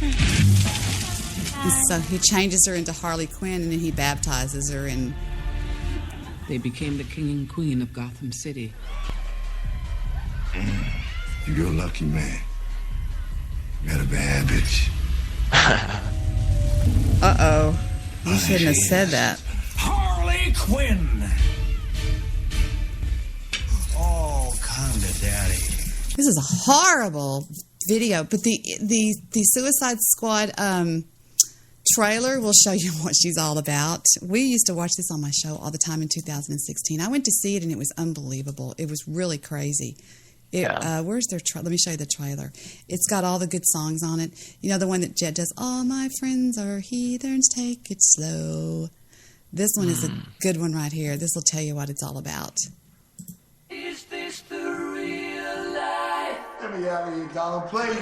And so he changes her into Harley Quinn, and then he baptizes her, and They became the king and queen of Gotham City. You're a lucky man. Got a bad bitch. Uh-oh. You shouldn't have said that. Harley Quinn. Oh, kinda daddy. This is a horrible video, but the Suicide Squad trailer will show you what she's all about. We used to watch this on my show all the time in 2016. I went to see it, and it was unbelievable. It was really crazy. Where's their let me show you the trailer. It's got all the good songs on it. You know, the one that Jet does, all my friends are heathens, take it slow. This one is a good one right here. This will tell you what it's all about. Is this the real life? Let me have you, Donald, please.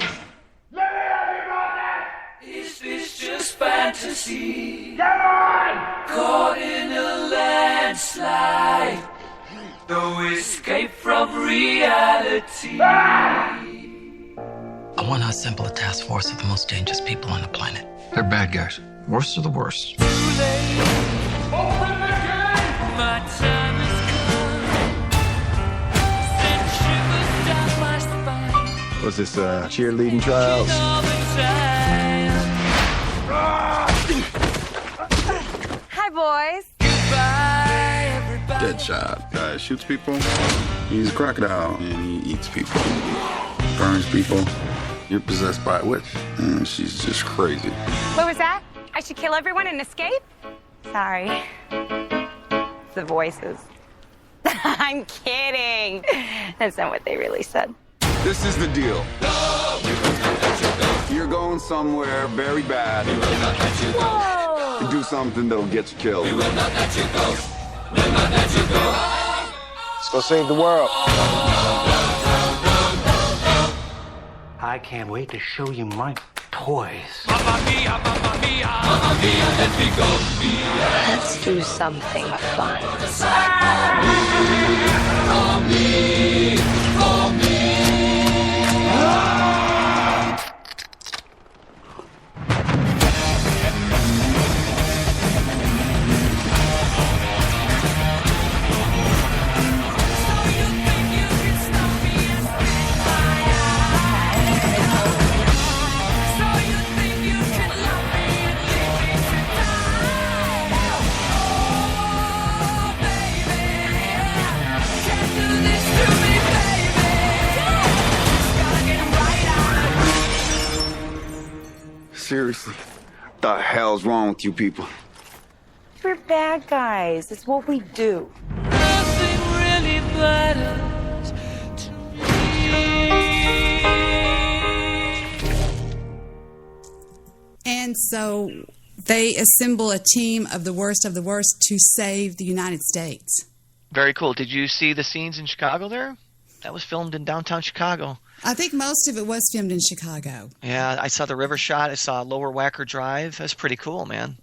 Let me have you, brother! Is this just fantasy? Come on! Caught in a landslide. No escape from reality. I want to assemble a task force of the most dangerous people on the planet. They're bad guys. Worst of the worst. Open the gate! My time has come. Send shivers down my spine. What's this, cheerleading trials? All the time. Hi, boys. Goodbye, everybody. Deadshot. Guy shoots people. He's a crocodile. And he eats people. Burns people. You're possessed by a witch. And she's just crazy. What was that? I should kill everyone and escape? Sorry. It's the voices. I'm kidding. That's not what they really said. This is the deal. You're going somewhere very bad. Whoa! You do something that'll get you killed. Let's go save the world. I can't wait to show you my toys. Mamma mia, mamma mia. Mamma mia, let me go. Let's do something fun. For me, for me. This to me, baby. The hell's wrong with you people? We're bad guys. It's what we do. Nothing really matters to me. And so they assemble a team of the worst to save the United States. Very cool. Did you see the scenes in Chicago there? That was filmed in downtown Chicago. I think most of it was filmed in Chicago. Yeah, I saw the river shot. I saw Lower Wacker Drive. That's pretty cool, man.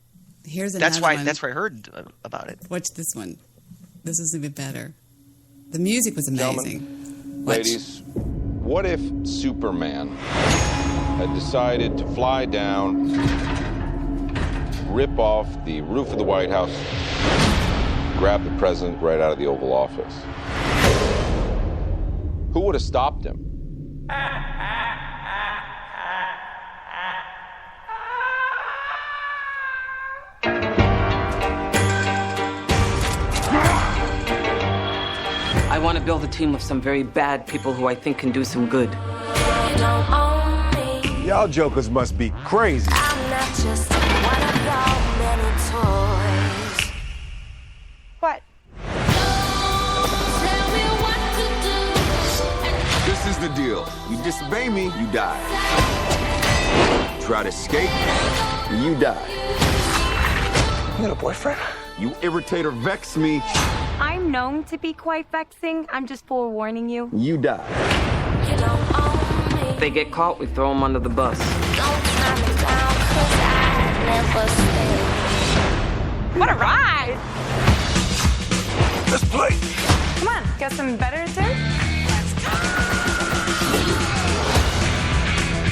Here's another one. That's where I heard about it. Watch this one. This is even better. The music was amazing. Gentlemen, ladies, what if Superman had decided to fly down, rip off the roof of the White House, grab the president right out of the Oval Office? Who would have stopped him? I want to build a team of some very bad people who I think can do some good. Y'all jokers must be crazy. I'm not just one of your many toys. What? This is the deal. You disobey me, you die. Try to escape, you die. You got a boyfriend? You irritate or vex me, I'm known to be quite vexing. I'm just forewarning you. you die. If they get caught, we throw them under the bus. What a ride! Let's play. Come on, got something better to do?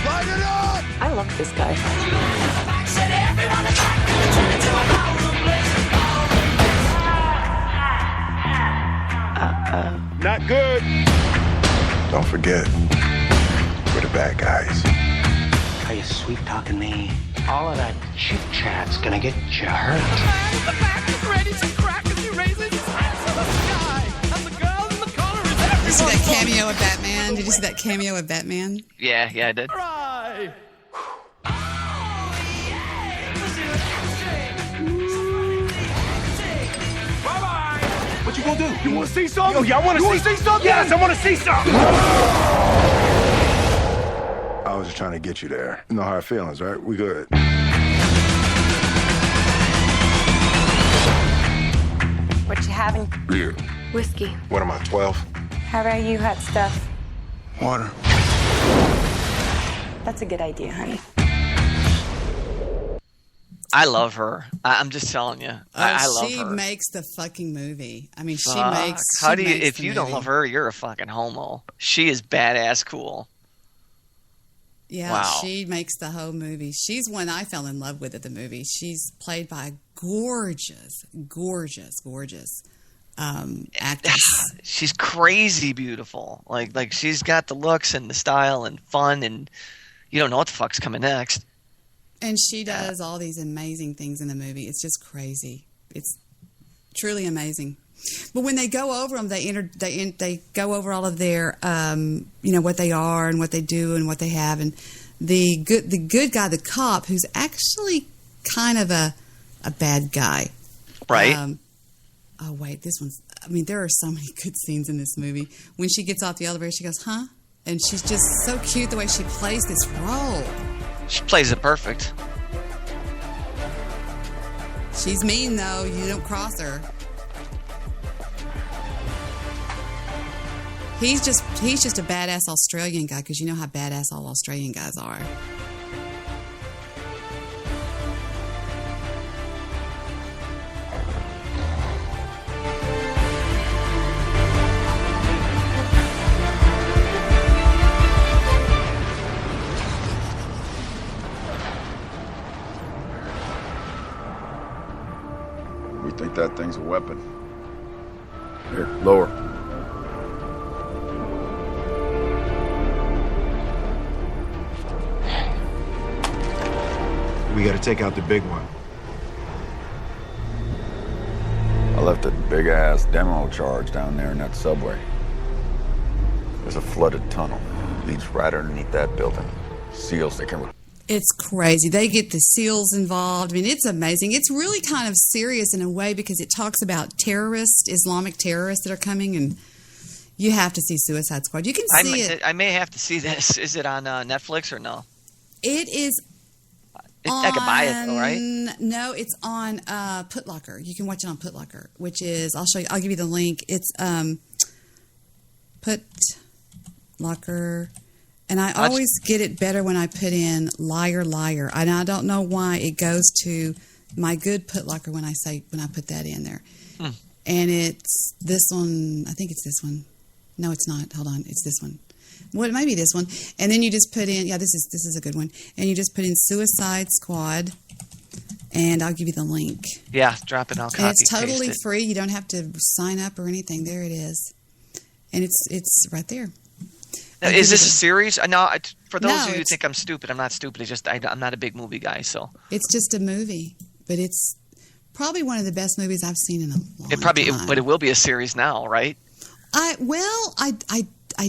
Light it up! I love this guy. Not good. Don't forget, we're the bad guys. Are you sweet talking me? All of that chit chat's gonna get you hurt. The back is ready to crack as he raises his hands to the sky. And the girl in the corner is Did you see that cameo of Batman? Did you see that cameo of Batman? Yeah, I did. Right. What you gonna do? You wanna see something? Yo, y'all wanna see something? Yes, I wanna see something! I was just trying to get you there. No hard feelings, right? We good. What you having? Beer. Whiskey. What am I, 12? How about you, hot stuff? Water. That's a good idea, honey. I love her. I'm just telling you. I love her. She makes the fucking movie. I mean, Fuck. How do you? If you don't love her, you're a fucking homo. She is badass cool. Yeah, wow. She makes the whole movie. She's one I fell in love with at the movie. She's played by a gorgeous actress. She's crazy beautiful. Like she's got the looks and the style and fun, and you don't know what the fuck's coming next. And she does all these amazing things in the movie. It's just crazy. It's truly amazing. But when they go over them, they go over all of their, what they are and what they do and what they have. And the good guy, the cop, who's actually kind of a bad guy, right? Oh wait, this one's. I mean, there are so many good scenes in this movie. When she gets off the elevator, she goes, "Huh?" And she's just so cute the way she plays this role. She plays it perfect. She's mean, though. You don't cross her. He's just a badass Australian guy, because you know how badass all Australian guys are. We think that thing's a weapon. Here, lower. We gotta take out the big one. I left a big-ass demo charge down there in that subway. There's a flooded tunnel. Leads right underneath that building. Seals they can... It's crazy. They get the SEALs involved. I mean, it's amazing. It's really kind of serious in a way because it talks about terrorists, Islamic terrorists that are coming, and you have to see Suicide Squad. You can see it. I may have to see this. Is it on Netflix or no? It is. I could buy it though, right? No, it's on Putlocker. You can watch it on Putlocker, which is I'll show you. I'll give you the link. It's Putlocker. And I always get it better when I put in liar, liar. And I don't know why it goes to my good Putlocker when I put that in there. And it's this one. I think it's this one. No, it's not. Hold on. It's this one. Well, it might be this one. And then you just put in, this is a good one. And you just put in Suicide Squad. And I'll give you the link. Yeah, drop it. I'll copy. And it's totally free. You don't have to sign up or anything. There it is. And it's right there. Now, is this a series? No, for those of you who think I'm stupid, I'm not stupid. It's just I'm not a big movie guy, so. It's just a movie, but it's probably one of the best movies I've seen in a long time. But it will be a series now, right? I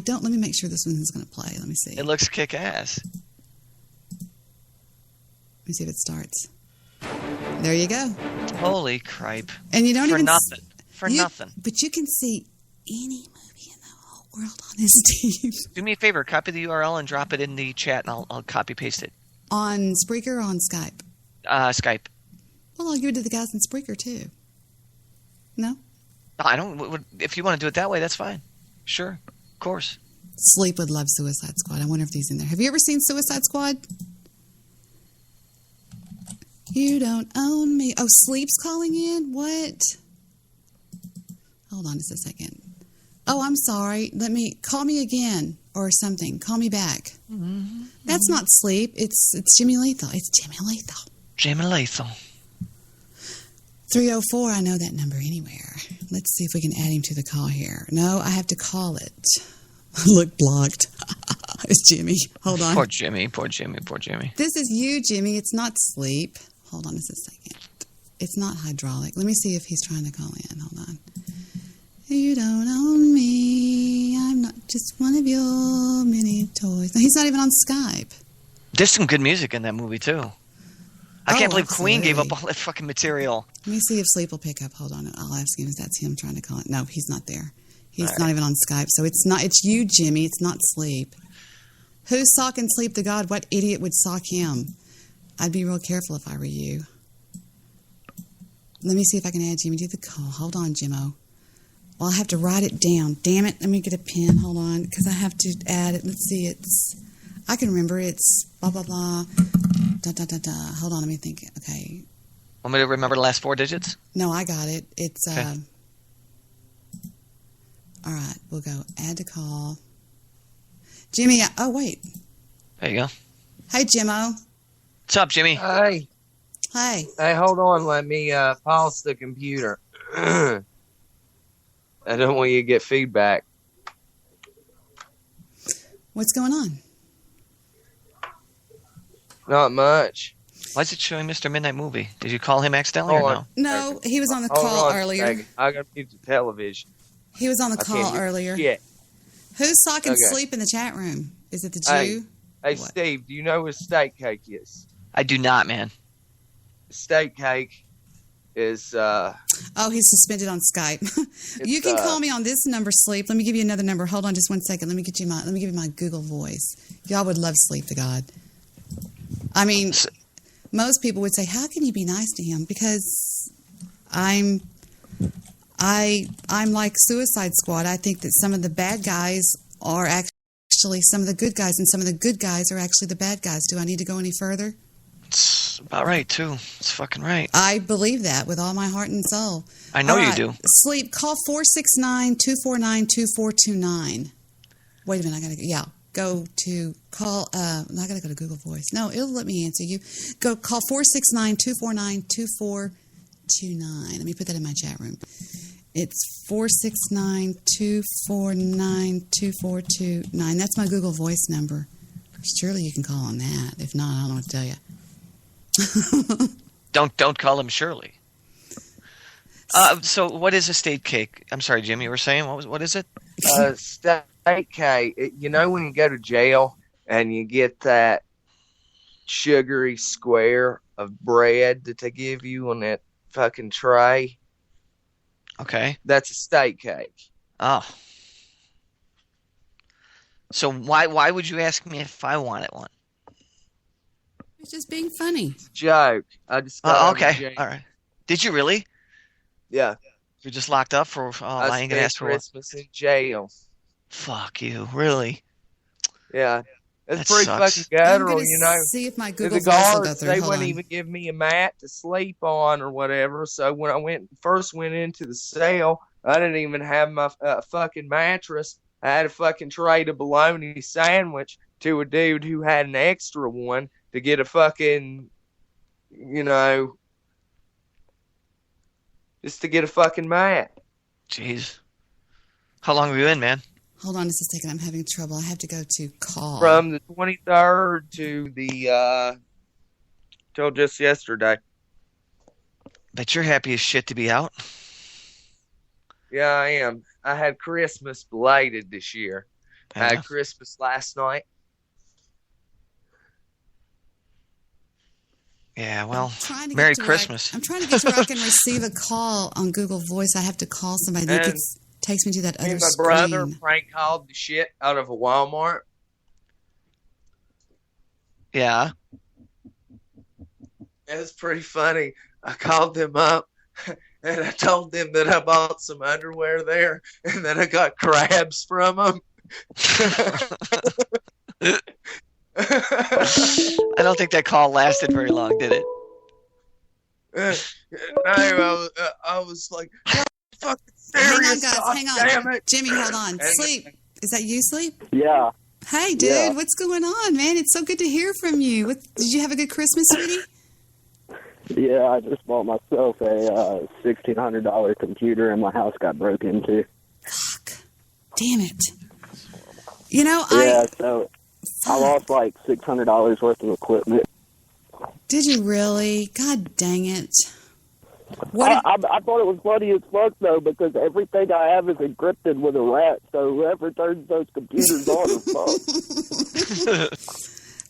don't. Let me make sure this one's going to play. Let me see. It looks kick-ass. Let me see if it starts. There you go. Holy cripe. And you don't for even... nothing. For nothing. But you can see any movie in the whole world on this team. Do me a favor. Copy the URL and drop it in the chat, and I'll copy-paste it. On Spreaker or on Skype? Skype. Well, I'll give it to the guys in Spreaker, too. No? I don't... If you want to do it that way, that's fine. Sure. Of course. Sleep would love Suicide Squad. I wonder if he's in there. Have you ever seen Suicide Squad? You don't own me. Oh, Sleep's calling in? What? Hold on just a second. Oh, I'm sorry. Call me again or something. Call me back. Mm-hmm. That's not Sleep. It's Jimmy Lethal. It's Jimmy Lethal. Jimmy Lethal. 304, I know that number anywhere. Let's see if we can add him to the call here. No, I have to call it. Look, blocked. It's Jimmy. Hold on. Poor Jimmy, poor Jimmy, poor Jimmy. This is you, Jimmy. It's not Sleep. Hold on just a second. It's not hydraulic. Let me see if he's trying to call in. Hold on. You don't own me. I'm not just one of your many toys. No, he's not even on Skype. There's some good music in that movie, too. I can't believe Queen gave up all that fucking material. Let me see if Sleep will pick up. Hold on. I'll ask him if that's him trying to call it. No, he's not there. He's not even on Skype. So it's you, Jimmy. It's not Sleep. Who's socking Sleep to God? What idiot would sock him? I'd be real careful if I were you. Let me see if I can add Jimmy to the call. Hold on, Jimmo. Well, I have to write it down. Damn it. Let me get a pen. Hold on. Because I have to add it. Let's see. I can remember. It's blah, blah, blah. Da, da, da, da. Hold on. Let me think. Okay. Want me to remember the last 4 digits? No, I got it. It's, okay. All right. We'll go add to call. Jimmy. Oh, wait. There you go. Hey, Jimmo. What's up, Jimmy? Hey. Hey. Hey, hold on. Let me pause the computer. I don't want you to get feedback. What's going on? Not much. Why is it showing Mr. Midnight Movie? Did you call him accidentally or no? No, he was on the call earlier. I got to mute the television. He was on the call earlier. Yeah. Who's talking Sleep in the chat room? Is it the Jew? Hey, Steve, do you know what a steak cake is? I do not, man. Steak cake is... Oh, he's suspended on Skype. You can call me on this number, Sleep. Let me give you another number. Hold on just 1 second. Let me give you my Google Voice. Y'all would love Sleep to God. I mean, most people would say, how can you be nice to him? Because I'm like Suicide Squad. I think that some of the bad guys are actually some of the good guys, and some of the good guys are actually the bad guys. Do I need to go any further? It's about right, too. It's fucking right. I believe that with all my heart and soul. I know you do. Sleep, call 469-249-2429. Wait a minute, I got to go to call, I got to go to Google Voice. No, it'll let me answer you. Go call 469-249-2429. Let me put that in my chat room. It's 469-249-2429. That's my Google Voice number. Surely you can call on that. If not, I don't know what to tell you. Don't call him Shirley. So what is a steak cake? I'm sorry, Jimmy, you were saying? What is it? Steak cake. You know when you go to jail and you get that sugary square of bread that they give you on that fucking tray. Okay. That's a steak cake. Oh. So why would you ask me if I wanted one? It's just being funny. Joke. I just got okay. All right. Did you really? Yeah. You're just locked up for I ain't gonna ask for Christmas in jail. Fuck you, really? Yeah. It's That pretty sucks. fucking guttural, you know. See if my Google The Voice will go guards, through. they Hold wouldn't on. even give me a mat to sleep on or whatever. So when I first went into the cell, I didn't even have my fucking mattress. I had a fucking tray of bologna sandwich to a dude who had an extra one to get a fucking, just to get a fucking mat. Jeez. How long have you been, man? Hold on just a second. I'm having trouble. I have to go to call. From the 23rd to the, till just yesterday. Bet you're happy as shit to be out. Yeah, I am. I had Christmas belated this year. Yeah. I had Christmas last night. Yeah, well, trying to Merry get to Christmas. I'm trying to get to where I can receive a call on Google Voice. I have to call somebody that And takes me to that Me other and my screen. brother prank called the shit out of a Walmart. Yeah. It was pretty funny. I called them up and I told them that I bought some underwear there and that I got crabs from them. I don't think that call lasted very long, did it? No, I was like, fucking serious. Hang on, guys. God Hang damn on. it. Jimmy, hold on. And- Sleep. Is that you, Sleep? Yeah. Hey, dude. Yeah. What's going on, man? It's so good to hear from you. Did you have a good Christmas, sweetie? Yeah, I just bought myself a $1,600 computer and my house got broke into. Damn it. You know, So I lost like $600 worth of equipment. Did you really? God dang it. I thought it was funny as fuck, though, because everything I have is encrypted with a rat, so whoever turns those computers on is fucked.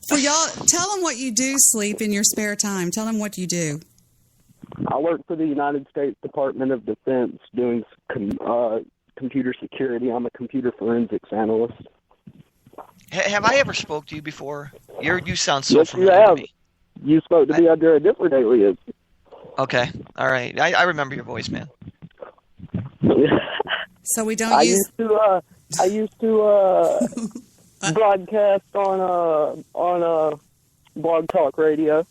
For y'all, tell them what you do, Sleep, in your spare time. Tell them what you do. I work for the United States Department of Defense doing computer security. I'm a computer forensics analyst. Have I ever spoke to you before? You sound so Yes, you familiar to have. me. You spoke to me under a different alias. Okay. All right. I remember your voice, man. So we don't I use... used to broadcast on Blog Talk Radio.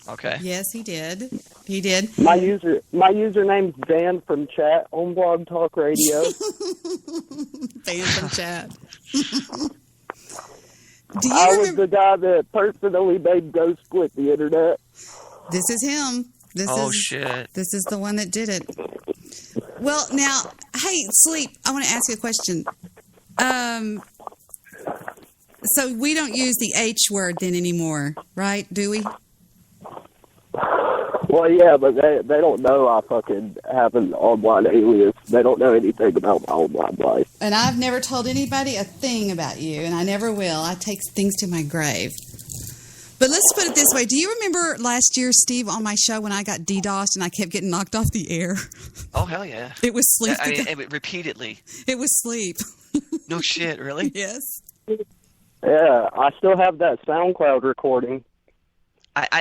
Okay. Yes, he did. He did. My username's Van from Chat on Blog Talk Radio. Van from Chat. I was the guy that personally made Ghost quit the internet. This is him. Shit. This is the one that did it. Well, now, hey, Sleep, I want to ask you a question. So we don't use the H word then anymore, right? Do we? Well, yeah, but they don't know I fucking have an online alias. They don't know anything about my online life. And I've never told anybody a thing about you, and I never will. I take things to my grave. But let's put it this way. Do you remember last year, Steve, on my show when I got DDoSed and I kept getting knocked off the air? Oh, hell yeah. It was Sleep. Repeatedly. It was Sleep. No shit, really? Yes. Yeah, I still have that SoundCloud recording.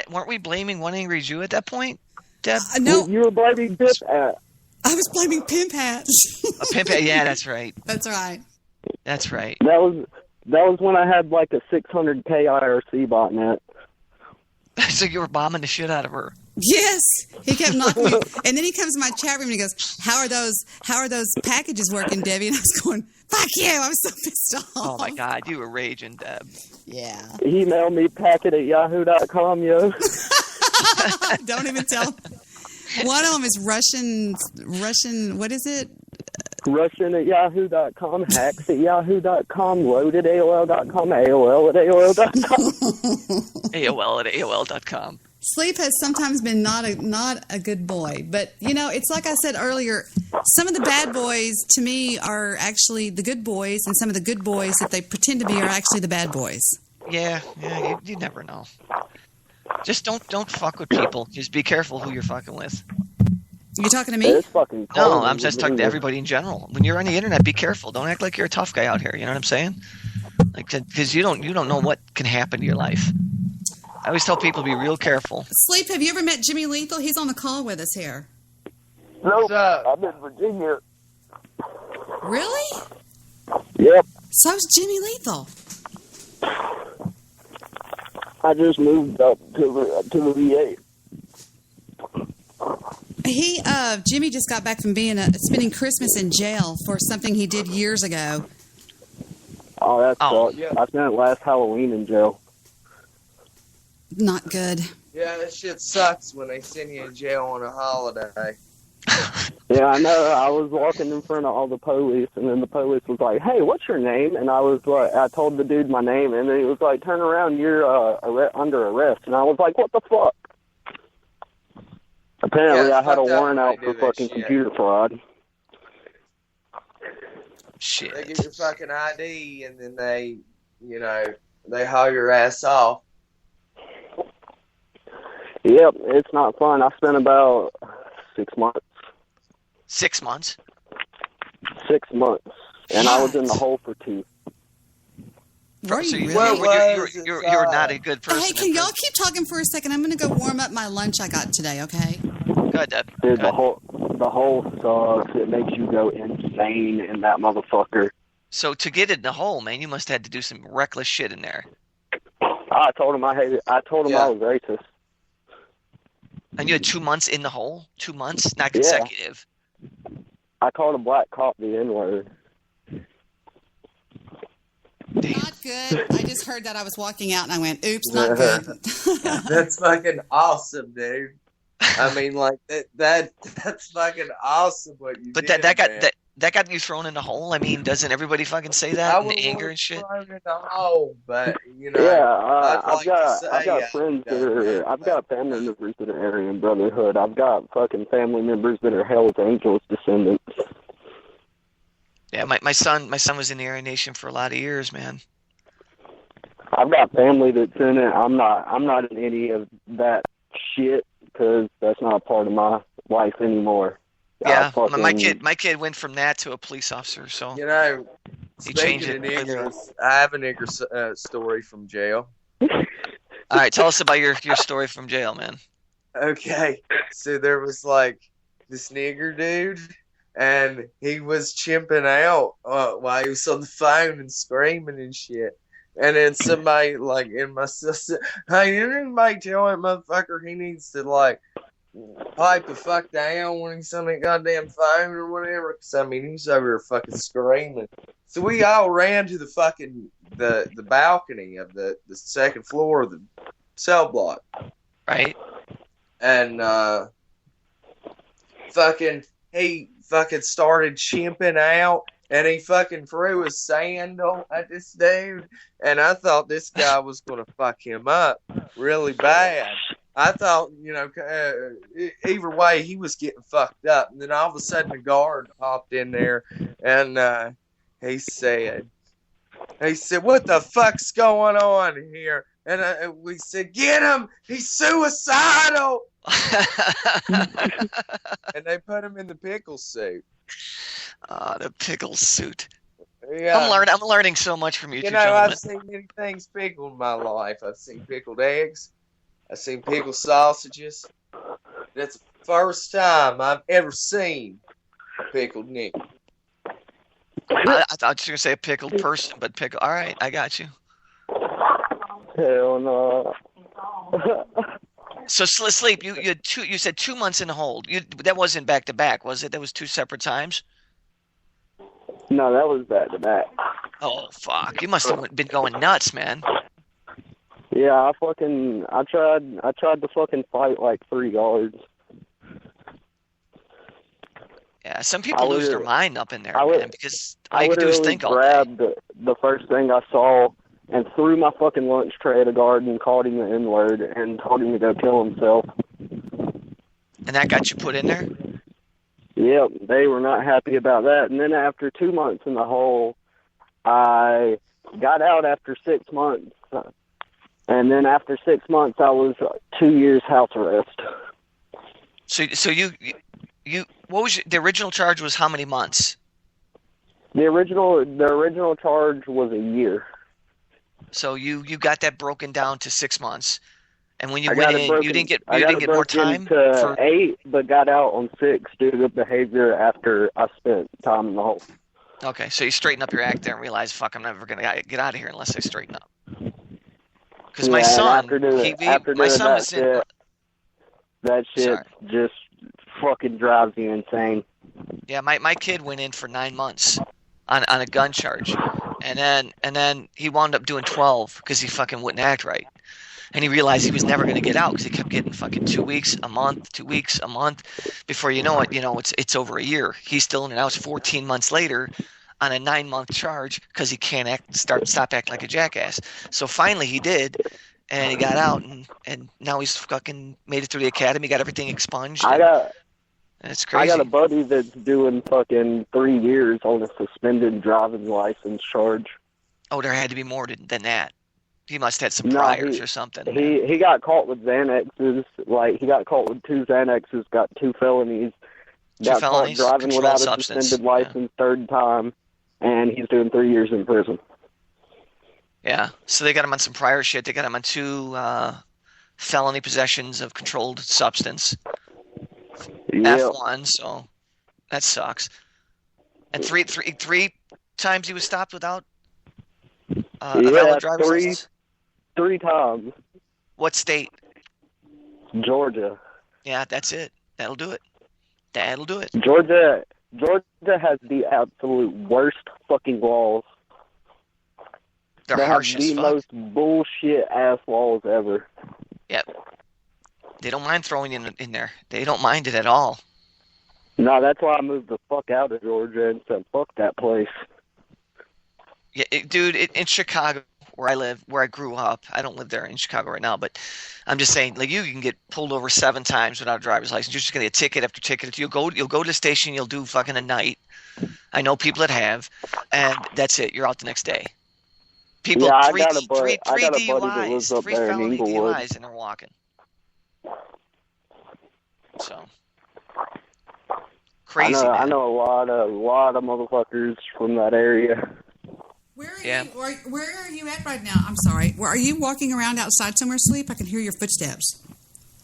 Weren't we blaming One Angry Jew at that point, Deb? No. You were blaming Pimp Hat. I was blaming Pimp Hat. Pimp Hat, yeah, that's right. That's right. That's right. That was when I had like a 600K IRC botnet. So you were bombing the shit out of her. Yes, he kept knocking me, and then he comes to my chat room and he goes, "How are those packages working, Debbie?" And I was going, "Fuck you!" I was so pissed off. Oh my God, you were raging, Deb. Yeah. Email me packet@yahoo.com, yo. Don't even tell. One of them is Russian. What is it? Russian@yahoo.com, hacks@yahoo.com, load@AOL.com, AOL@AOL.com. AOL@AOL.com. Sleep has sometimes been not a good boy, but you know, it's like I said earlier. Some of the bad boys to me are actually the good boys, and some of the good boys that they pretend to be are actually the bad boys. Yeah, you never know. Just don't fuck with people. Just be careful who you're fucking with. You talking to me? It's fucking cold. No, I'm just talking to everybody in general. When you're on the internet, be careful. Don't act like you're a tough guy out here. You know what I'm saying? Like, because you don't know what can happen to your life. I always tell people to be real careful. Sleep, have you ever met Jimmy Lethal? He's on the call with us here. Nope. I'm in Virginia. Really? Yep. So's Jimmy Lethal. I just moved up to the VA. Jimmy just got back from spending Christmas in jail for something he did years ago. Oh, that sucks. Yeah. I spent last Halloween in jail. Not good. Yeah, that shit sucks when they send you in jail on a holiday. Yeah, I know. I was walking in front of all the police, and then the police was like, "Hey, what's your name?" And I was like, I told the dude my name, and then he was like, "Turn around, you're under arrest." And I was like, "What the fuck?" Apparently, I had a warrant out for fucking computer fraud. Shit. They get your fucking ID, and then they haul your ass off. Yep, it's not fun. I spent about 6 months. 6 months? 6 months. And I was in the hole for 2. So you're not a good person. Hey, can y'all keep talking for a second? I'm going to go warm up my lunch I got today, okay? Good, Deb. Dude, the hole sucks. It makes you go insane in that motherfucker. So to get in the hole, man, you must have had to do some reckless shit in there. I told him I hated. I told him I was racist. And you had 2 months in the hole? 2 months? Not consecutive. Yeah. I called a black cop the N-word. Not good. I just heard that. I was walking out and I went, oops, not good. That's fucking awesome, dude. I mean, like that's fucking awesome what you did. But that got you thrown in the hole? I mean, doesn't everybody fucking say that in anger and shit? Thrown in the hole, but yeah, I've got friends that are. I've got family members that are Aryan Brotherhood. I've got fucking family members that are Hell's Angels descendants. Yeah, my son was in the Aryan Nation for a lot of years, man. I've got family that's in it. I'm not in any of that shit because that's not a part of my life anymore. Yeah, my kid went from that to a police officer, so he changed it. Niggers, I have a nigger story from jail. All right, tell us about your story from jail, man. Okay, so there was like this nigger dude, and he was chimping out while he was on the phone and screaming and shit. And then somebody like in my sister, hey, anybody tell that motherfucker he needs to like pipe the fuck down when he's on that goddamn phone or whatever? Because I mean, he's over here fucking screaming. So we all ran to the fucking the balcony of the second floor of the cell block, right? And he fucking started chimping out. And he fucking threw his sandal at this dude. And I thought this guy was going to fuck him up really bad. I thought, either way, he was getting fucked up. And then all of a sudden, the guard popped in there. And he said, what the fuck's going on here? And we said, get him! He's suicidal! And they put him in the pickle suit. The pickle suit. Yeah. I'm learning so much from you two gentlemen. I've seen many things pickled in my life. I've seen pickled eggs. I've seen pickled sausages. That's the first time I've ever seen a pickled nigger. I thought you were going to say a pickled person, but pickle. All right, I got you. Hell no. So Sleep, you had you said 2 months in the hole. That wasn't back to back, was it? That was 2 separate times? No, that was back to back. Oh fuck! You must have been going nuts, man. Yeah, I tried to fucking fight like 3 guards. Yeah, some people lose their mind up in there, man, because all you can do is think all day. I grabbed the first thing I saw and threw my fucking lunch tray at a guard and called him the N-word and told him to go kill himself. And that got you put in there? Yep, they were not happy about that. And then after 2 months in the hole, I got out after 6 months. And then after 6 months, I was 2 years house arrest. So you what was the original charge? Was how many months? The original charge was a year. So you got that broken down to 6 months, and when you I went got it in, broken, you didn't get I got it more broken time to for 8, but got out on 6 due to behavior after I spent time in the hole. Okay, so you straighten up your act there and realize, fuck, I'm never gonna get out of here unless I straighten up. Because my son, after doing that shit just fucking drives me insane. Yeah, my kid went in for 9 months on a gun charge, and then he wound up doing 12 because he fucking wouldn't act right, and he realized he was never going to get out because he kept getting fucking 2 weeks, a month, 2 weeks, a month. Before you know it, it's over a year. He's still in and out 14 months later on a 9-month charge because he can't stop acting like a jackass. So finally he did, and he got out, and now he's fucking made it through the academy, got everything expunged. It's crazy. I got a buddy that's doing fucking 3 years on a suspended driving license charge. Oh, there had to be more than that. He must have had some priors or something. He got caught with Xanaxes. Like, he got caught with 2 Xanaxes, got 2 felonies. Got caught driving without a suspended license 3rd time, and he's doing 3 years in prison. Yeah, so they got him on some prior shit. They got him on 2 felony possessions of controlled substance. Yep. F1, so that sucks. And three times he was stopped without a valid driver's license? 3 times. What state? Georgia. Yeah, that's it. That'll do it. Georgia has the absolute worst fucking laws. They're harsh as fuck. They have the most bullshit ass laws ever. Yep. They don't mind throwing you in there. They don't mind it at all. No, that's why I moved the fuck out of Georgia and said, fuck that place. Yeah, dude, in Chicago, where I live, where I grew up, I don't live there in Chicago right now, but I'm just saying, like, you can get pulled over 7 times without a driver's license. You're just going to get ticket after ticket. You'll go to the station, you'll do fucking a night. I know people that have, and that's it. You're out the next day. People, I three got a buddy DUIs, that lives up 3 there in felony Inglewood. DUIs, and they're walking. So crazy. I know a lot of motherfuckers from that area. Where are you at right now? I'm sorry. Are you walking around outside somewhere asleep? I can hear your footsteps.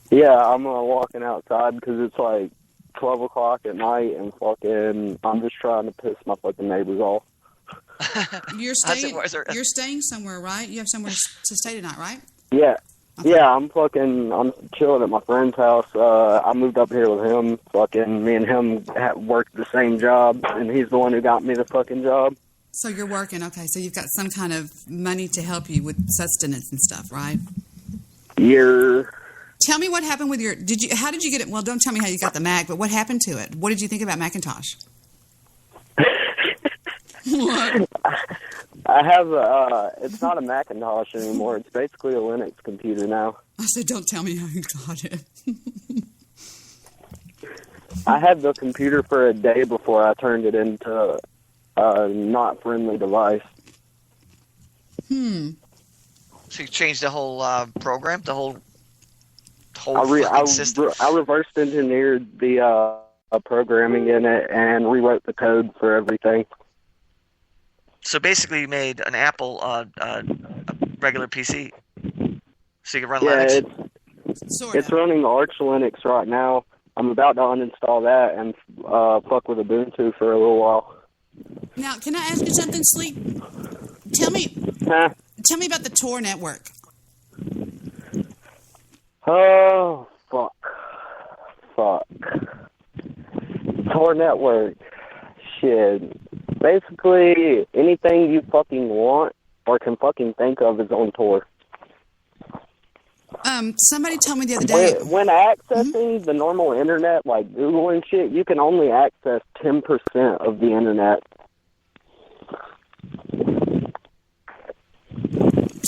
Yeah, I'm walking outside because it's like 12 o'clock at night and fucking I'm just trying to piss my fucking neighbors off. You're staying somewhere, right? You have somewhere to stay tonight, right? Yeah. Okay. Yeah, I'm chilling at my friend's house. I moved up here with him. Fucking me and him worked the same job, and he's the one who got me the fucking job. So you're working, okay. So you've got some kind of money to help you with sustenance and stuff, right? Tell me what happened with how did you get it? Well, don't tell me how you got the Mac, but what happened to it? What did you think about Macintosh? What? I have it's not a Macintosh anymore. It's basically a Linux computer now. I said, don't tell me how you got it. I had the computer for a day before I turned it into a not friendly device. So you changed the whole program, the whole system? I reverse engineered the programming in it and rewrote the code for everything. So basically, you made an Apple, a regular PC, so you can run Linux. It's running Arch Linux right now. I'm about to uninstall that and fuck with Ubuntu for a little while. Now, can I ask you something, Sleep? Tell me about the Tor network. Oh, fuck. Tor network. Shit. Basically, anything you fucking want or can fucking think of is on Tor. Somebody told me the other day. When accessing the normal internet, like Google and shit, you can only access 10% of the internet.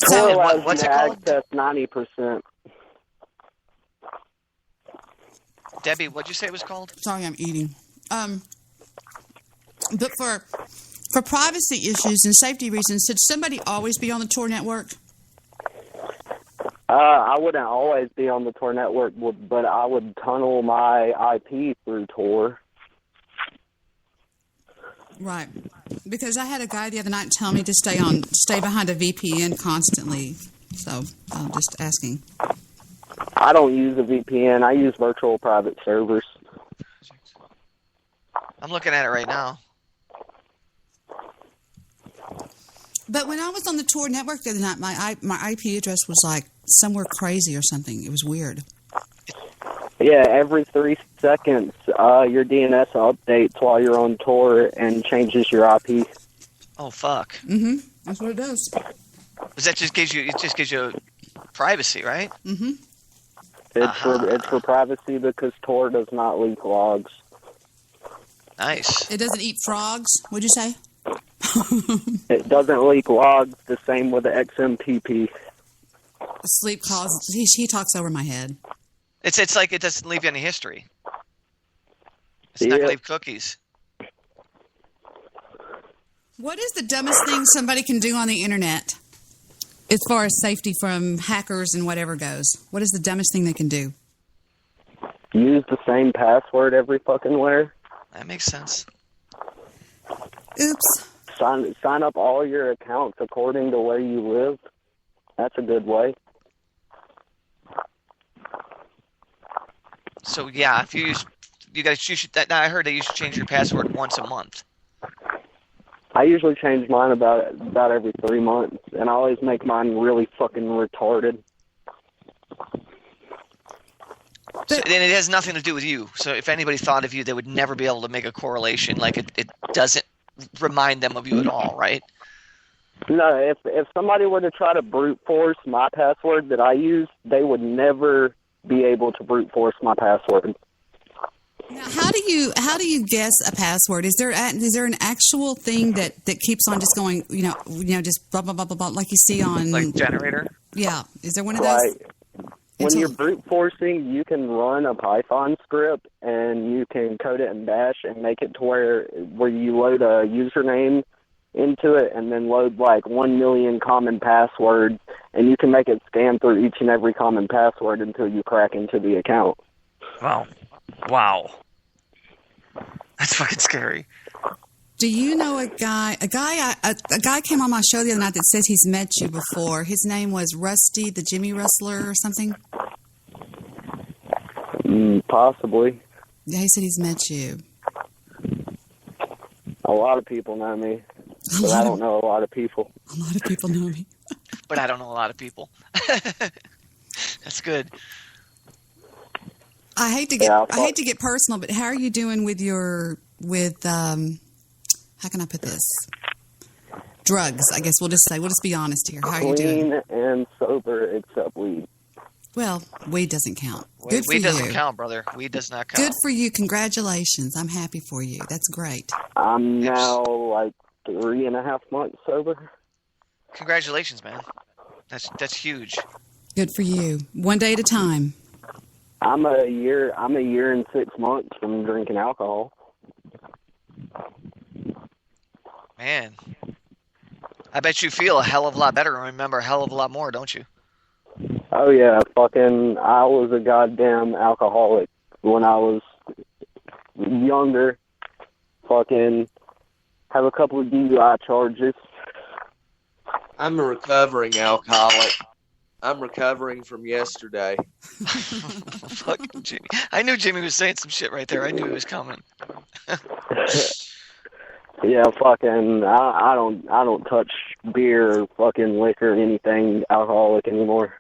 Tor allows you to access 90%. Debbie, what'd you say it was called? Sorry, I'm eating. But for privacy issues and safety reasons, should somebody always be on the Tor network? I wouldn't always be on the Tor network, but I would tunnel my IP through Tor. Right. Because I had a guy the other night tell me to stay behind a VPN constantly. So I'm just asking. I don't use a VPN. I use virtual private servers. I'm looking at it right now. But when I was on the Tor network the other night, my IP address was like somewhere crazy or something. It was weird. Yeah, every 3 seconds, your DNS updates while you're on Tor and changes your IP. Oh fuck. Mm-hmm. That's what it does. Because that just gives you privacy, right? Mm-hmm. It's for privacy because Tor does not leak logs. Nice. It doesn't eat frogs. What'd you say? It doesn't leak logs. The same with the XMPP. Sleep calls. He talks over my head. It's like it doesn't leave you any history. It's not gonna leave cookies. What is the dumbest thing somebody can do on the internet as far as safety from hackers and whatever goes? What is the dumbest thing they can do? Use the same password every fucking where. That makes sense. Oops. Sign up all your accounts according to where you live. That's a good way. So yeah, if you use, you should. I heard that you should change your password once a month. I usually change mine about every 3 months, and I always make mine really fucking retarded. So, and it has nothing to do with you. So if anybody thought of you, they would never be able to make a correlation. Like it doesn't remind them of you at all, right? No, if somebody were to try to brute force my password that I use, they would never be able to brute force my password. Now, how do you guess a password? Is there an actual thing that keeps on just going, just blah blah blah blah blah, like you see on like generator? Yeah, is there one of those? When you're brute forcing, you can run a Python script and you can code it in Bash and make it to where you load a username into it and then load like 1 million common passwords, and you can make it scan through each and every common password until you crack into the account. Wow. That's fucking scary. Do you know a guy came on my show the other night that says he's met you before. His name was Rusty, the Jimmy Rustler or something? Possibly. Yeah, he said he's met you. A lot of people know me, but I don't know a lot of people. A lot of people know me. But I don't know a lot of people. That's good. I hate to get personal, but how are you doing with how can I put this? Drugs, I guess we'll just be honest here. How are you doing? Clean and sober except weed. Well, weed doesn't count. Good for you. Weed doesn't count, brother. Weed does not count. Good for you. Congratulations. I'm happy for you. That's great. I'm now like 3.5 months sober. Congratulations, man. That's huge. Good for you. One day at a time. I'm a year and 6 months from drinking alcohol. Man, I bet you feel a hell of a lot better and remember a hell of a lot more, don't you? Oh yeah, I was a goddamn alcoholic when I was younger. Fucking have a couple of DUI charges. I'm a recovering alcoholic. I'm recovering from yesterday. Fucking Jimmy. I knew Jimmy was saying some shit right there. I knew it was coming. Yeah, fucking I don't touch beer or fucking liquor or anything alcoholic anymore.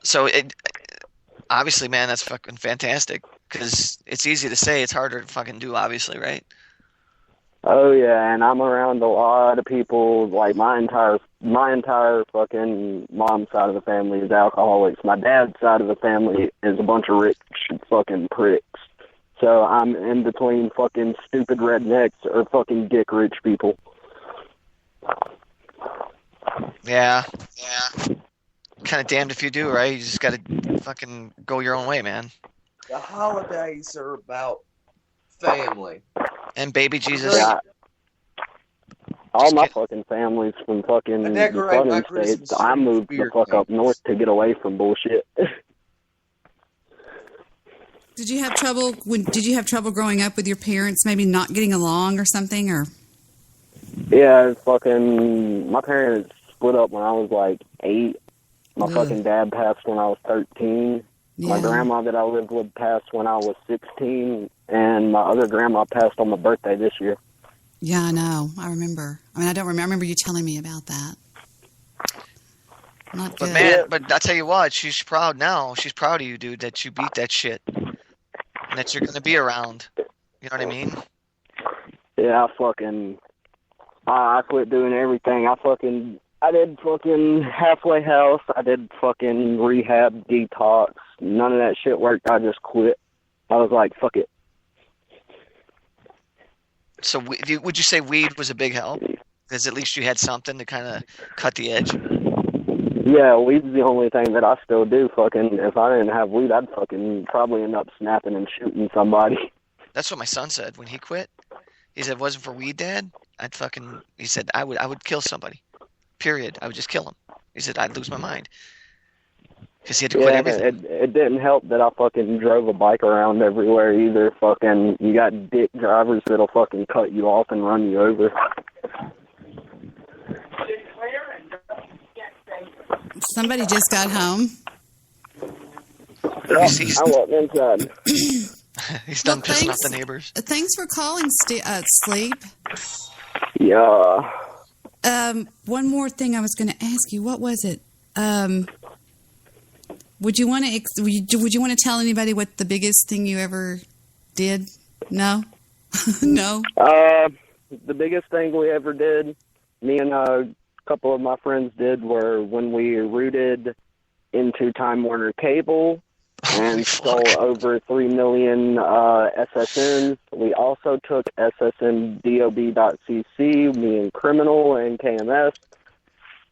So obviously, man, that's fucking fantastic because it's easy to say, it's harder to fucking do, obviously, right? Oh yeah, and I'm around a lot of people. Like my entire fucking mom's side of the family is alcoholics. My dad's side of the family is a bunch of rich fucking pricks. So I'm in between fucking stupid rednecks or fucking dick rich people. Yeah. Kind of damned if you do, right? You just got to fucking go your own way, man. The holidays are about family. And baby Jesus. Yeah. all my fucking family's from fucking the southern states. I moved the fuck up north to get away from bullshit. Did you have trouble growing up with your parents maybe not getting along or something, or? Yeah, fucking my parents split up when I was like 8. My fucking dad passed when I was 13. Yeah. My grandma that I lived with passed when I was 16, and my other grandma passed on my birthday this year. Yeah, I know. I remember. I mean, I don't remember. I remember you telling me about that. Not good. But man, but I tell you what, she's proud now. She's proud of you, dude, that you beat that shit. And that you're going to be around. You know what I mean? Yeah, I quit doing everything. I did fucking halfway house. I did fucking rehab, detox. None of that shit worked. I just quit. I was like, fuck it. So would you say weed was a big help? Because at least you had something to kind of cut the edge. Yeah, weed's the only thing that I still do. Fucking, if I didn't have weed, I'd fucking probably end up snapping and shooting somebody. That's what my son said when he quit. He said, if it wasn't for weed, Dad, he said, I would kill somebody. Period. I would just kill him. He said, I'd lose my mind. Because he had to quit everything. It didn't help that I fucking drove a bike around everywhere either. Fucking, you got dick drivers that'll fucking cut you off and run you over. Somebody just got home. Yeah, I walked inside. He's done pissing off the neighbors. Thanks for calling, Sleep. Yeah. One more thing I was going to ask you. What was it? Would you want to tell anybody what the biggest thing you ever did? No? No? The biggest thing we ever did, me and a couple of my friends did, were when we rooted into Time Warner Cable and stole over 3 million SSNs. We also took SSNDOB.cc, me and Criminal and KMS.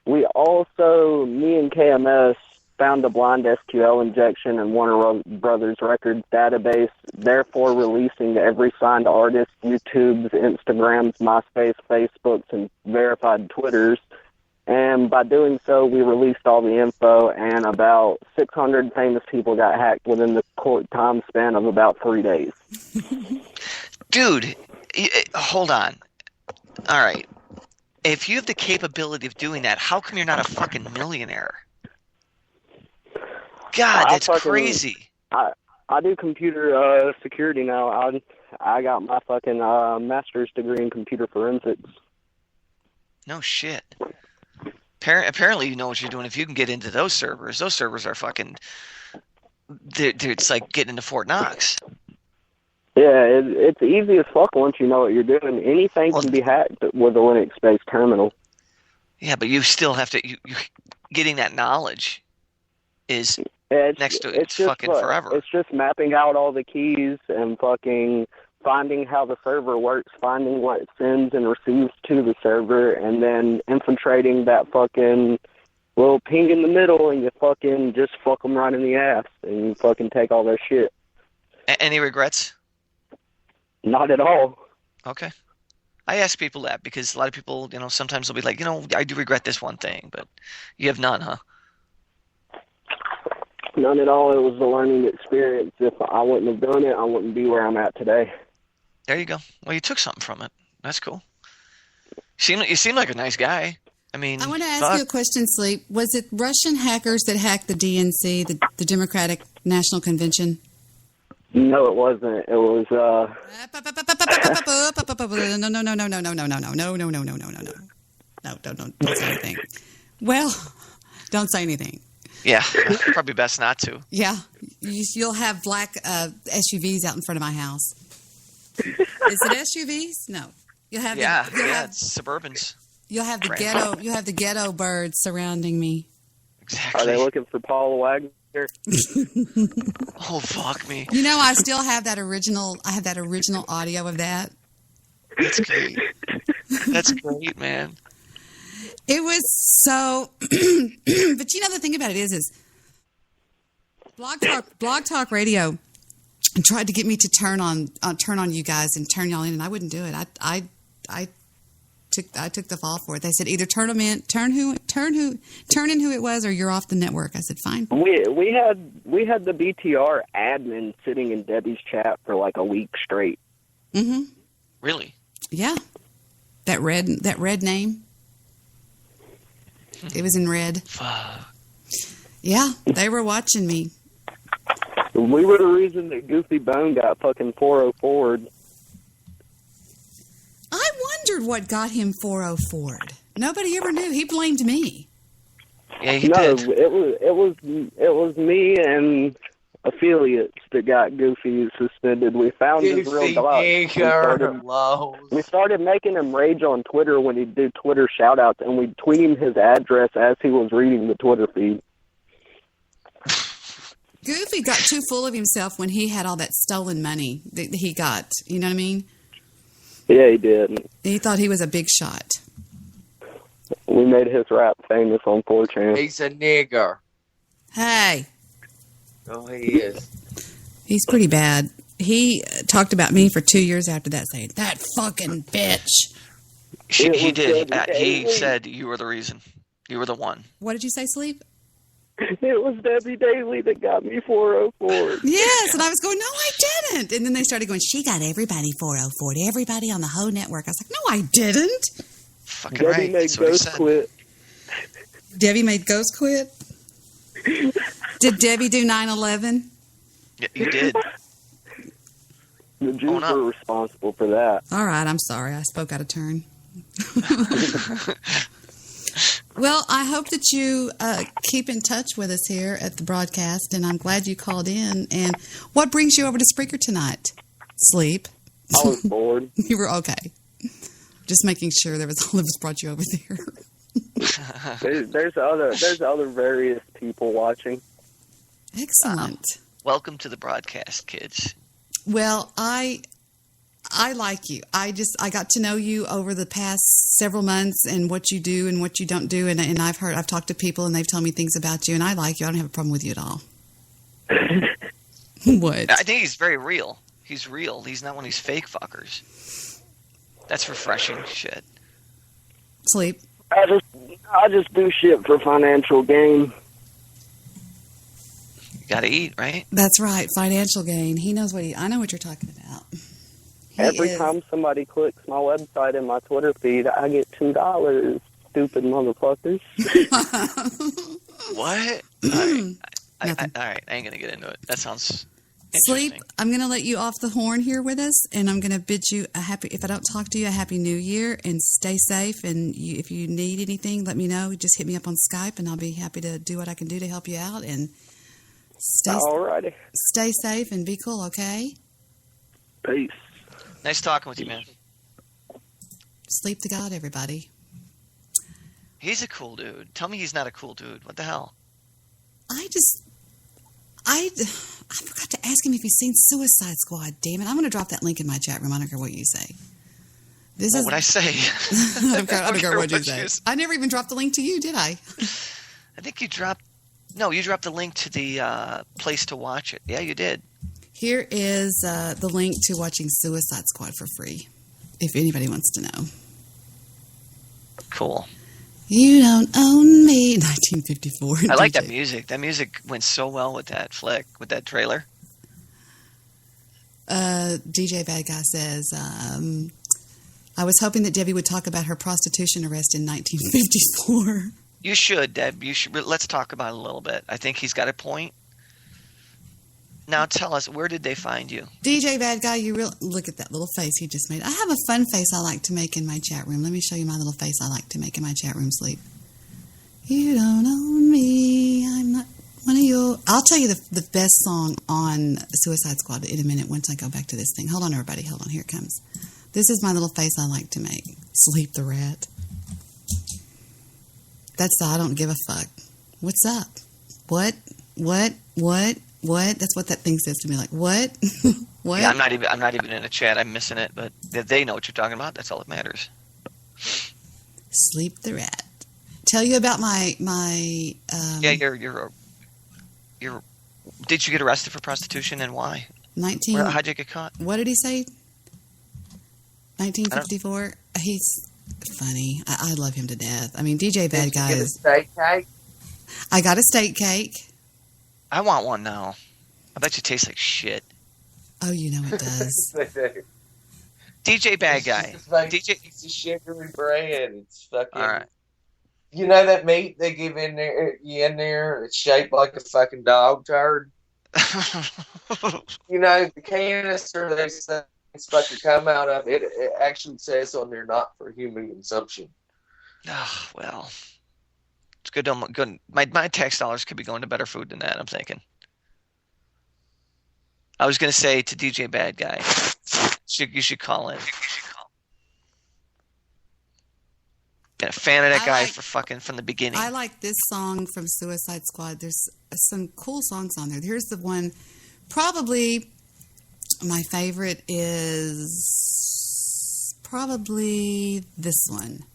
We also, me and KMS, found a blind SQL injection in Warner Brothers Records database, therefore releasing every signed artist, YouTube's, Instagrams, MySpace, Facebooks, and verified Twitters. And by doing so, we released all the info, and about 600 famous people got hacked within the time span of about 3 days. Dude, hold on. All right. If you have the capability of doing that, how come you're not a fucking millionaire? God, that's crazy. I do computer security now. I got my fucking master's degree in computer forensics. No shit. Apparently you know what you're doing if you can get into those servers. Those servers are fucking... it's like getting into Fort Knox. Yeah, it's easy as fuck once you know what you're doing. Anything can be hacked with a Linux-based terminal. Yeah, but you still have to... getting that knowledge is... It's fucking forever. It's just mapping out all the keys and fucking finding how the server works, finding what it sends and receives to the server, and then infiltrating that fucking little ping in the middle, and you fucking just fuck them right in the ass, and you fucking take all their shit. Any regrets? Not at all. Okay. I ask people that because a lot of people, sometimes they'll be like, I do regret this one thing, but you have none, huh? None at all. It was a learning experience. If I wouldn't have done it, I wouldn't be where I'm at today. There you go. Well, you took something from it. That's cool. You seem like a nice guy. I mean, I want to ask you a question, Sleep. Was it Russian hackers that hacked the DNC, the Democratic National Convention? No, it wasn't. It was No, don't say anything. Well, don't say anything. Yeah, probably best not to. Yeah, you'll have black SUVs out in front of my house. Is it SUVs? No, you'll have it's Suburbans. You'll have the ghetto. You have the ghetto birds surrounding me. Exactly. Are they looking for Paul Wagner? Oh fuck me! I still have that original. I have that original audio of that. That's great. That's great, man. It was so, but the thing about it is Blog Talk Radio tried to get me to turn on you guys and turn y'all in, and I wouldn't do it. I took the fall for it. They said either turn in who it was, or you're off the network. I said fine. We had the BTR admin sitting in Debbie's chat for like a week straight. Mm-hmm. Really? Yeah. That red name. It was in red. Yeah, they were watching me. We were the reason that Goofy Bone got fucking 404'd. I wondered what got him 404'd. Nobody ever knew. He blamed me. Yeah, he did. It was me and affiliates that got Goofy suspended. We found his real dog. We started making him rage on Twitter when he'd do Twitter shout-outs, and we'd tweet him his address as he was reading the Twitter feed. Goofy got too full of himself when he had all that stolen money that he got. You know what I mean? Yeah, he did. He thought he was a big shot. We made his rap famous on 4chan. He's a nigger. Hey. Oh, he is. He's pretty bad. He talked about me for 2 years after that, saying, that fucking bitch. He did. He said you were the reason. You were the one. What did you say, Sleep? It was Debi Daly that got me 404. Yes, and I was going, no, I didn't. And then they started going, she got everybody 404, everybody on the whole network. I was like, no, I didn't. Fucking Debbie right. made Ghost quit. Debbie made Ghost quit? Did Debbie do 9/11? Yeah, you did. The Jews were responsible for that. All right, I'm sorry. I spoke out of turn. Well, I hope that you keep in touch with us here at the broadcast, and I'm glad you called in. And what brings you over to Spreaker tonight? Sleep. I was bored. You were okay. Just making sure there was all that was brought you over there. there's other various people watching. Excellent. Welcome to the broadcast, kids. Well, I like you. I got to know you over the past several months and what you do and what you don't do. And I've talked to people and they've told me things about you, and I like you. I don't have a problem with you at all. What? I think he's very real. He's real. He's not one of these fake fuckers. That's refreshing shit. Sleep. I just do shit for financial gain. You gotta eat, right? That's right. Financial gain. He knows I know what you're talking about. Every time somebody clicks my website in my Twitter feed, I get $2. Stupid motherfuckers. What? All right, I ain't gonna get into it. That sounds Sleep. I'm gonna let you off the horn here with us, and I'm gonna bid you if I don't talk to you, a happy New Year, and stay safe. And if you need anything, let me know. Just hit me up on Skype, and I'll be happy to do what I can do to help you out. And stay safe and be cool. Okay. Peace. Nice talking with you, man. Sleep to God, everybody. He's a cool dude. Tell me he's not a cool dude. What the hell? I forgot to ask him if he's seen Suicide Squad. Damn it! I'm going to drop that link in my chat room. I don't care what you say. What would I say? I don't care what you say. I never even dropped the link to you, did I? I think you dropped. No, you dropped the link to the place to watch it. Yeah, you did. Here is the link to watching Suicide Squad for free, if anybody wants to know. Cool. You don't own me, 1954. I like that music. That music went so well with that flick, with that trailer. DJ Bad Guy says, I was hoping that Debbie would talk about her prostitution arrest in 1954. You should, Deb. You should. Let's talk about it a little bit. I think he's got a point. Now tell us, where did they find you? DJ Bad Guy, look at that little face he just made. I have a fun face I like to make in my chat room. Let me show you my little face I like to make in my chat room, Sleep. You don't own me. I'm not one of your... I'll tell you the best song on Suicide Squad in a minute once I go back to this thing. Hold on, everybody. Hold on. Here it comes. This is my little face I like to make. Sleep the rat. That's the I don't give a fuck. What's up? What? That's what that thing says to me. Like, what? What? Yeah, I'm not even in a chat. I'm missing it, but they know what you're talking about. That's all that matters. Sleep the rat. Tell you about my. Yeah, you're. Did you get arrested for prostitution, and why? How'd you get caught? What did he say? 1954. funny. I love him to death. I mean, DJ Bad Guy Did you get a is. steak cake? I got a steak cake. I want one now. I bet you it tastes like shit. Oh, you know it does. DJ Bad Guy. DJ, it's a sugary bread. It's fucking. All right. You know that meat they give in there? It's shaped like a fucking dog turd. You know the canister those things fucking come out of it. It actually says on there not for human consumption. Oh, well, it's good. Good. My tax dollars could be going to better food than that. I'm thinking. I was going to say to DJ Bad Guy, you should call in. Been a fan of that guy from the beginning. I like this song from Suicide Squad. There's some cool songs on there. Here's the one. Probably my favorite is probably this one.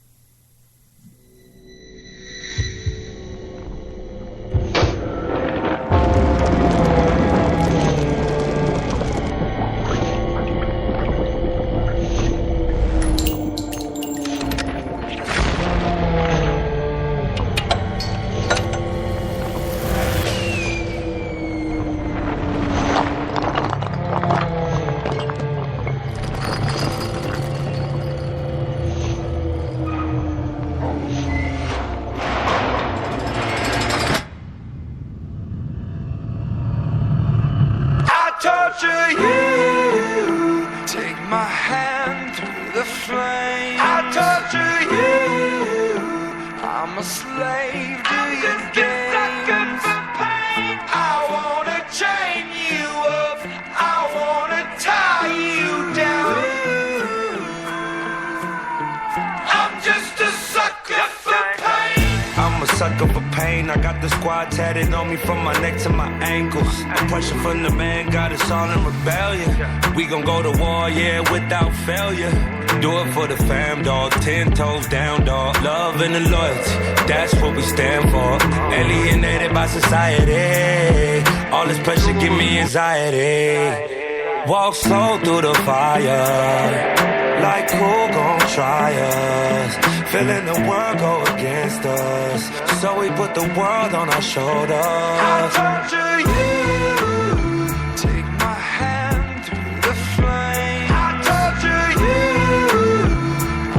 Tatted on me from my neck to my ankles. The pressure from the man got us all in rebellion. We gon' go to war, yeah, without failure. Do it for the fam, dog. 10 toes down, dog. Love and the loyalty, that's what we stand for. Alienated by society. All this pressure give me anxiety. Walk slow through the fire. Like who gon' try us? Feeling the world go against us. So we put the world on our shoulders. I'll torture you. Take my hand through the flame. I'll torture you.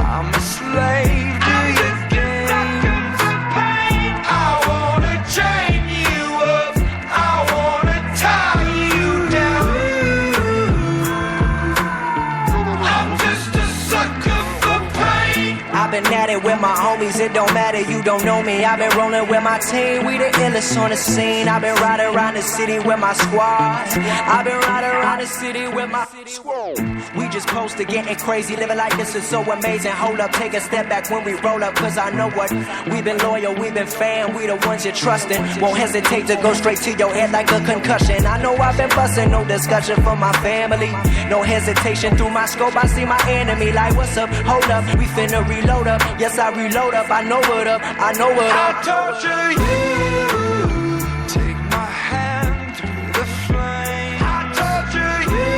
I'm a slave to your games. I wanna chain you up. I wanna tie you down. I'm just a sucker for pain. I've been at it with my homies, it don't matter, you don't know me. I've been rolling with my team, we the illest on the scene. I've been riding around the city with my squad. I've been riding around the city with my squad. We just posted getting crazy, living like this is so amazing. Hold up, take a step back when we roll up, cause I know what. We've been loyal, we've been fan, we the ones you're trusting. Won't hesitate to go straight to your head like a concussion. I know I've been busting, no discussion for my family. No hesitation through my scope, I see my enemy like, what's up, hold up, we finna reload up. Yes, I reload up, I know what up, I know what up. I'll torture you. Take my hand through the flame. I'll torture you.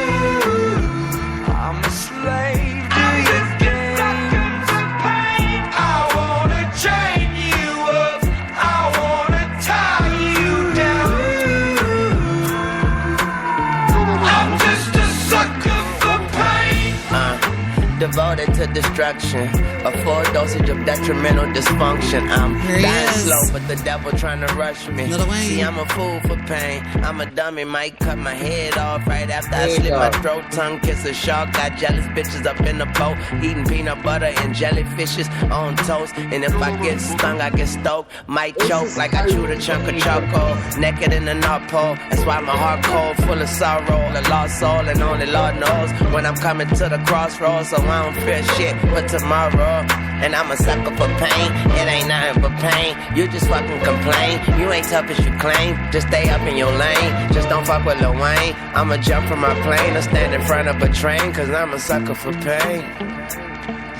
I'm a slave to your games. I wanna chain you up. I wanna tie you down. I'm just a sucker for pain. Devoted to destruction, a full dosage of detrimental dysfunction. I'm dying slow, but the devil trying to rush me. See, I'm a fool for pain. I'm a dummy, might cut my head off right after I slit my throat. Tongue kiss a shark, got jealous bitches up in the boat, eating peanut butter and jellyfishes on toast. And if I get stung, I get stoked. Might choke like I chewed a chunk of charcoal. Naked in the North Pole, that's why my heart cold, full of sorrow. A lost soul, and only Lord knows when I'm coming to the crossroads. So I don't fear shit but tomorrow. And I'm a sucker for pain. It ain't nothing but pain. You just fucking complain. You ain't tough as you claim. Just stay up in your lane. Just don't fuck with Lil Wayne. I'ma jump from my plane or stand in front of a train, cause I'm a sucker for pain.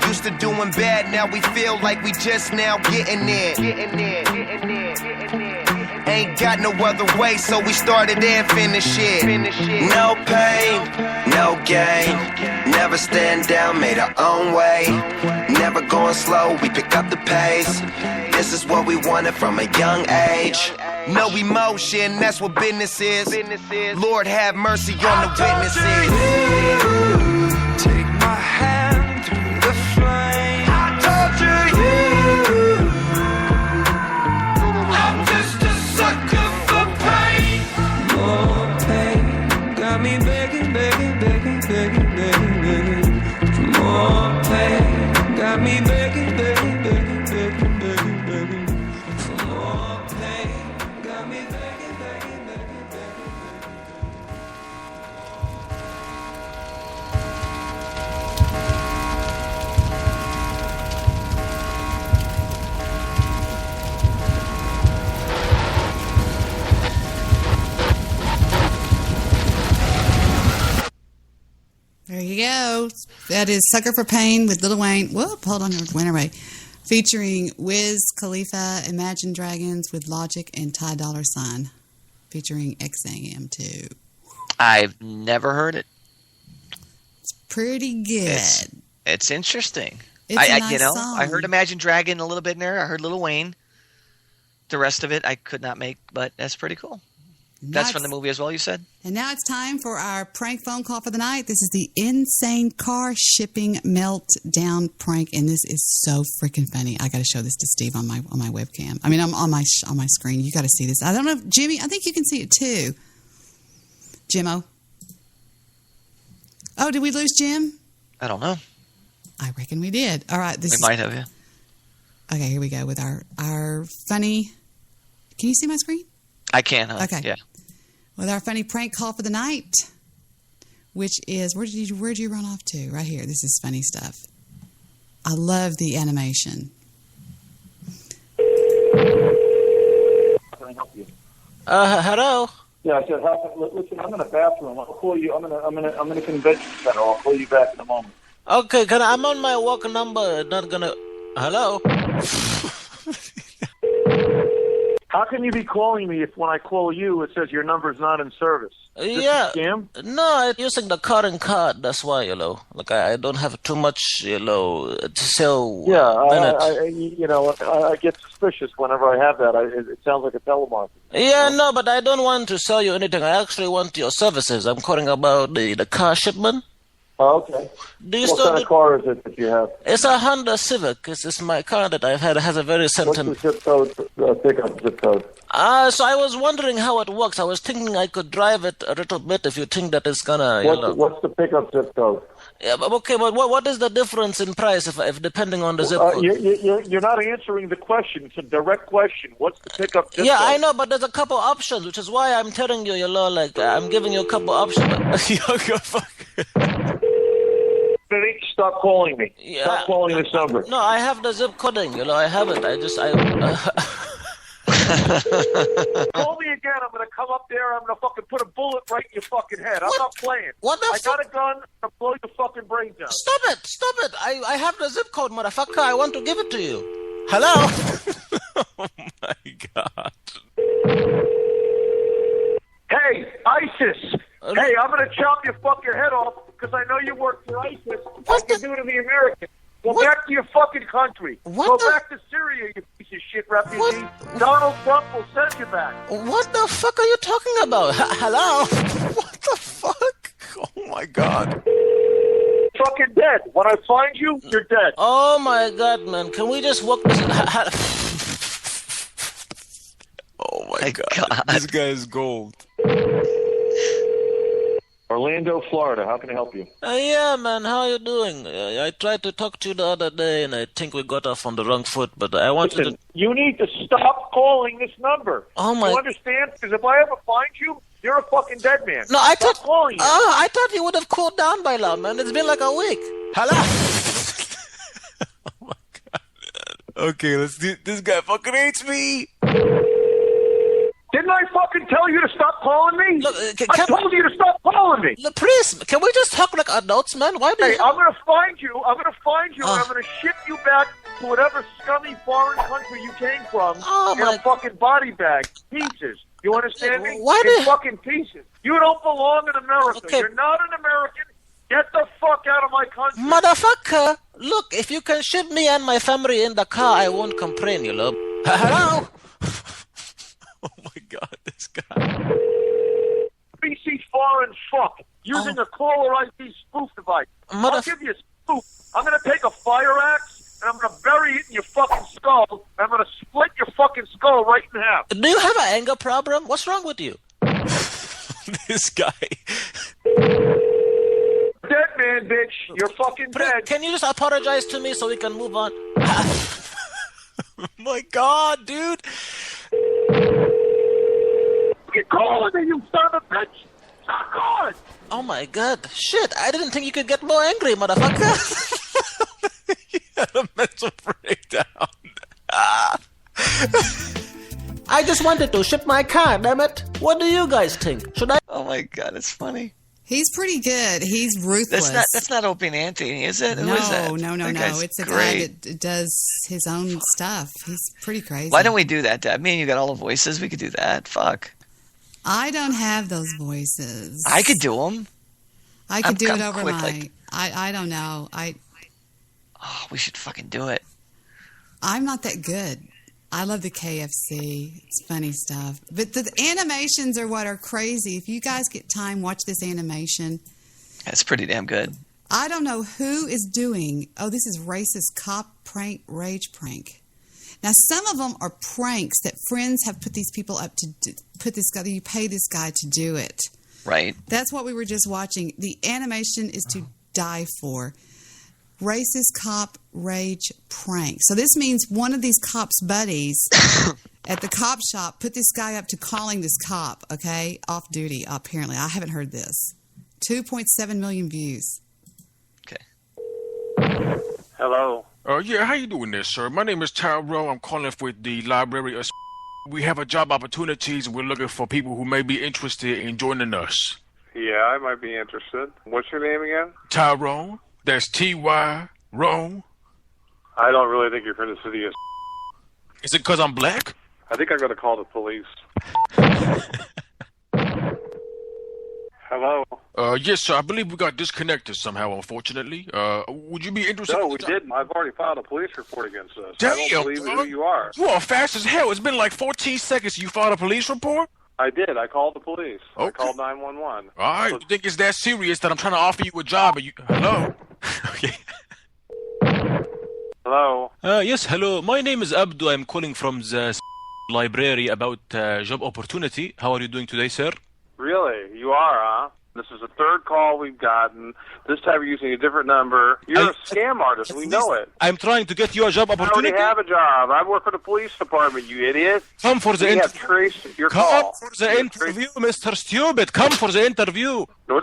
Used to doing bad, now we feel like we just now getting there. Ain't got no other way, so we started and finished it. No pain, no gain. Never stand down, made our own way. Never going slow, we pick up the pace. This is what we wanted from a young age. No emotion, that's what business is. Lord have mercy on the witnesses. Take my hand through the flame. I torture you. I'm just a sucker for pain. More pain got me begging, begging, begging, begging, begging, begging for more pain. Got me begging, begging, begging, begging, begging, begging for more pain. Got me begging, begging, begging, begging. There you go. That is Sucker for Pain with Lil Wayne. Whoop, hold on, it went away. Featuring Wiz Khalifa, Imagine Dragons with Logic, and Ty Dolla $ign. Featuring XAM too. I've never heard it. It's pretty good. It's interesting. It's a nice song. I heard Imagine Dragon a little bit in there. I heard Lil Wayne. The rest of it I could not make, but that's pretty cool. That's from the movie as well, you said? And now it's time for our prank phone call for the night. This is the insane car shipping meltdown prank, and this is so freaking funny. I got to show this to Steve on my webcam. I mean, I'm on my screen. You got to see this. I don't know, Jimmy. I think you can see it too. Jimmo. Oh, did we lose Jim? I don't know. I reckon we did. All right, We might have, yeah. Okay, here we go with our funny. Can you see my screen? I can. Okay. Yeah. With our funny prank call for the night, which is where'd you run off to? Right here. This is funny stuff. I love the animation. How can I help you? Hello. Yeah, I said, listen, I'm in a bathroom. I'll call you. I'm in a convention center. I'll call you back in a moment. Okay, I'm on my work number. Not gonna. Hello. How can you be calling me if when I call you it says your number's not in service? Is this a scam? No, I'm using the current card. That's why, Like I don't have too much, to sell. Yeah, I get suspicious whenever I have that. It sounds like a telemarketer. Yeah, no, but I don't want to sell you anything. I actually want your services. I'm calling about the car shipment. Oh, okay. What kind of car is it that you have? It's a Honda Civic. It's my car that I've had. It has a very sentiment. What's the zip code? Pickup zip code. So I was wondering how it works. I was thinking I could drive it a little bit if you think that it's gonna. What's the pickup zip code? Yeah, but okay, but what is the difference in price if depending on the zip code? You're not answering the question. It's a direct question. What's the pickup zip code? Yeah, I know, but there's a couple options, which is why I'm telling you, I'm giving you a couple options. You're fucking. Stop calling me. Yeah. Stop calling this number. No, I have the zip coding. I have it. Call me again. I'm going to come up there. I'm going to fucking put a bullet right in your fucking head. I'm not playing. I got a gun. I'm going to blow your fucking brains out. Stop it. I have the zip code, motherfucker. I want to give it to you. Hello? Oh, my God. Hey, ISIS. Hey, I'm going to chop your fucking head off because I know you work for ISIS. What you do to the Americans. Go back to your fucking country. Go back to Syria, you piece of shit refugee. Donald Trump will send you back. What the fuck are you talking about? Hello? What the fuck? Oh, my God. Fucking dead. When I find you, you're dead. Oh, my God, man. Can we just walk this... Oh, my God. This guy is gold. Orlando, Florida. How can I help you? Yeah, man. How you doing? I tried to talk to you the other day, and I think we got off on the wrong foot, but I wanted to... You need to stop calling this number. Oh, my... You understand? Because if I ever find you, you're a fucking dead man. No, I thought... calling you. I thought you would have cooled down by now, man. It's been like a week. Hello? Oh, my God. Okay, let's do... This guy fucking hates me. Didn't I fucking tell you to stop calling me? Look, I told you to stop calling me. Look, please, can we just talk like adults, man? Why do I'm going to find you. I'm going to find you, and I'm going to ship you back to whatever scummy foreign country you came from Oh, in a fucking body bag. Pieces. You understand me? Why In do- fucking pieces. You don't belong in America. Okay. You're not an American. Get the fuck out of my country. Motherfucker, look, if you can ship me and my family in the car, I won't complain, you love. Hello? Oh my god, this guy. BC foreign fuck using a caller ID spoof device. I'll give you a spoof. I'm gonna take a fire axe and I'm gonna bury it in your fucking skull. And I'm gonna split your fucking skull right in half. Do you have an anger problem? What's wrong with you? This guy. Dead man, bitch. You're fucking dead. Can you just apologize to me so we can move on? My god, dude. You're calling me, you son of a bitch. Stop calling. Oh my god. Shit, I didn't think you could get more angry, motherfucker. He had a mental breakdown. I just wanted to ship my car, damn it. What do you guys think? Should I? Oh my god, it's funny. He's pretty good. He's ruthless. That's not Opie and Anthony, is it? Who no, is that? no. That guy's It's a great. guy that does his own stuff. He's pretty crazy. Why don't we do that, Dad? Me and you got all the voices. We could do that. Fuck. I don't have those voices. I could do them. I could do it I'm over quick, my. like- I don't know. Oh, we should fucking do it. I'm not that good. I love the KFC. It's funny stuff. But the animations are what are crazy. If you guys get time, watch this animation. That's pretty damn good. I don't know who is doing. Oh, this is racist cop prank, rage prank. Now, some of them are pranks that friends have put these people up to put this guy. You pay this guy to do it. Right. That's what we were just watching. The animation is to die for. Racist cop rage prank. So this means one of these cops' buddies at the cop shop put this guy up to calling this cop, okay, off duty, apparently. I haven't heard this. 2.7 million views. Hello. Yeah, how you doing there, sir? My name is Tyrell. I'm calling with the library. We have a job opportunities, and we're looking for people who may be interested in joining us. Yeah, I might be interested. What's your name again? Tyrone. That's T-Y, Rome. I don't really think you're from the city of... Is it because I'm black? I think I'm going to call the police. Hello? Yes, sir. I believe we got disconnected somehow, unfortunately. Would you be interested? No, we didn't. I've already filed a police report against us. Damn, I don't believe who you are. You are fast as hell. It's been like 14 seconds. You filed a police report? I did. I called the police. Okay. I called 911. All right. You think it's that serious that I'm trying to offer you a job? Hello? Okay. Hello? Yes, hello. My name is Abdu. I'm calling from the library about job opportunity. How are you doing today, sir? Really? You are, huh? This is the third call we've gotten. This time you're using a different number. You're a scam artist. We know it. I'm trying to get you a job opportunity. I already have a job. I work for the police department, you idiot. Come for the interview. interview. Have traced your Come call. for the interview, Mr. Stupid. Come for the interview. No.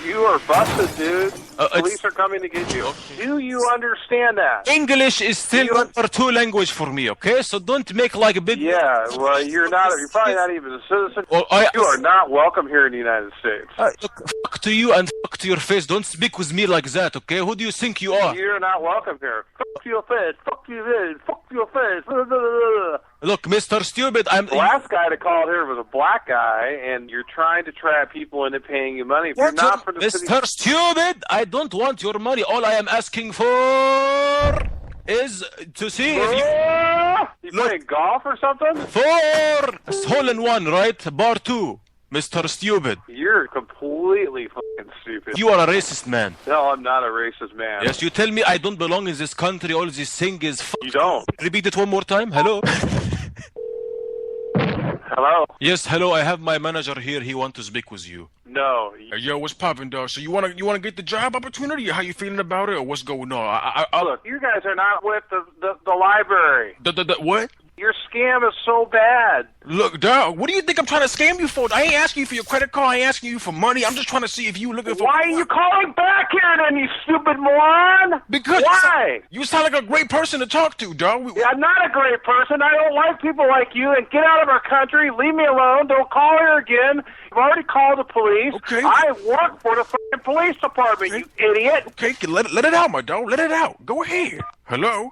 You are busted, dude. Police are coming to get you. Do you understand that? English is still number 2 language for me, okay? So don't make like a big... Yeah, well, you're probably not even a citizen. You are not welcome here in the United States. Look, fuck to you and fuck to your face. Don't speak with me like that, okay? Who do you think you are? You're not welcome here. Fuck your face. Fuck your face. Fuck your face. Look, Mr. Stupid, The last guy that called here was a black guy, and you're trying to trap people into paying you money. If you're not for the Mr. Stupid, I don't want your money. All I am asking for is to see if you... You playing golf or something? Hole in one, right? Bar 2. Mr. Stupid. You're completely fucking stupid. You are a racist man. No, I'm not a racist man. Yes, you tell me I don't belong in this country. All this thing is... You don't. Repeat it one more time. Hello? Hello? Yes, hello. I have my manager here. He wants to speak with you. No. Yo, what's poppin', dog? So you wanna get the job opportunity? How you feeling about it, or what's going on? Look, you guys are not with the library. What? Your scam is so bad. Look, dog, what do you think I'm trying to scam you for? I ain't asking you for your credit card. I ain't asking you for money. I'm just trying to see if you looking for... Why are you calling back here then, you stupid moron? Because... Why? You sound like a great person to talk to, dog. Yeah, I'm not a great person. I don't like people like you. And get out of our country. Leave me alone. Don't call here again. You've already called the police. Okay. I work for the fucking police department, you idiot. Okay, let it out, my dog. Let it out. Go ahead. Hello?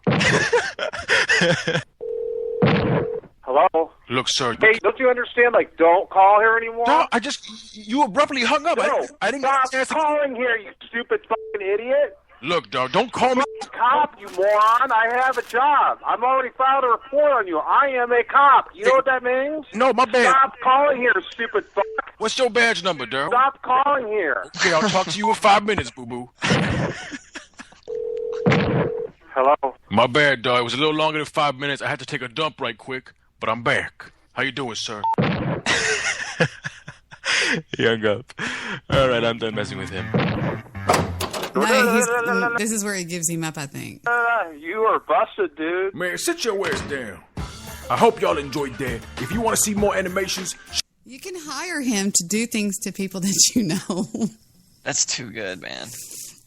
Hello? Look, sir. Hey, don't you understand? Like, don't call here anymore. No, you abruptly hung up. No, I didn't stop calling here, you stupid fucking idiot. Look, dog, don't call me. I'm a cop, you moron. I have a job. I've already filed a report on you. I am a cop. You know what that means? No, my bad. Stop calling here, stupid fuck. What's your badge number, dog? Stop calling here. Okay, I'll talk to you in 5 minutes, boo-boo. Hello? My bad, dog. It was a little longer than 5 minutes. I had to take a dump right quick, but I'm back. How you doing, sir? He hung up. All right, I'm done messing with him. No, this is where he gives him up, I think. You are busted, dude. Man, sit your ass down. I hope y'all enjoyed that. If you want to see more animations... You can hire him to do things to people that you know. That's too good, man.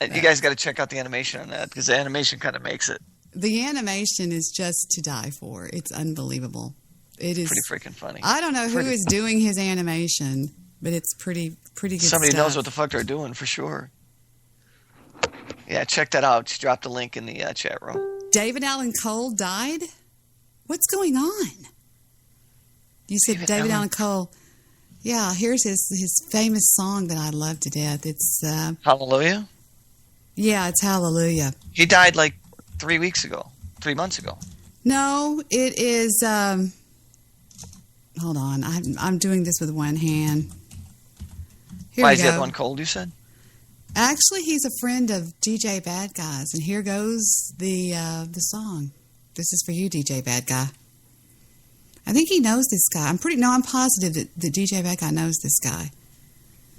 You guys got to check out the animation on that, because the animation kind of makes it. The animation is just to die for. It's unbelievable. It is pretty freaking funny. I don't know who is doing his animation, but it's pretty good Somebody stuff. knows what the fuck they're doing for sure. Yeah, check that out. Just drop the link in the chat room. David Allen Cole died? What's going on? You said David Allen Cole. Yeah, here's his famous song that I love to death. It's Hallelujah? Yeah, it's Hallelujah. He died like 3 months ago. No, it is hold on. I'm doing this with one hand. Here Why we is go. the other one cold, you said? Actually, he's a friend of DJ Bad Guy's, and here goes the song. This is for you, DJ Bad Guy. I think he knows this guy. I'm positive that DJ Bad Guy knows this guy.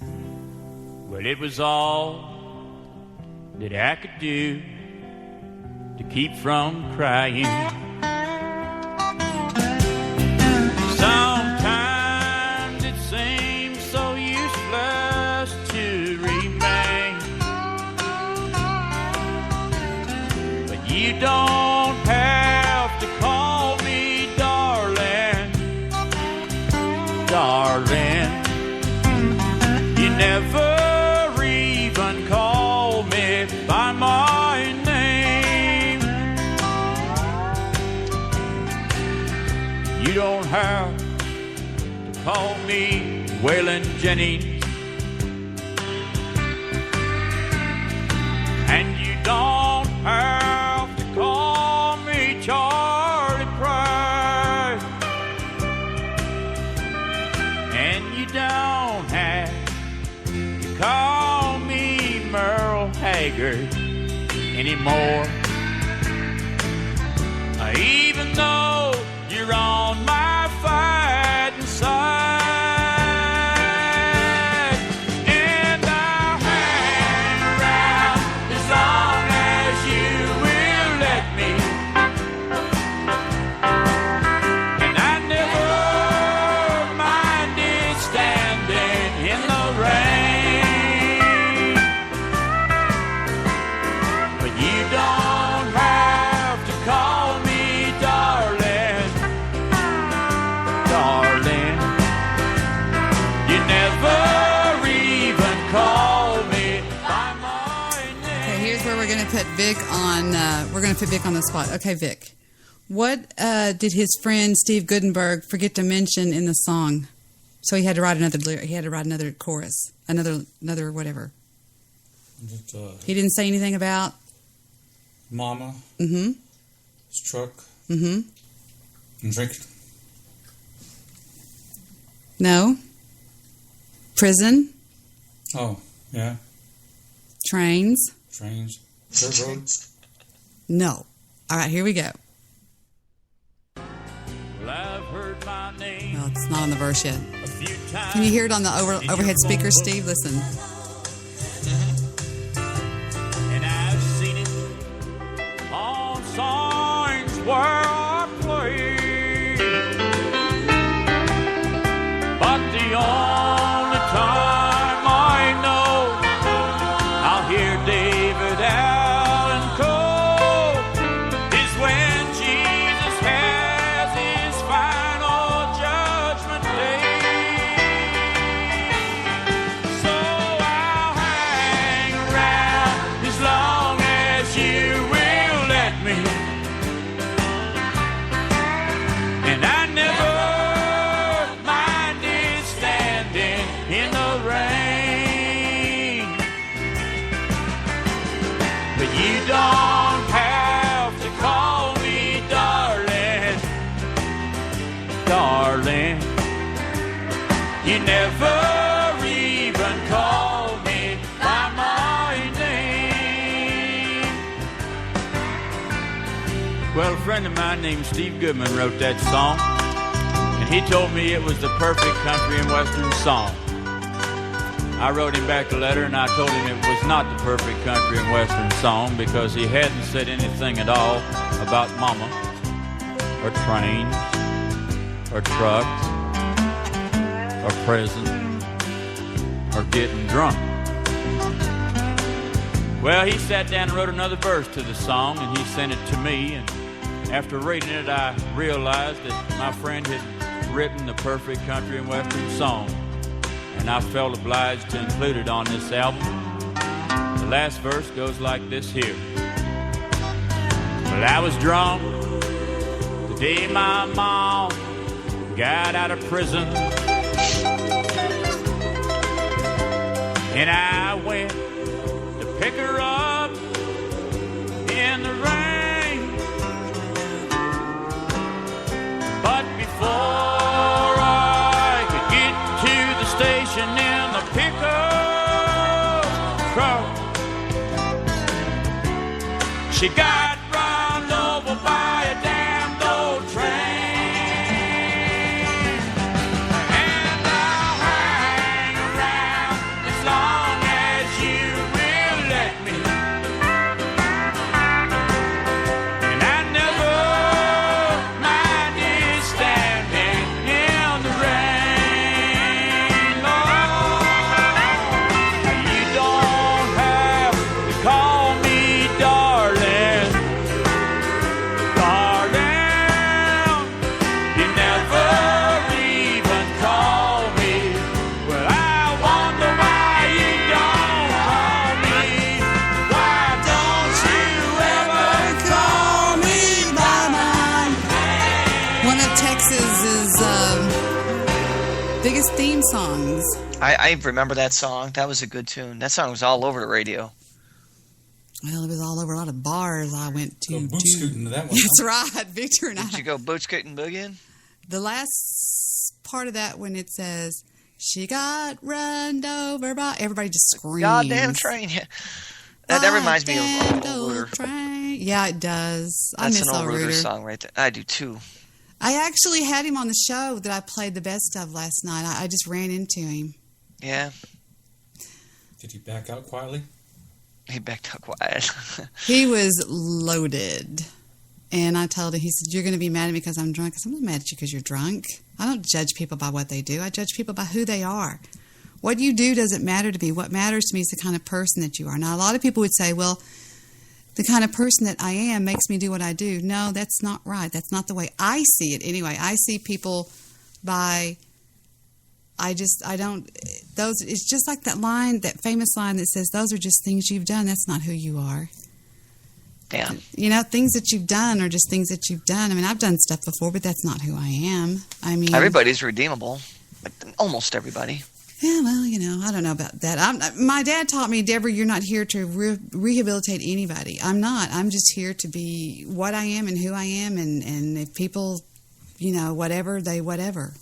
Well, it was all that I could do to keep from crying. Sometimes it seems so useless to remain, but you don't have to call me darling, darling. You never even call me by my name. You don't have to call me Waylon Jennings, and you don't have to call me Charlie Price, and you don't have to call me Merle Haggard anymore. Even though you're on my fighting side, and I'll hang around as long as you will let me. And I never minded standing in the rain, but you don't have to call me darling, darling. You never even call me by my name. Okay, here's where we're going to put Vic on. We're going to put Vic on the spot. Okay, Vic, what did his friend Steve Gutenberg forget to mention in the song? So he had to write another lyric. He had to write another chorus, another whatever. He didn't say anything about Mama. Mm-hmm. His truck. Mm-hmm. And drinking. No. Prison. Oh, yeah. Trains. Trains. Dirt roads. No. All right, here we go. Well, I've heard my name Well, it's not on the verse yet. a few times. Can you hear it on the overhead speakers, Steve? Listen. And I've seen it on signs where I play. in the rain. But you don't have to call me darling, darling. You never even call me by my name. Well, a friend of mine named Steve Goodman wrote that song, and he told me it was the perfect country and western song. I wrote him back a letter and I told him it was not the perfect country and western song because he hadn't said anything at all about mama or trains or trucks or prison or getting drunk. Well, he sat down and wrote another verse to the song and he sent it to me, and after reading it I realized that my friend had written the perfect country and western song, and I felt obliged to include it on this album. The last verse goes like this here. Well, I was drunk the day my mom got out of prison, and I went to pick her up in the rain. But before I could get to the station in the pickup truck, she got run over by a damned old train. And I'll hang around as long as you will let me. And I never minded standing in the rain. Oh, you don't have to call me darling, darling. You never even call me. Well, I wonder why you don't call me. Why don't you ever call me by my name? One of Texas's biggest theme songs. I remember that song. That was a good tune. That song was all over the radio. Well, it was all over a lot of bars I went to. Go boot scooting to that one. That's right, Victor and I. Did you go boot scooting boogieing? The last part of that when it says, she got run over by, everybody just screams. Goddamn train. That reminds me of Goddamn old old train. Yeah, it does. I That's miss an old old Rooter Rooter. song right there. I do too. I actually had him on the show that I played the best of last night. I just ran into him. Yeah. Did he back out quietly? He backed up quiet. He was loaded. And I told him, he said, you're going to be mad at me because I'm drunk. I said, I'm not mad at you because you're drunk. I don't judge people by what they do. I judge people by who they are. What you do doesn't matter to me. What matters to me is the kind of person that you are. Now, a lot of people would say, well, the kind of person that I am makes me do what I do. No, that's not right. That's not the way I see it. Anyway, I see people by, it's just like that line, that famous line that says, those are just things you've done. That's not who you are. Yeah. You know, things that you've done are just things that you've done. I mean, I've done stuff before, but that's not who I am. I mean, Everybody's redeemable. Almost everybody. Yeah, well, you know, I don't know about that. My dad taught me, Deborah, you're not here to rehabilitate anybody. I'm not. I'm just here to be what I am and who I am, and if people, you know, whatever, they whatever.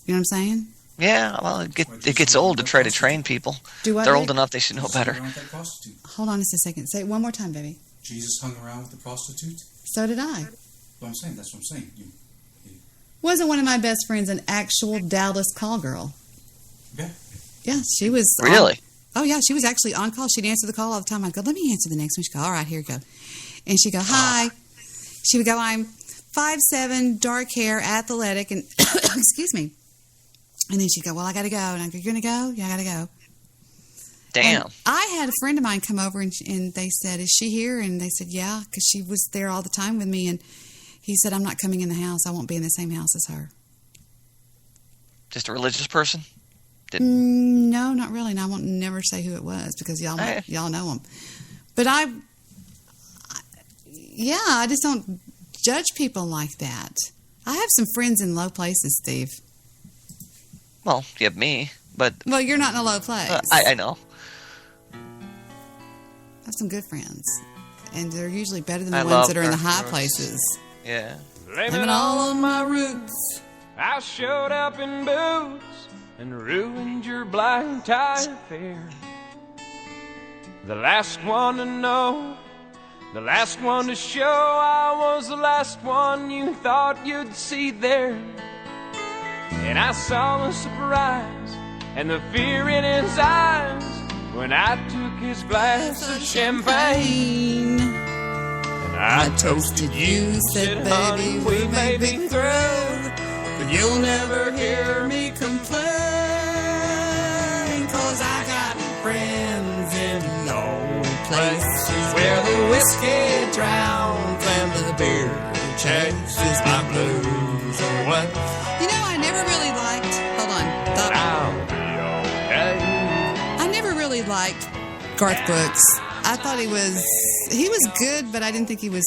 You know what I'm saying? Yeah, well, it gets old to try to train people. Do what, They're Rick? old enough, they should know better. Hold on just a second. Say it one more time, baby. Jesus hung around with the prostitute? So did I. Well, I'm saying, that's what I'm saying. Wasn't one of my best friends an actual Dallas call girl? Yeah. Yeah, she was. Really? Oh, yeah, she was actually on call. She'd answer the call all the time. I'd go, let me answer the next one. She'd go, all right, here you go. And she'd go, hi. She would go, I'm 5'7", dark hair, athletic, and excuse me. And then she'd go, well, I got to go. And I'd go, you're going to go? Yeah, I got to go. Damn. And I had a friend of mine come over, and they said, is she here? And they said, yeah, because she was there all the time with me. And he said, I'm not coming in the house. I won't be in the same house as her. Just a religious person? No, not really. And I won't never say who it was because y'all know them. But I just don't judge people like that. I have some friends in low places, Steve. Well, you have me. But well, you're not in a low place. I know. I have some good friends, and they're usually better than the I ones love that are in the our high friends. places. Yeah. Blame it all on my roots. I showed up in boots and ruined your blind tie affair. The last one to know, the last one to show, I was the last one you thought you'd see there. And I saw the surprise and the fear in his eyes when I took his glass of champagne. And I toasted you, said, baby, we may be through, but you'll never hear me complain, 'cause I got friends in low places where the whiskey drowns and the beer chases my blues away. You know, I never really liked. Hold on. I'll be okay. I never really liked Garth Brooks. I thought he was good, but I didn't think he was.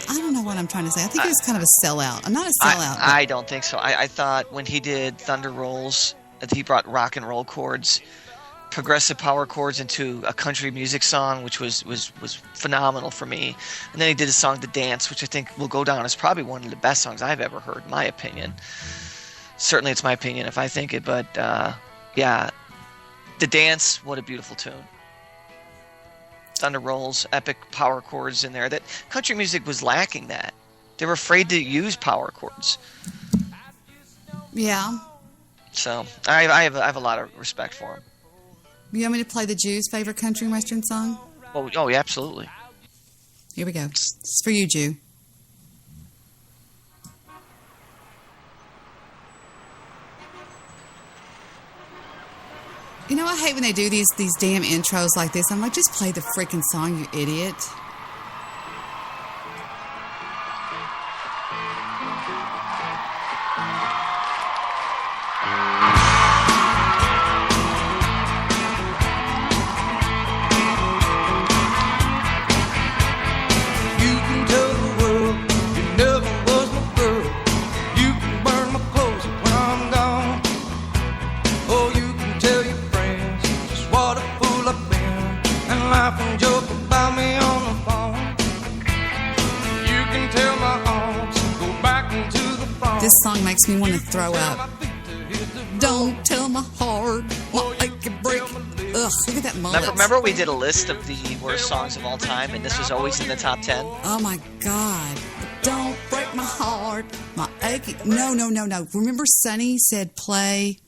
I don't know what I'm trying to say. I think he was kind of a sellout. I'm not a sellout. I don't think so. I thought when he did Thunder Rolls, that he brought rock and roll chords, progressive power chords into a country music song, which was phenomenal for me. And then he did a song, The Dance, which I think will go down as probably one of the best songs I've ever heard, in my opinion. Certainly it's my opinion if I think it, but yeah. The Dance, what a beautiful tune. Thunder Rolls, epic power chords in there. That country music was lacking that. They were afraid to use power chords. Yeah. So I have a lot of respect for him. You want me to play the Jew's favorite country and western song? Oh, yeah, absolutely. Here we go. It's for you, Jew. You know, I hate when they do these damn intros like this. I'm like, just play the freaking song, you idiot. You can tell the world you never was my girl. You can burn my clothes when I'm gone. Oh, you can tell your friends just what a fool I've been and laugh and joke about me on the phone. You can tell my arms go back into the phone. This song makes me want to throw up. Don't tell my heart, my achy break. Ugh, look at that mullet. Remember we did a list of the worst songs of all time, and this was always in the top 10? Oh, my God. Don't break my heart, my achy... No. Remember Sonny said play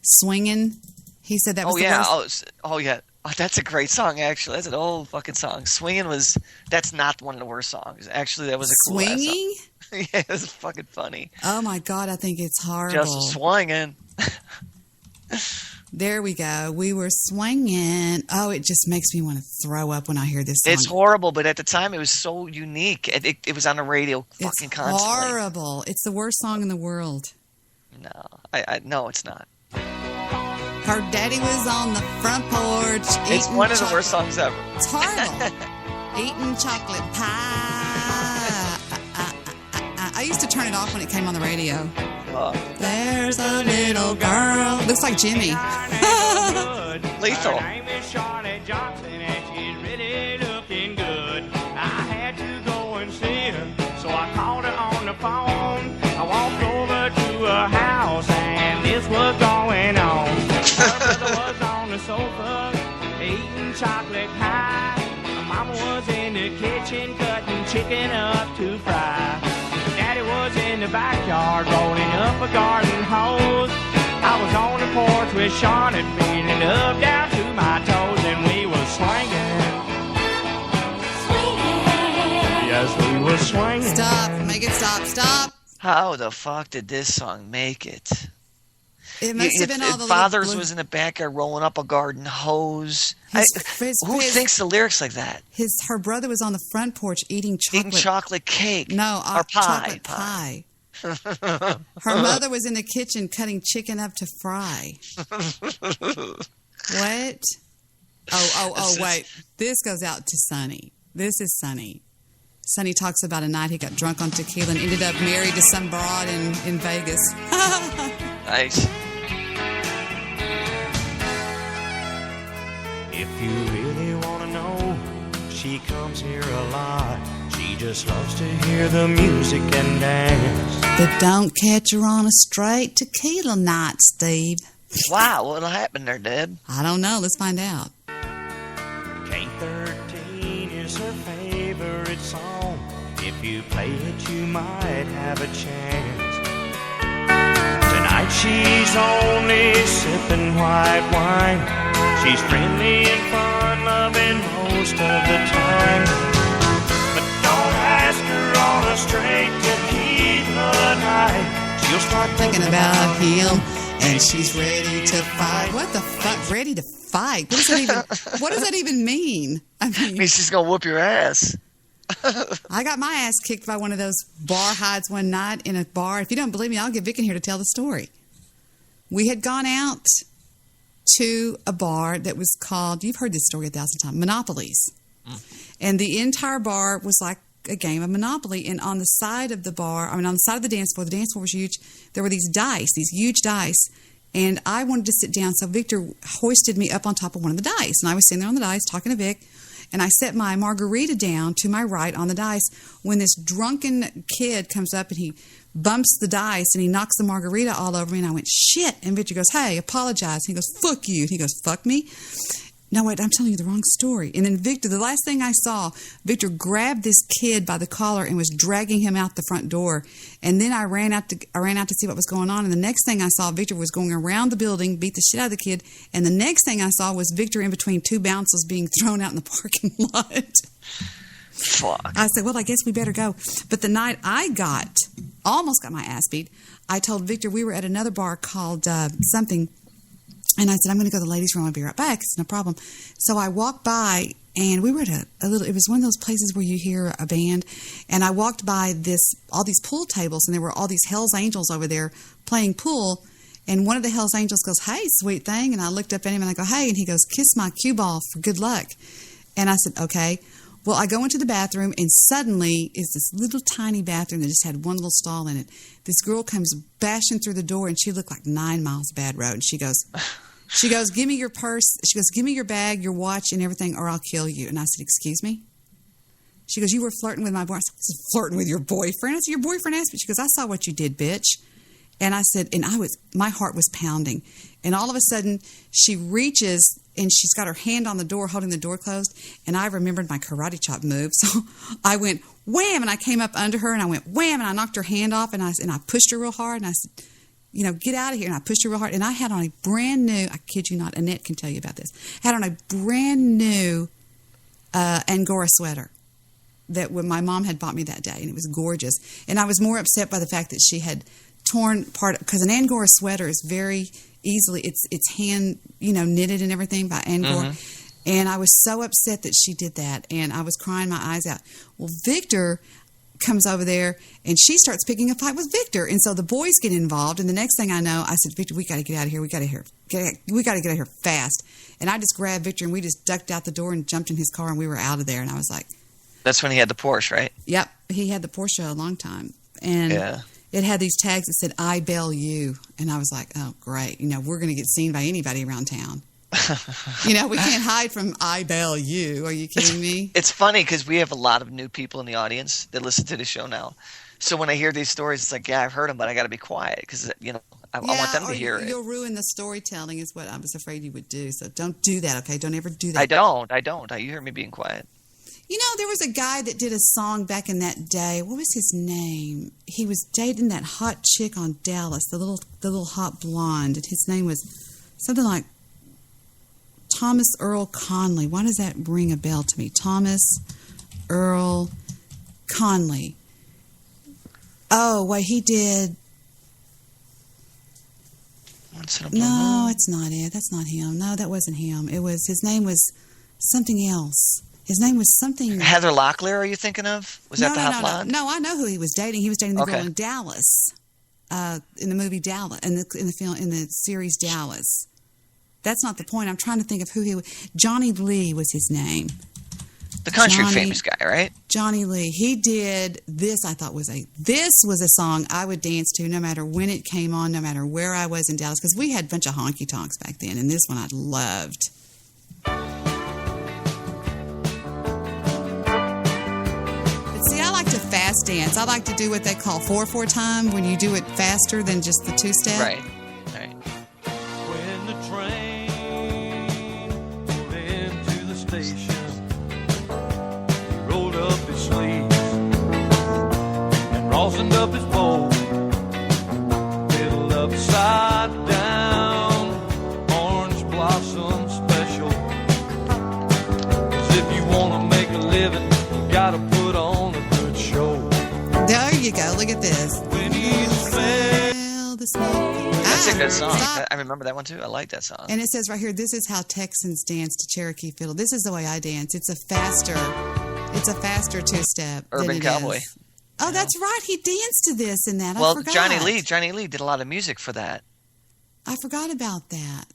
Swingin'? He said that was the worst. Oh, yeah. Oh, that's a great song, actually. That's an old fucking song. Swingin' that's not one of the worst songs. Actually, that was a cool ass Swinging? song. Yeah, it was fucking funny. Oh, my God, I think it's horrible. Just swinging. There we go. We were swinging. Oh, it just makes me want to throw up when I hear this song. It's horrible, but at the time it was so unique. It was on the radio fucking constantly. It's horrible. It's the worst song in the world. No, no, it's not. Her daddy was on the front porch. It's one of the worst songs ever. It's horrible. Eating chocolate pie. I used to turn it off when it came on the radio. There's a little girl. Looks like Jimmy. Lethal. Her name is Charlotte Johnson, and she's really looking good. I had to go and see her, so I called her on the phone. I walked over to her house, and this was going on. Her brother was on the sofa, eating chocolate pie. My mama was in the kitchen, cutting chicken up to fry. Daddy was in the backyard, rolling up a garden hose. I was on the porch with Charlotte, feeling up down to my toes, and we were swinging. Yes, we were swinging. Stop. Make it stop. Stop. How the fuck did this song make it? It must have been all the Fathers was in the backyard rolling up a garden hose. Who thinks the lyrics like that? Her brother was on the front porch eating chocolate cake. No, or pie. chocolate pie. Her mother was in the kitchen cutting chicken up to fry. What? Oh, wait. This goes out to Sonny. This is Sonny. Sonny talks about a night he got drunk on tequila and ended up married to some broad in Vegas. Nice. If you really want to know, she comes here a lot. She just loves to hear the music and dance. But don't catch her on a straight tequila night, Steve. Wow, what'll happen there, Deb? I don't know. Let's find out. K13 is her favorite song. If you play it, you might have a chance. Tonight she's only sipping white wine. She's friendly and fun-loving most of the time. But don't ask her on a straight tequila night. She'll start thinking about him, and she's ready to fight. What the fuck? Ready to fight? What does that even mean? I mean, she's gonna whoop your ass. I got my ass kicked by one of those bar hides one night in a bar. If you don't believe me, I'll get Vic in here to tell the story. We had gone out to a bar that was called, you've heard this story 1,000 times, Monopolies. And the entire bar was like a game of Monopoly. And on the side of the bar, on the side of the dance floor was huge. There were these dice, these huge dice. And I wanted to sit down, so Victor hoisted me up on top of one of the dice. And I was sitting there on the dice talking to Vic. And I set my margarita down to my right on the dice when this drunken kid comes up and he bumps the dice and he knocks the margarita all over me. And I went, shit. And Victor goes, hey, apologize. And he goes, fuck you. And he goes, fuck me. No, wait, I'm telling you the wrong story. And then Victor, the last thing I saw, Victor grabbed this kid by the collar and was dragging him out the front door. And then I ran out to see what was going on. And the next thing I saw, Victor was going around the building, beat the shit out of the kid. And the next thing I saw was Victor in between two bouncers being thrown out in the parking lot. Fuck. I said, well, I guess we better go. But the night I almost got my ass beat, I told Victor we were at another bar called something. And I said, I'm going to go to the ladies' room. I'll be right back. It's no problem. So I walked by, and we were at it was one of those places where you hear a band. And I walked by all these pool tables, and there were all these Hells Angels over there playing pool. And one of the Hells Angels goes, hey, sweet thing. And I looked up at him, and I go, hey. And he goes, kiss my cue ball for good luck. And I said, okay. Well, I go into the bathroom, and suddenly it's this little tiny bathroom that just had one little stall in it. This girl comes bashing through the door, and she looked like 9 miles bad road. And she goes, give me your purse. She goes, give me your bag, your watch, and everything, or I'll kill you. And I said, excuse me? She goes, you were flirting with my boyfriend. I said, flirting with your boyfriend? I said, your boyfriend asked me. She goes, I saw what you did, bitch. And I said, my heart was pounding. And all of a sudden, she reaches, and she's got her hand on the door, holding the door closed. And I remembered my karate chop move. So I went, wham, and I came up under her, and I went, wham, and I knocked her hand off, and I pushed her real hard, and I said, get out of here. And I pushed her real hard. And I had on a brand new, I kid you not, Annette can tell you about this, had on a brand new Angora sweater that my mom had bought me that day. And it was gorgeous. And I was more upset by the fact that she had torn part, because an Angora sweater is very easily, it's hand, knitted and everything by Angora. Mm-hmm. And I was so upset that she did that. And I was crying my eyes out. Well, Victor comes over there, and she starts picking a fight with Victor. And so the boys get involved, and the next thing I know, I said, Victor, we got to get out of here. We got to get out of here fast. And I just grabbed Victor, and we just ducked out the door and jumped in his car, and we were out of there. And I was like... That's when he had the Porsche, right? Yep. He had the Porsche a long time. And it had these tags that said, I bail you. And I was like, oh, great. We're going to get seen by anybody around town. We can't hide from I bail you. Are you kidding me? It's funny because we have a lot of new people in the audience that listen to the show now. So when I hear these stories, it's like, yeah, I've heard them, but I got to be quiet because, I want them to hear it. You'll ruin the storytelling is what I was afraid you would do. So don't do that, okay? Don't ever do that. I don't. You hear me being quiet. There was a guy that did a song back in that day. What was his name? He was dating that hot chick on Dallas, the little hot blonde. And his name was something like Thomas Earl Conley. Why does that ring a bell to me? Thomas Earl Conley. Oh, wait, he did... No, it's not it. That's not him. No, that wasn't him. His name was something else. His name was something... Heather Locklear, are you thinking of? Was that the hot blonde? No, I know who he was dating. He was dating the girl in Dallas, in the movie Dallas, in the series Dallas. That's not the point. I'm trying to think of who he was. Johnny Lee was his name. The country famous guy, right? Johnny Lee. He did this. I thought was a song I would dance to no matter when it came on, no matter where I was in Dallas, because we had a bunch of honky tonks back then, and this one I loved. fast dance. I like to do what they call 4/4 time, when you do it faster than just the two-step. Right. When the train pulled into the station, he rolled up his sleeves and rosined up his bowl. Little upside down orange blossom special. 'Cause if you want to make a living, you gotta put on a good show. There you go. Look at this. When you smell the smoke. That's a good song. Stop. I remember that one too. I like that song. And it says right here, this is how Texans dance to Cherokee Fiddle. This is the way I dance. It's a faster two-step. than Urban it Cowboy. is. Oh, that's right. He danced to this and that. I Well, forgot. Johnny Lee did a lot of music for that. I forgot about that.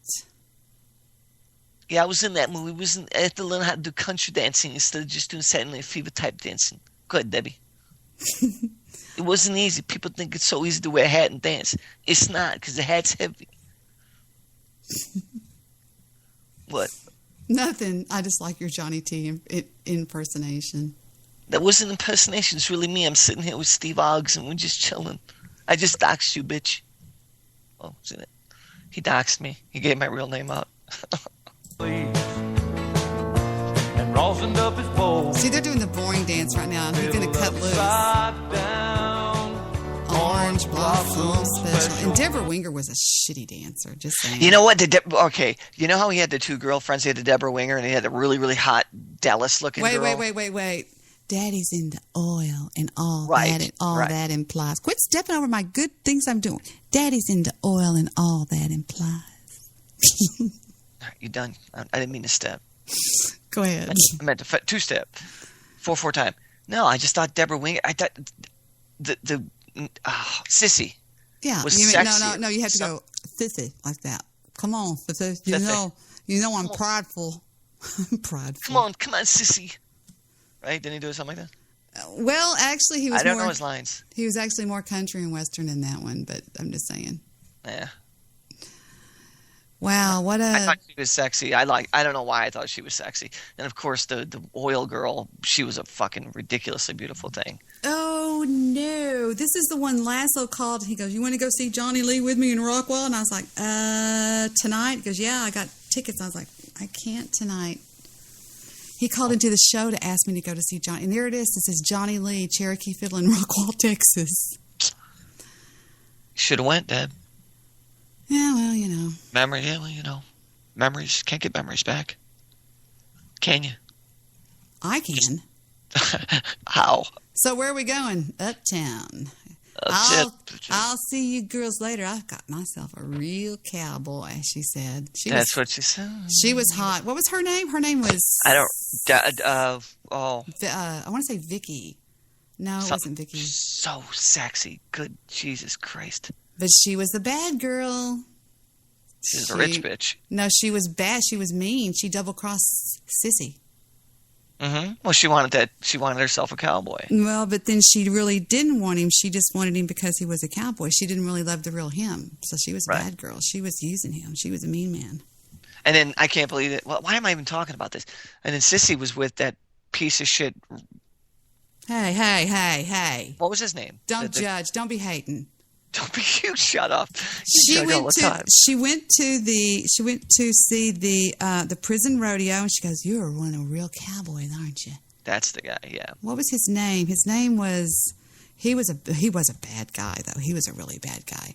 Yeah, I was in that movie. I had to learn how to do country dancing instead of just doing Saturday Night Fever type dancing. Go ahead, Debbie. It wasn't easy. People think it's so easy to wear a hat and dance. It's not, because the hat's heavy. What? Nothing. I just like your Johnny T impersonation. That wasn't impersonation. It's really me. I'm sitting here with Steve Oggs and we're just chilling. I just doxed you, bitch. Oh, see that? He doxed me. He gave my real name out. and rosined up his bowl. See, they're doing the boring dance right now. He's going to cut loose. Orange Blossom Special. And Deborah Winger was a shitty dancer, just saying. You know what? Okay. You know how he had the two girlfriends? He had the Deborah Winger and he had the really, really hot Dallas-looking girl? Wait. Daddy's into oil and all Right, that and all right. that implies. Quit stepping over my good things I'm doing. Daddy's into oil and all that implies. You done? I didn't mean to step. Go ahead. I meant to two-step. 4/4 time. No, I just thought Deborah Winger. I thought the Sissy. Yeah. Was You mean, sexy. no. You have to go sissy like that. Come on, sissy. You know I'm prideful. I'm prideful. Come on, Sissy. Right? Didn't he do something like that? Well, actually, he was. I don't more, know his lines. He was actually more country and western in that one, but I'm just saying. Yeah. Wow, what a! I thought she was sexy. I don't know why I thought she was sexy. And of course, the oil girl, she was a fucking ridiculously beautiful thing. Oh no! This is the one Laszlo called. He goes, "You want to go see Johnny Lee with me in Rockwell?" And I was like, tonight?" He goes, "Yeah, I got tickets." I was like, "I can't tonight." He called into the show to ask me to go to see Johnny. And there it is. It says Johnny Lee, Cherokee Fiddle in Rockwall, Texas. Should have went, Deb. Yeah, well, you know. Memories. Can't get memories back. Can you? I can. How? So where are we going? Uptown. I'll see you girls later. I've got myself a real cowboy, she said. That's what she said. She was hot. What was her name? Her name was... I want to say Vicky. No, it wasn't Vicky. So sexy. Good Jesus Christ. But she was the bad girl. She was a rich bitch. No, she was bad. She was mean. She double-crossed Sissy. Mm-hmm. Well, she wanted herself a cowboy. Well, but then she really didn't want him. She just wanted him because he was a cowboy. She didn't really love the real him. So she was a bad girl. She was using him. She was a mean man. And then I can't believe it. Well, why am I even talking about this? And then Sissy was with that piece of shit. Hey. What was his name? Don't judge. Don't be hating. Don't be you. Shut up. She went to see the prison rodeo, and she goes, "You're one of the real cowboys, aren't you?" That's the guy. Yeah. What was his name? His name was. He was a bad guy though. He was a really bad guy.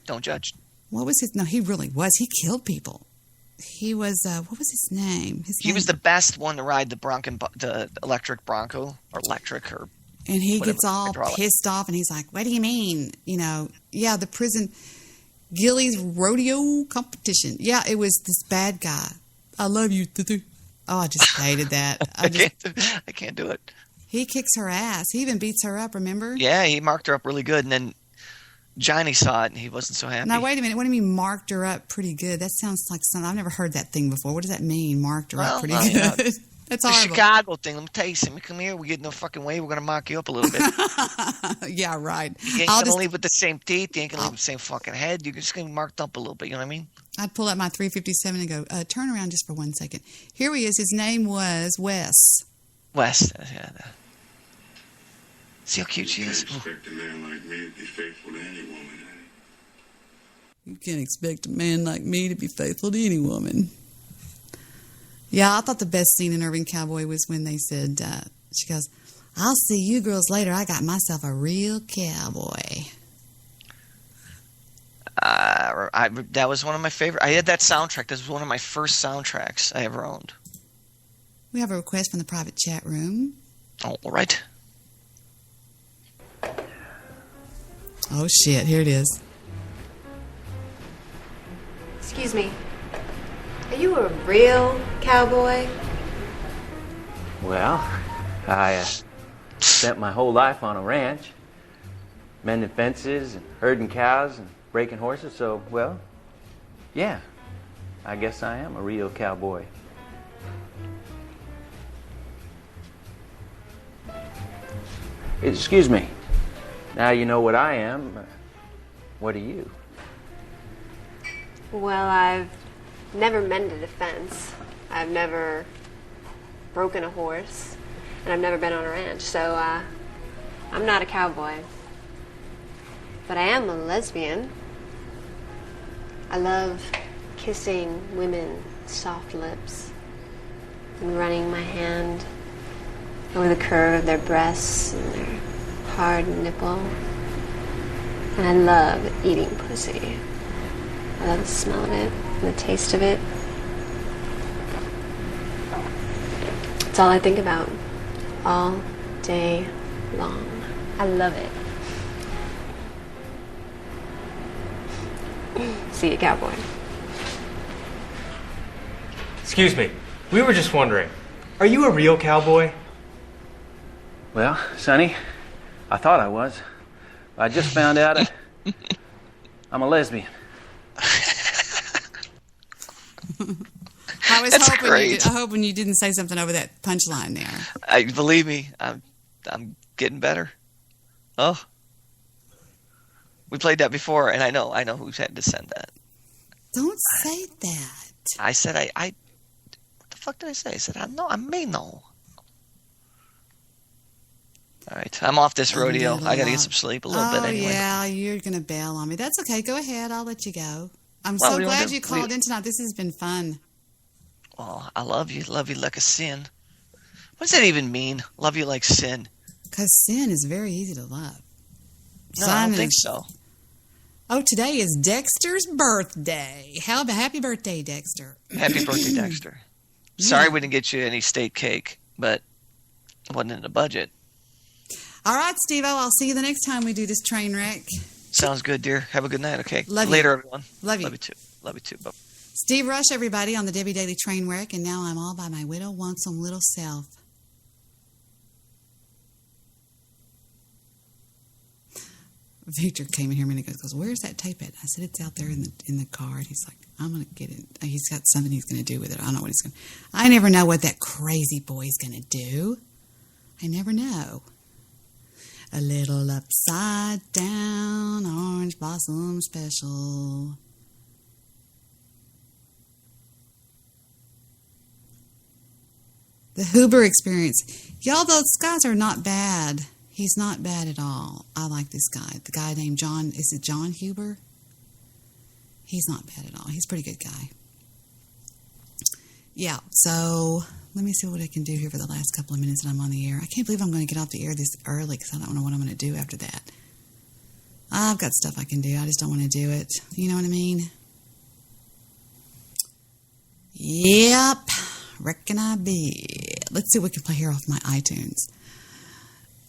Don't judge. What was his? No, he really was. He killed people. He was. What was his name? He was the best one to ride the electric Bronco or electric or. And he gets all pissed off, and he's like, "What do you mean? The prison Gillies rodeo competition. Yeah, it was this bad guy. I love you, Tutu." Oh, I just hated that. I can't do it. He kicks her ass. He even beats her up, remember? Yeah, he marked her up really good, and then Johnny saw it, and he wasn't so happy. Now, wait a minute. What do you mean marked her up pretty good? That sounds like something. I've never heard that thing before. What does that mean, marked her up pretty good? That's the horrible. Chicago thing. Let me tell you something. Come here. We get in no fucking way. We're going to mark you up a little bit. Yeah, right. You ain't going to leave with the same teeth. You ain't going to leave with the same fucking head. You're just going to be marked up a little bit. You know what I mean? I'd pull out my 357 and go, turn around just for 1 second. Here he is. His name was Wes. Wes. Yeah. See how cute she is? Expect a man like me to be faithful to any woman. You can't expect a man like me to be faithful to any woman. Yeah, I thought the best scene in Urban Cowboy was when they said, she goes, I'll see you girls later. I got myself a real cowboy. That was one of my favorite. I had that soundtrack. This was one of my first soundtracks I ever owned. We have a request from the private chat room. All right. Oh, shit. Here it is. Excuse me. Are you a real cowboy? Well, I spent my whole life on a ranch, mending fences and herding cows and breaking horses, so, well, yeah, I guess I am a real cowboy. Excuse me. Now you know what I am. What are you? Well, I've never mended a fence. I've never broken a horse. And I've never been on a ranch, so I'm not a cowboy. But I am a lesbian. I love kissing women's soft lips and running my hand over the curve of their breasts and their hard nipple. And I love eating pussy. I love the smell of it and the taste of it. It's all I think about all day long. I love it. See you, cowboy. Excuse me. We were just wondering, are you a real cowboy? Well, Sonny, I thought I was. I just found out I'm a lesbian. I was That's hoping great. hoping you didn't say something over that punchline there. Believe me, I'm getting better. Oh, we played that before, and I know who had to send that. Don't say that. I said I what the fuck did I say? I said I may know. All right, I'm off this rodeo. I gotta get some sleep a little bit anyway. Yeah, you're gonna bail on me. That's okay. Go ahead. I'll let you go. I'm Well, so we glad don't- you called in tonight. This has been fun. Oh, I love you like a sin. What does that even mean? Love you like sin? Because sin is very easy to love. No, I don't think so. Oh, today is Dexter's birthday. Happy birthday, Dexter. Happy birthday, Dexter. Sorry we didn't get you any state cake, but it wasn't in the budget. All right, Steve-O, I'll see you the next time we do this train wreck. Sounds good, dear. Have a good night, okay? Love you. Later, everyone. Love you. Love you too. Love you too. Bye. Steve Rush, everybody, on the Debi Daly train wreck, and now I'm all by my widow lonesome little self. Victor came in here a minute ago and goes, "Where's that tape at?" I said, "It's out there in the car." And he's like, "I'm going to get it." He's got something he's going to do with it. I don't know what he's going to. I never know what that crazy boy's going to do. I never know. A little upside down orange blossom special. The Huber experience. Y'all, those guys are not bad. He's not bad at all. I like this guy. The guy named John, is it John Huber? He's not bad at all. He's a pretty good guy. Yeah, so let me see what I can do here for the last couple of minutes that I'm on the air. I can't believe I'm going to get off the air this early because I don't know what I'm going to do after that. I've got stuff I can do. I just don't want to do it. You know what I mean? Yep. Reckon I be. Let's see what we can play here off my iTunes.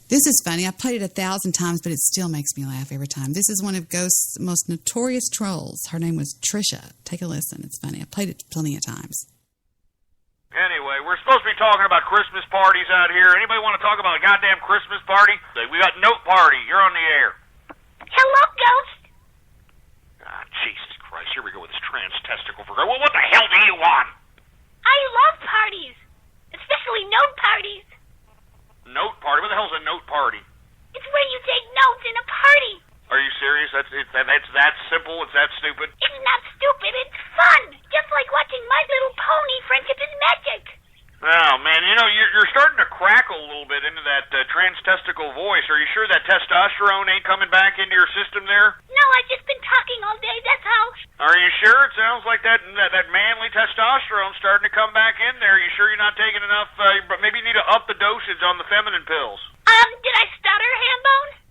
This is funny. I played it 1,000 times, but it still makes me laugh every time. This is one of Ghost's most notorious trolls. Her name was Trisha. Take a listen. It's funny. I played it plenty of times. Anyway, we're supposed to be talking about Christmas parties out here. Anybody want to talk about a goddamn Christmas party? We got Note Party. You're on the air. Hello, Ghost. Ah, Jesus Christ. Here we go with this trans-testicle for... Well, what the hell do you want? I love parties, especially note parties. Note party? What the hell's a note party? It's where you take notes in a party. Are you serious? That's that simple? It's that stupid? It's not stupid, it's fun. Just like watching My Little Pony Friendship is Magic. Oh, man, you know, you're starting to crackle a little bit into that trans-testicle voice. Are you sure that testosterone ain't coming back into your system there? No, I've just been talking all day, that's all. Are you sure? It sounds like that manly testosterone starting to come back in there. You sure you're not taking enough? But maybe you need to up the dosage on the feminine pills. Did I stutter, Hambone?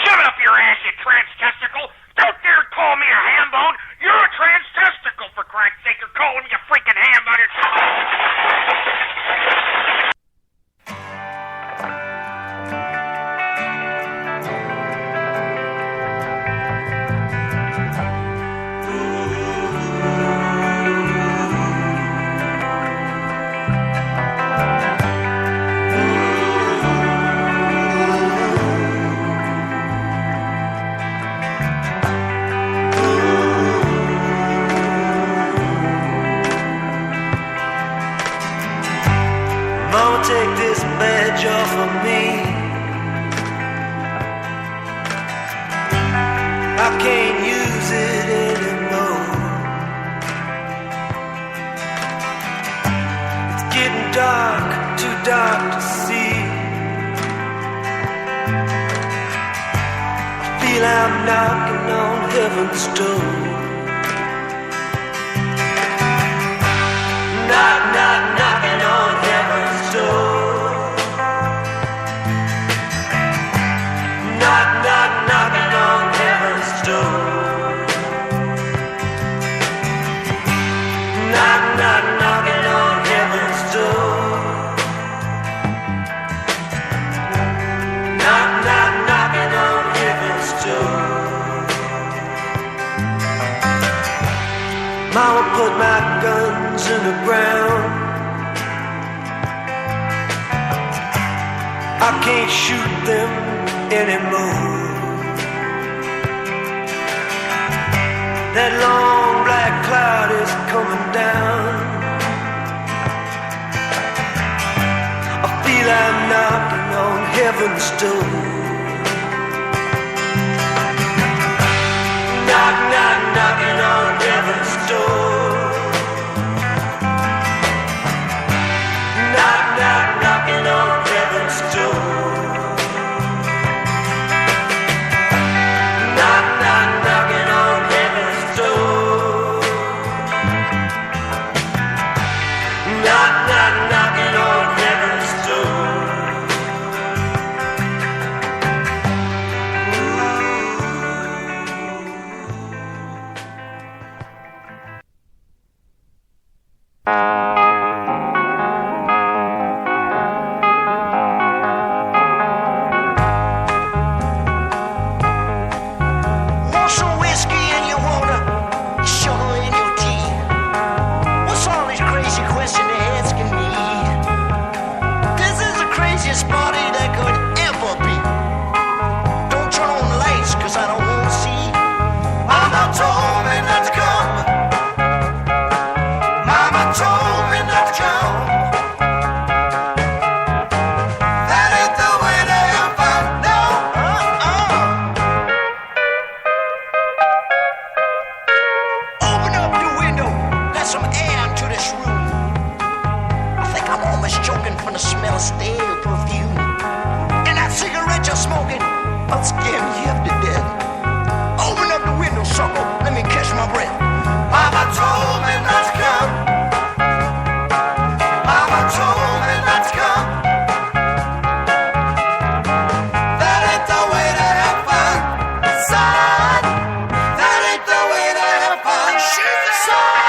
Shut up your ass, you trans-testicle! Don't dare call me a ham-bone! You're a trans-testicle, for Christ's sake! You're calling me a freaking ham-bone! Mama, take this badge off of me. I can't use it anymore. It's getting dark, too dark to see. I feel I'm knocking on heaven's door. Knock, knock, knocking on heaven's door. Knock, knock, knocking on heaven's door. Knock, knock, knocking on heaven's door. Knock, knock, knocking on heaven's door. Mama put my guns in the ground. I can't shoot them anymore. That long black cloud is coming down. I feel I'm knocking on heaven's door. Knock, knock, knocking on heaven's door. Knock, knock, knocking on heaven's door. Knock, knock, knocking on heaven's door. Knock, knock, knocking on heaven's door. Want some whiskey in your water, sugar in your tea? What's all these crazy questions they're asking me? This is the craziest party that could ever be. Don't turn on the lights, cause I don't want to see. Mama told me not to come. Mama told me not to come. That ain't the way to have fun, no. Open up the window, let some air into this room. I think I'm almost choking from the smell of stale perfume. And that cigarette you're smoking, I'll scare me half to death. Open up the window, sucker, let me catch my breath. Mama told me not to come. Mama told me not to come. That ain't the way to have fun, son. That ain't the way to have fun, son.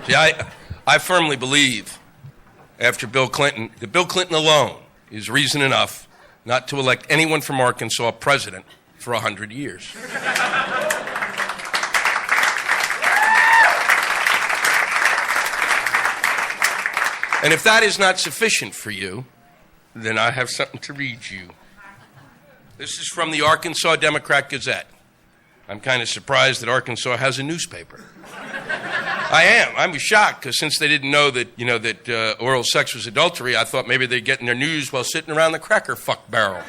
See, I firmly believe, after Bill Clinton, that Bill Clinton alone is reason enough not to elect anyone from Arkansas president for 100 years. And if that is not sufficient for you, then I have something to read you. This is from the Arkansas Democrat-Gazette. I'm kind of surprised that Arkansas has a newspaper. I am. I'm shocked, because since they didn't know that, that oral sex was adultery, I thought maybe they'd get in their news while sitting around the cracker fuck barrel.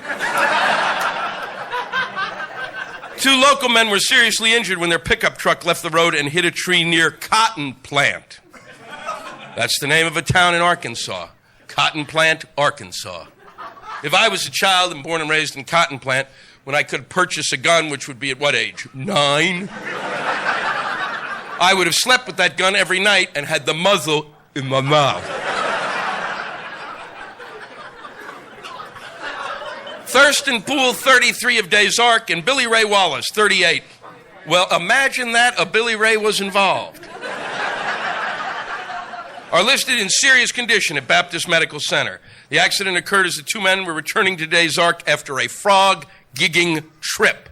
2 local men were seriously injured when their pickup truck left the road and hit a tree near Cotton Plant. That's the name of a town in Arkansas. Cotton Plant, Arkansas. If I was a child and born and raised in Cotton Plant, when I could purchase a gun, which would be at what age? 9? I would have slept with that gun every night and had the muzzle in my mouth. Thurston Poole, 33 of Des Arc, and Billy Ray Wallace, 38. Well, imagine that a Billy Ray was involved. Are listed in serious condition at Baptist Medical Center. The accident occurred as the 2 men were returning to Des Arc after a frog gigging trip.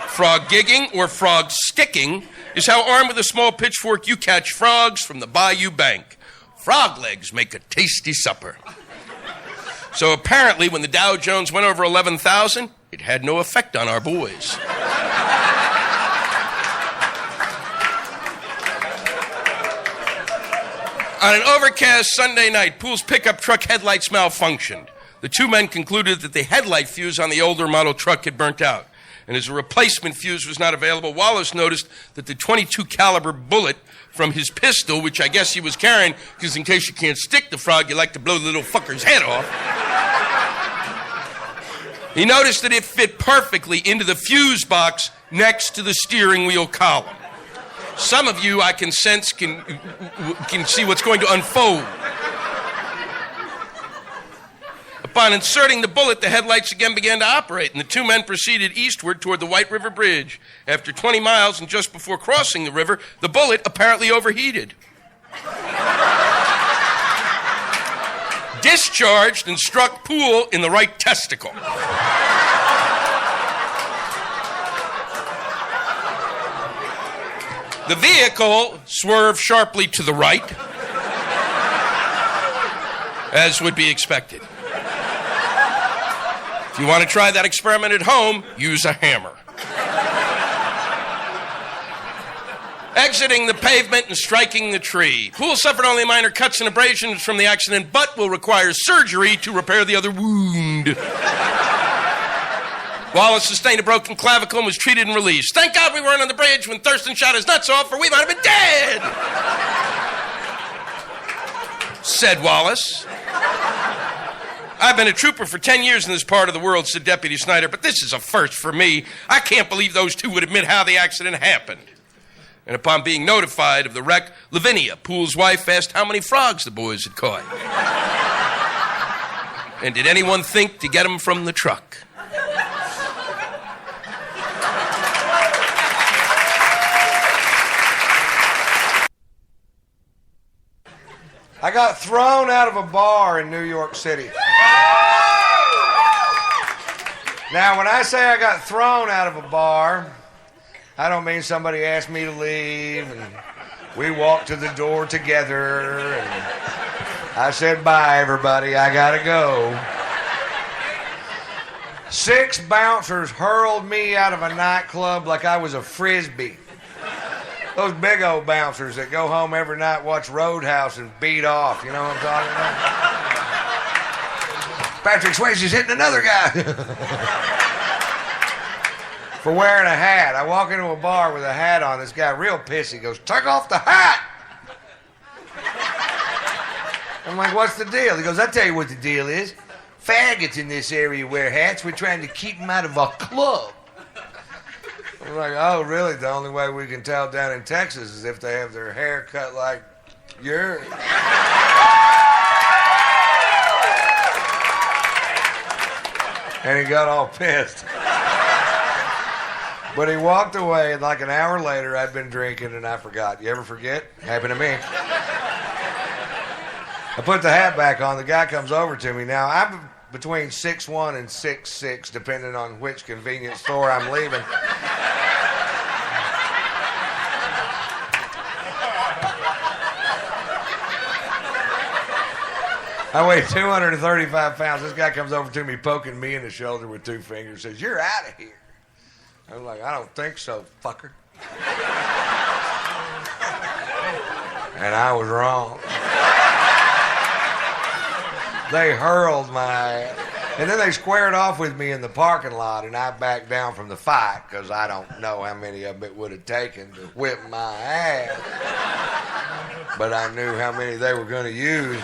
Frog gigging, or frog sticking, is how armed with a small pitchfork you catch frogs from the bayou bank. Frog legs make a tasty supper. So apparently when the Dow Jones went over 11,000, it had no effect on our boys. On an overcast Sunday night, Poole's pickup truck headlights malfunctioned. The 2 men concluded that the headlight fuse on the older model truck had burnt out. And as a replacement fuse was not available, Wallace noticed that the .22 caliber bullet from his pistol, which I guess he was carrying, because in case you can't stick the frog, you like to blow the little fucker's head off. He noticed that it fit perfectly into the fuse box next to the steering wheel column. Some of you, I can sense, can see what's going to unfold. Upon inserting the bullet, the headlights again began to operate, and the 2 men proceeded eastward toward the White River Bridge. After 20 miles and just before crossing the river, the bullet apparently overheated. Discharged and struck Poole in the right testicle. The vehicle swerved sharply to the right, as would be expected. If you want to try that experiment at home, use a hammer. Exiting the pavement and striking the tree. Poole suffered only minor cuts and abrasions from the accident, but will require surgery to repair the other wound. Wallace sustained a broken clavicle and was treated and released. Thank God we weren't on the bridge when Thurston shot his nuts off, or we might have been dead, said Wallace. I've been a trooper for 10 years in this part of the world, said Deputy Snyder, but this is a first for me. I can't believe those 2 would admit how the accident happened. And upon being notified of the wreck, Lavinia, Poole's wife, asked how many frogs the boys had caught. And did anyone think to get them from the truck? I got thrown out of a bar in New York City. Now, when I say I got thrown out of a bar, I don't mean somebody asked me to leave and we walked to the door together and I said, bye, everybody, I gotta go. 6 bouncers hurled me out of a nightclub like I was a frisbee. Those big old bouncers that go home every night, watch Roadhouse and beat off, you know what I'm talking about? Patrick Swayze's hitting another guy. For wearing a hat. I walk into a bar with a hat on, this guy real pissy goes, take off the hat! I'm like, what's the deal? He goes, I'll tell you what the deal is. Faggots in this area wear hats, we're trying to keep them out of our club. I'm like, oh, really? The only way we can tell down in Texas is if they have their hair cut like yours. And he got all pissed. But he walked away, and like an hour later, I'd been drinking, and I forgot. You ever forget? Happened to me. I put the hat back on. The guy comes over to me. Now, I'm between 6'1" and 6'6", depending on which convenience store I'm leaving. I weigh 235 pounds. This guy comes over to me, poking me in the shoulder with 2 fingers, says, "You're out of here." I'm like, "I don't think so, fucker." And I was wrong. They hurled my ass. And then they squared off with me in the parking lot, and I backed down from the fight because I don't know how many of them it would have taken to whip my ass. But I knew how many they were going to use.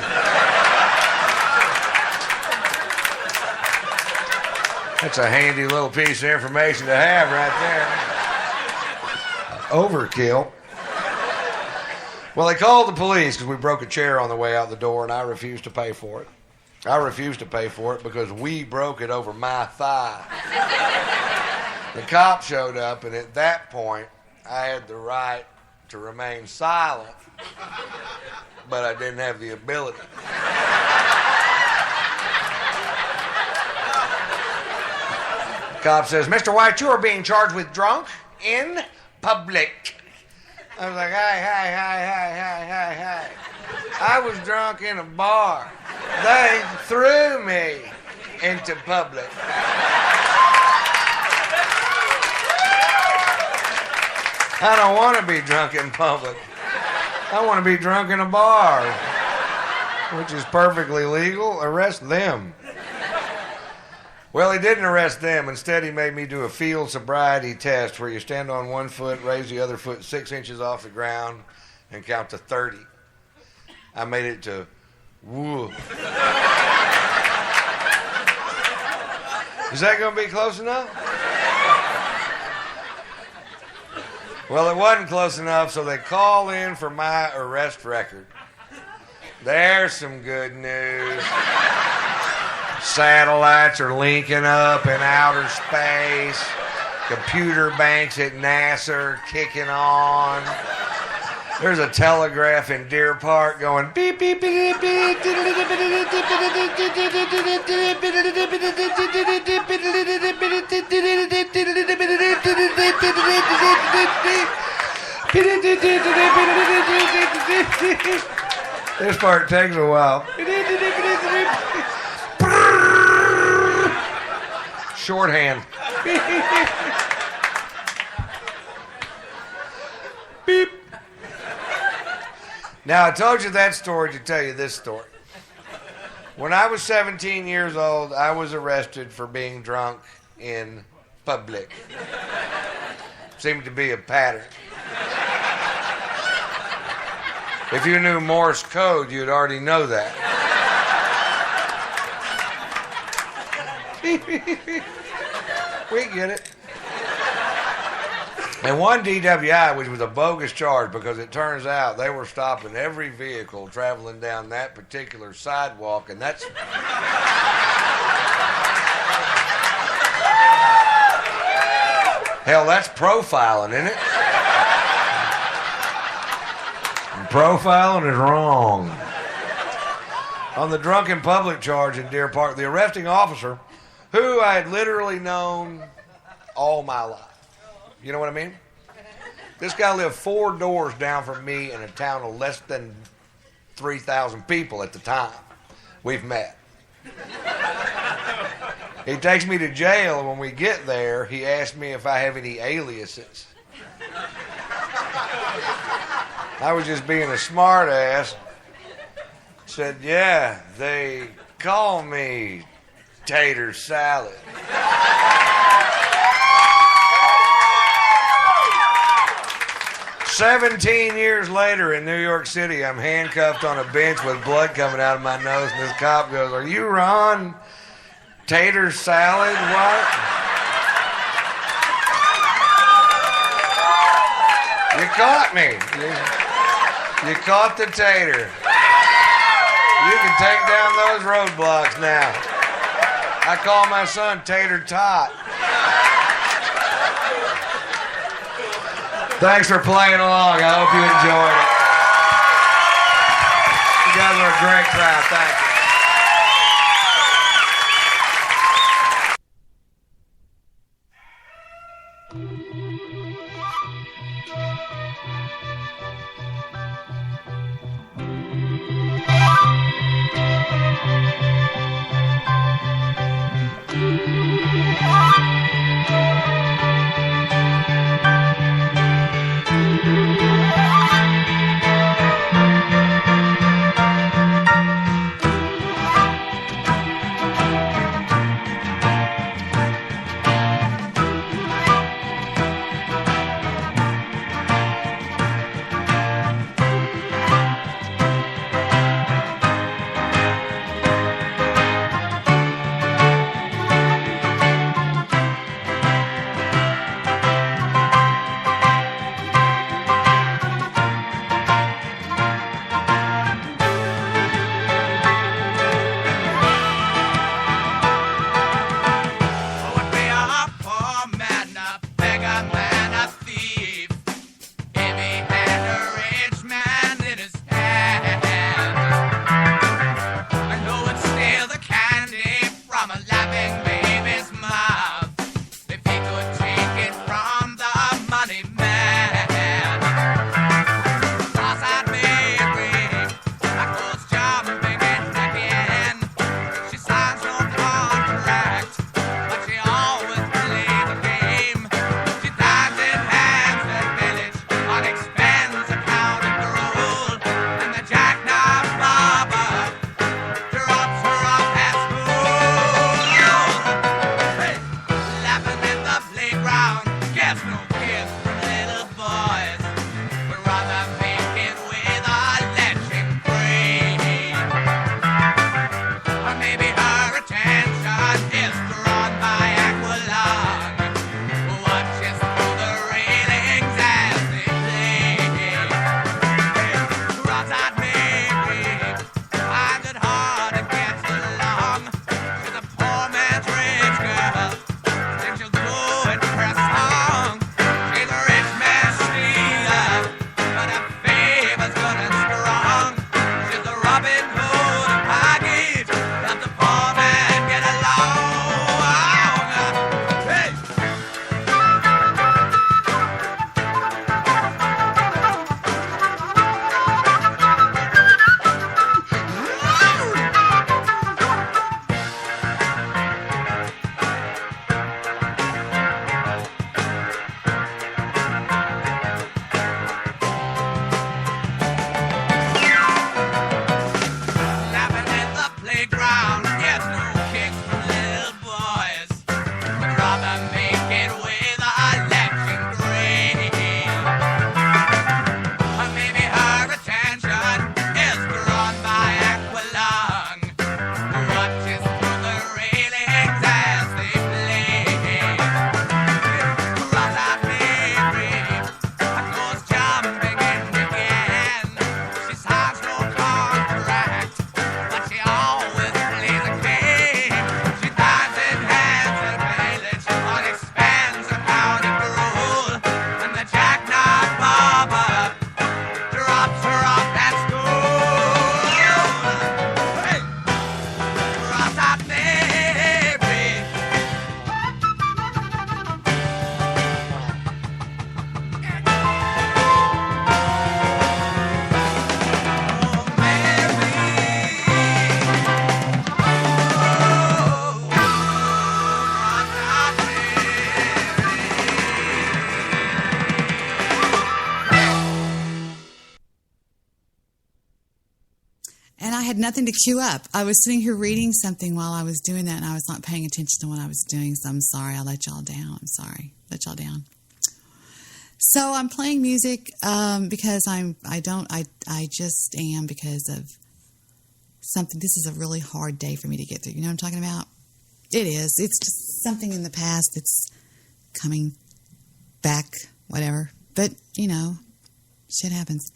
That's a handy little piece of information to have right there. Overkill. Well, they called the police because we broke a chair on the way out the door, and I refused to pay for it. I refused to pay for it because we broke it over my thigh. The cop showed up, and at that point, I had the right to remain silent, but I didn't have the ability. The cop says, "Mr. White, you are being charged with drunk in public." I was like, hi. I was drunk in a bar. They threw me into public. I don't want to be drunk in public. I want to be drunk in a bar, which is perfectly legal. Arrest them. Well, he didn't arrest them. Instead, he made me do a field sobriety test where you stand on one foot, raise the other foot 6 inches off the ground, and count to 30. I made it to woo. Is that going to be close enough? Well, it wasn't close enough, so they call in for my arrest record. There's some good news. Satellites are linking up in outer space. Computer banks at NASA are kicking on. There's a telegraph in Deer Park going beep, beep, beep, beep, This part takes a while. Shorthand. Beep. Now, I told you that story to tell you this story. When I was 17 years old, I was arrested for being drunk in public. Seemed to be a pattern. If you knew Morse code, you'd already know that. We get it. And one DWI, which was a bogus charge because it turns out they were stopping every vehicle traveling down that particular sidewalk, and that's... Hell, that's profiling, isn't it? And profiling is wrong. On the drunk in public charge in Deer Park, the arresting officer, who I had literally known all my life. You know what I mean? This guy lived 4 doors down from me in a town of less than 3,000 people at the time. We've met. He takes me to jail, and when we get there, he asks me if I have any aliases. I was just being a smart ass. Said, yeah, they call me Tater Salad. 17 years later in New York City, I'm handcuffed on a bench with blood coming out of my nose, and this cop goes, "Are you Ron Tater Salad? What?" You caught me. You caught the tater. You can take down those roadblocks now. I call my son Tater Tot. Thanks for playing along. I hope you enjoyed it. You guys are a great crowd. Thank you. had nothing to queue up. I was sitting here reading something while I was doing that, and I was not paying attention to what I was doing, so I'm sorry. I let y'all down. I'm sorry. Let y'all down. So I'm playing music because I just am because of something. This is a really hard day for me to get through. You know what I'm talking about? It is. It's just something in the past that's coming back, whatever. But, you know, shit happens.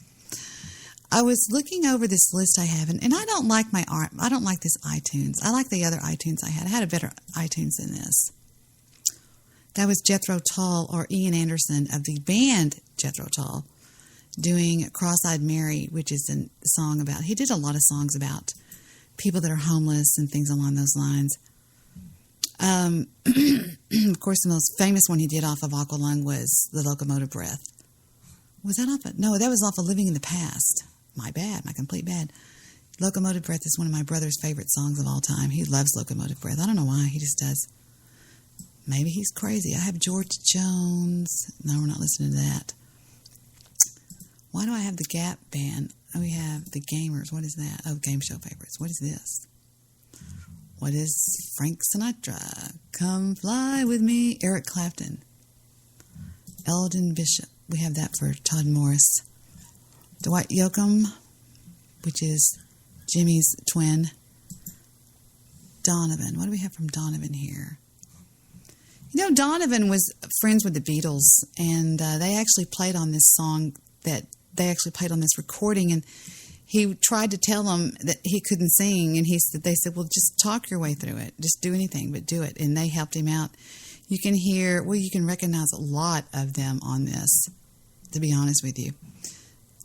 I was looking over this list I have, and I don't like I don't like this iTunes. I like the other iTunes I had. I had a better iTunes than this. That was Jethro Tull, or Ian Anderson of the band Jethro Tull, doing Cross-Eyed Mary, which is a song about, he did a lot of songs about people that are homeless and things along those lines. Of course, the most famous one he did off of Aqualung was The Locomotive Breath. Was that off of? No, that was off of Living in the Past. My bad, my complete bad. Locomotive Breath is one of my brother's favorite songs of all time. He loves Locomotive Breath. I don't know why, he just does. Maybe he's crazy. I have George Jones. No, we're not listening to that. Why do I have the Gap Band? Oh, we have the Gamers. What is that? Oh, Game Show Favorites. What is this? What is Frank Sinatra? Come fly with me. Eric Clapton. Eldon Bishop. We have that for Todd Morris. Dwight Yoakam, which is Jimmy's twin. Donovan. What do we have from Donovan here? You know, Donovan was friends with the Beatles, and they actually played on this song that they actually played on this recording, and he tried to tell them that he couldn't sing, and they said, well, just talk your way through it. Just do anything, but do it. And they helped him out. You can hear, well, you can recognize a lot of them on this, to be honest with you.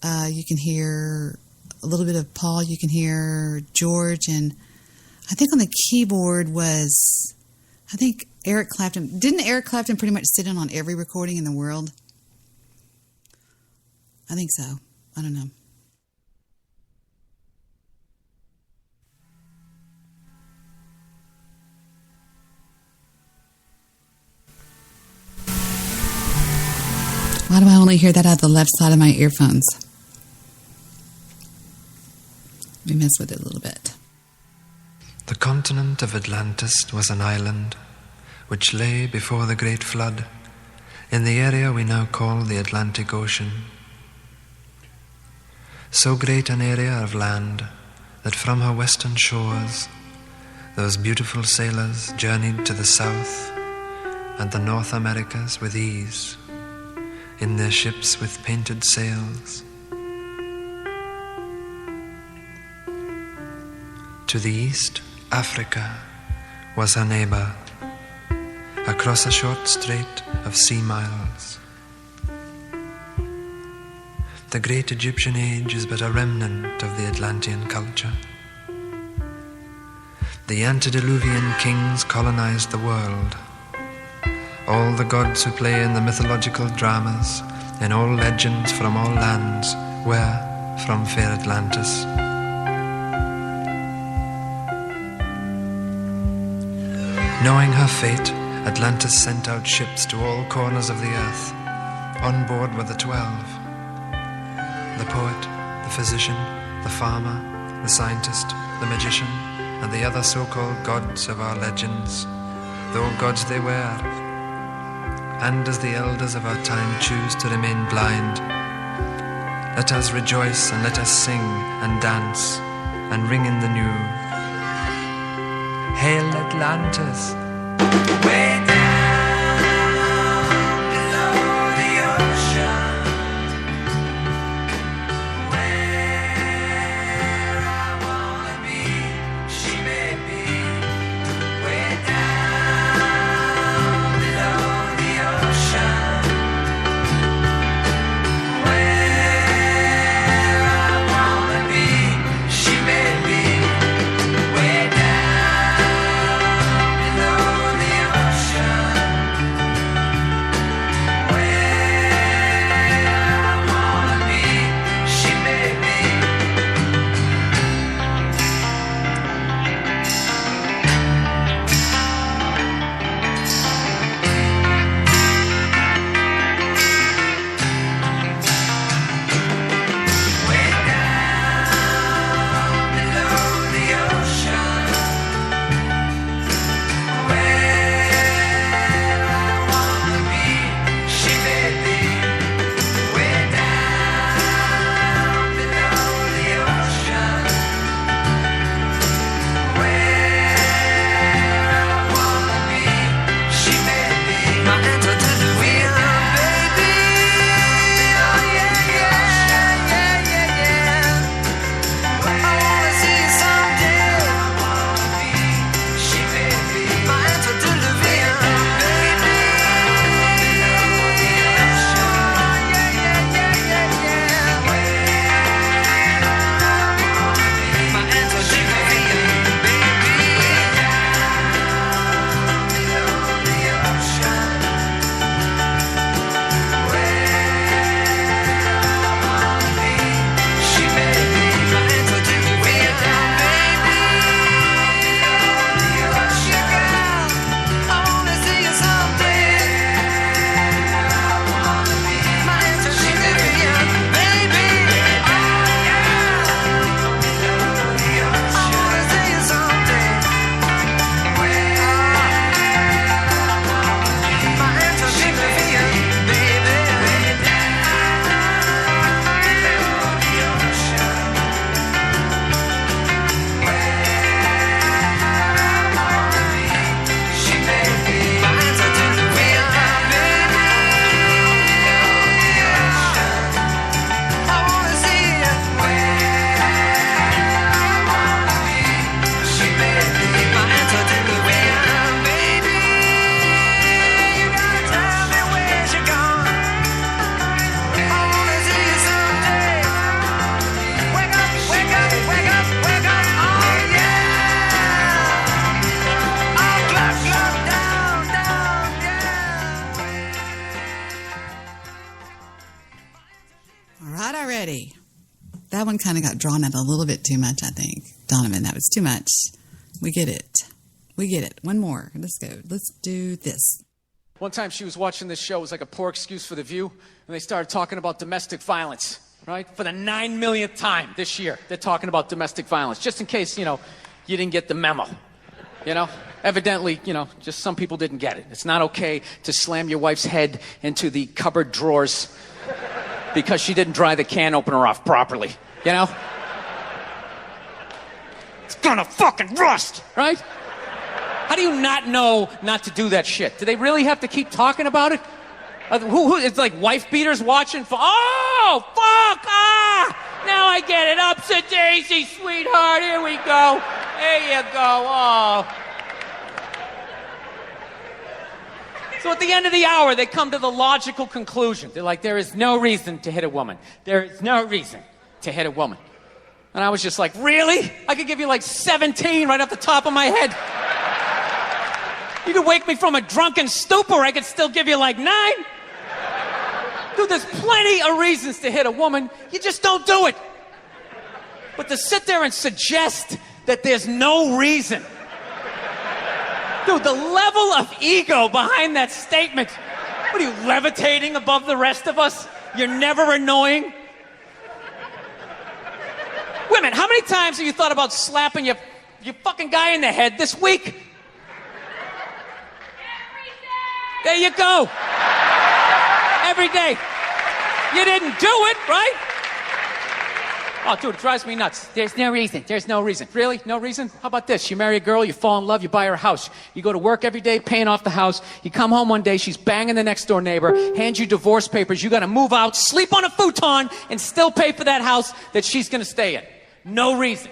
You can hear a little bit of Paul. You can hear George, and I think on the keyboard was, I think Eric Clapton. Didn't Eric Clapton pretty much sit in on every recording in the world? I think so. I don't know. Why do I only hear that out of the left side of my earphones? Let me mess with it a little bit. The continent of Atlantis was an island which lay before the great flood in the area we now call the Atlantic Ocean. So great an area of land that from her western shores those beautiful sailors journeyed to the South and the North Americas with ease in their ships with painted sails. To the east, Africa was her neighbor, across a short strait of sea miles. The great Egyptian age is but a remnant of the Atlantean culture. The antediluvian kings colonized the world. All the gods who play in the mythological dramas, in all legends from all lands, were from fair Atlantis. Knowing her fate, Atlantis sent out ships to all corners of the earth. On board were the 12. The poet, the physician, the farmer, the scientist, the magician, and the other so-called gods of our legends, though gods they were. And as the elders of our time choose to remain blind, let us rejoice and let us sing and dance and ring in the new. Hail Atlantis! Way down below the ocean, where I wanna be, she may be. Way down below the ocean, where I wanna be, she may be. Way down below the ocean. hot already. That one kind of got drawn out a little bit too much, I think. Donovan, that was too much. We get it. We get it. One more. Let's go. Let's do this. One time she was watching this show. It was like a poor excuse for The View. And they started talking about domestic violence, right? For the 9 millionth time this year, they're talking about domestic violence. Just in case, you didn't get the memo. Evidently, just some people didn't get it. It's not okay to slam your wife's head into the cupboard drawers because she didn't dry the can opener off properly, It's gonna fucking rust, right? How do you not know not to do that shit? Do they really have to keep talking about it? It's like wife beaters watching. Oh, fuck! Now I get it. Upset daisy, sweetheart. Here we go. There you go. Oh. So at the end of the hour, they come to the logical conclusion. They're like, there is no reason to hit a woman. There is no reason to hit a woman. And I was just like, really? I could give you like 17 right off the top of my head. You could wake me from a drunken stupor, I could still give you like 9. Dude, there's plenty of reasons to hit a woman. You just don't do it. But to sit there and suggest that there's no reason. Dude, the level of ego behind that statement. What are you, levitating above the rest of us? You're never annoying? Women, how many times have you thought about slapping your fucking guy in the head this week? There you go. Every day. You didn't do it, right? Oh, dude, it drives me nuts. There's no reason. There's no reason. Really? No reason? How about this? You marry a girl, you fall in love, you buy her a house. You go to work every day, paying off the house. You come home one day, she's banging the next door neighbor, hands you divorce papers. You got to move out, sleep on a futon, and still pay for that house that she's going to stay in. No reason.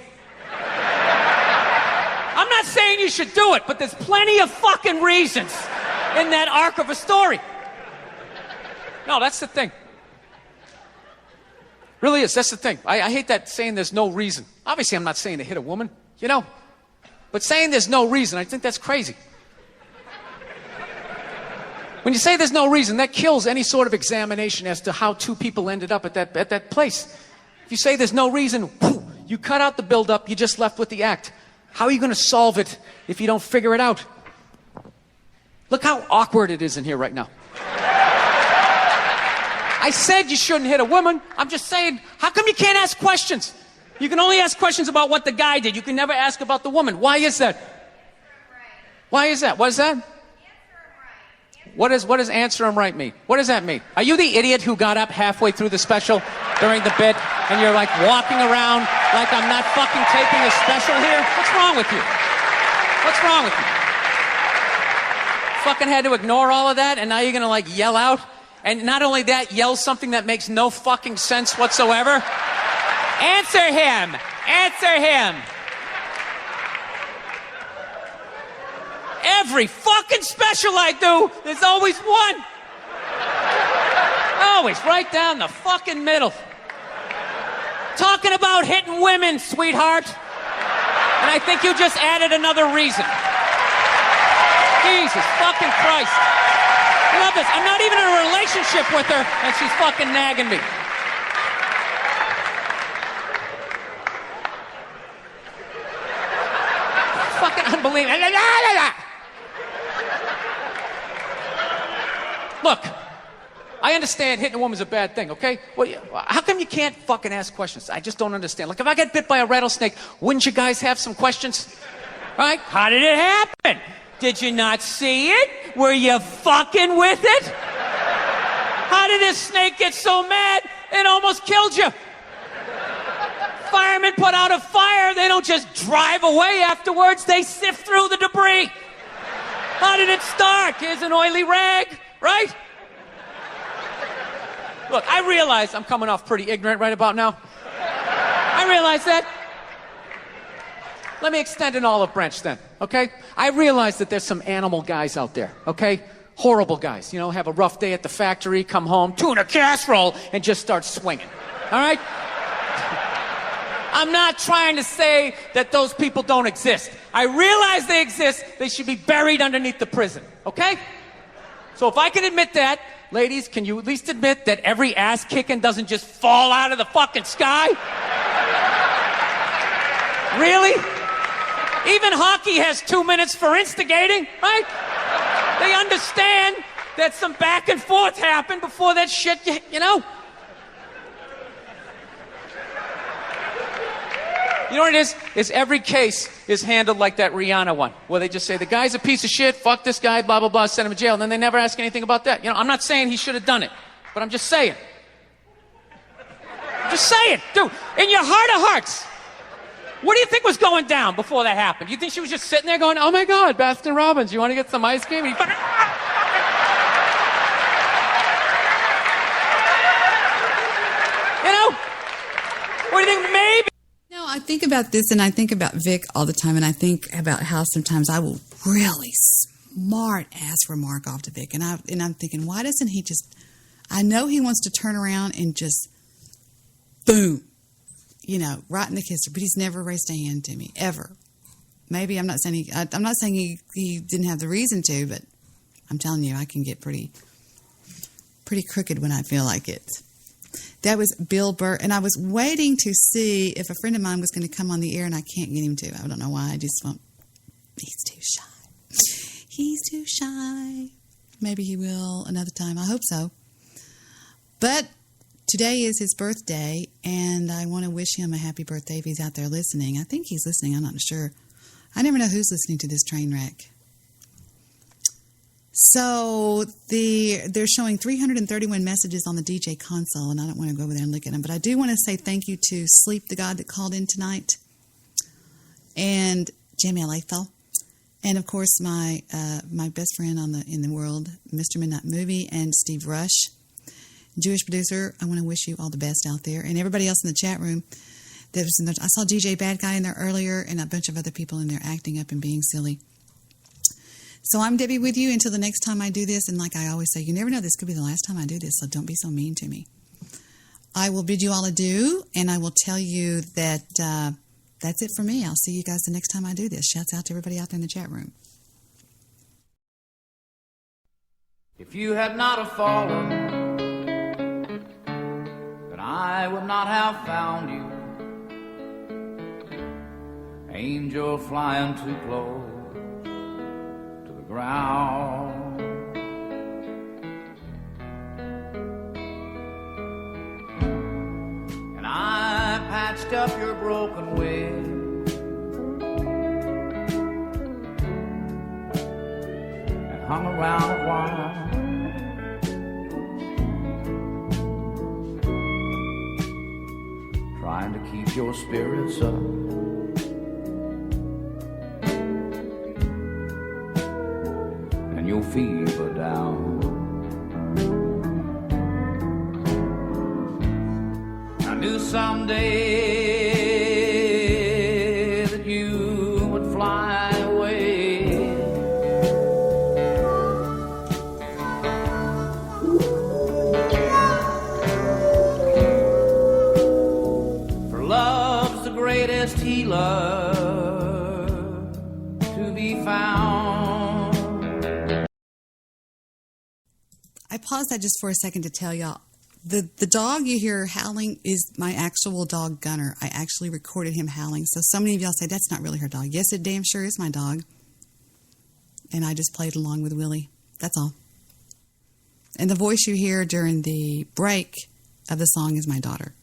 I'm not saying you should do it, but there's plenty of fucking reasons in that arc of a story. No, that's the thing. Really is. That's the thing. I hate that saying there's no reason. Obviously, I'm not saying to hit a woman, But saying there's no reason, I think that's crazy. When you say there's no reason, that kills any sort of examination as to how two people ended up at that place. If you say there's no reason, you cut out the build-up, you're just left with the act. How are you going to solve it if you don't figure it out? Look how awkward it is in here right now. I said you shouldn't hit a woman. I'm just saying, how come you can't ask questions? You can only ask questions about what the guy did. You can never ask about the woman. Why is that? Why is that? What is that? What does answer him right mean? What does that mean? Are you the idiot who got up halfway through the special during the bit and you're like walking around like I'm not fucking taping a special here? What's wrong with you? What's wrong with you? Fucking had to ignore all of that and now you're gonna like yell out? And not only that, yell something that makes no fucking sense whatsoever? Answer him! Answer him! Every fucking special I do, there's always one. Always right down the fucking middle. Talking about hitting women, sweetheart. And I think you just added another reason. Jesus fucking Christ. I love this. I'm not even in a relationship with her, and she's fucking nagging me. Fucking unbelievable. Look, I understand hitting a woman's a bad thing, okay? Well, how come you can't fucking ask questions? I just don't understand. Like, if I get bit by a rattlesnake, wouldn't you guys have some questions? Right? How did it happen? Did you not see it? Were you fucking with it? How did this snake get so mad it almost killed you? Firemen put out a fire. They don't just drive away afterwards. They sift through the debris. How did it start? Here's an oily rag, right? Look, I realize I'm coming off pretty ignorant right about now. I realize that. Let me extend an olive branch then, okay? I realize that there's some animal guys out there, okay? Horrible guys, have a rough day at the factory, come home, tuna casserole, and just start swinging, all right? I'm not trying to say that those people don't exist. I realize they exist. They should be buried underneath the prison, okay? So if I can admit that, Ladies, can you at least admit that every ass kicking doesn't just fall out of the fucking sky? Really? Even hockey has 2 minutes for instigating, right? They understand that some back and forth happened before that shit, you know? You know what it is? Is every case is handled like that Rihanna one, where they just say, the guy's a piece of shit, fuck this guy, blah, blah, blah, send him to jail, and then they never ask anything about that. You know, I'm not saying he should have done it, but I'm just saying. Just saying, dude, in your heart of hearts, what do you think was going down before that happened? You think she was just sitting there going, oh my God, Baskin Robbins, you want to get some ice cream? And he fucking... You know? What do you think, maybe? No, I think about this, and I think about Vic all the time, and I think about how sometimes I will really smart-ass remark off to Vic, and I'm thinking, why doesn't he just... I know he wants to turn around and just, boom, you know, right in the kisser, but he's never raised a hand to me, ever. Maybe I'm not saying he didn't have the reason to, but I'm telling you, I can get pretty crooked when I feel like it. That was Bill Burr, and I was waiting to see if a friend of mine was going to come on the air, and I can't get him to. I don't know why. I just won't. He's too shy. He's too shy. Maybe he will another time. I hope so. But today is his birthday, and I want to wish him a happy birthday if he's out there listening. I think he's listening. I'm not sure. I never know who's listening to this train wreck. So they're showing 331 messages on the DJ console, and I don't want to go over there and look at them, but I do want to say thank you to Sleep, the God that called in tonight, and Jamie Leathal, and of course my best friend in the world, Mr. Midnight Movie, and Steve Rush, Jewish producer. I want to wish you all the best out there, and everybody else in the chat room. I saw DJ Bad Guy in there earlier, and a bunch of other people in there acting up and being silly. So I'm Debbie with you until the next time I do this. And like I always say, you never know, this could be the last time I do this, so don't be so mean to me. I will bid you all adieu, and I will tell you that that's it for me. I'll see you guys the next time I do this. Shouts out to everybody out there in the chat room. If you had not have fallen, then I would not have found you. Angel flying too close ground. And I patched up your broken wing and hung around a while. Trying to keep your spirits up. Your fever down. I knew someday that you would fly away. For love's the greatest healer to be found. I paused that just for a second to tell y'all, the dog you hear howling is my actual dog, Gunner. I actually recorded him howling. So many of y'all say, that's not really her dog. Yes, it damn sure is my dog. And I just played along with Willie. That's all. And the voice you hear during the break of the song is my daughter.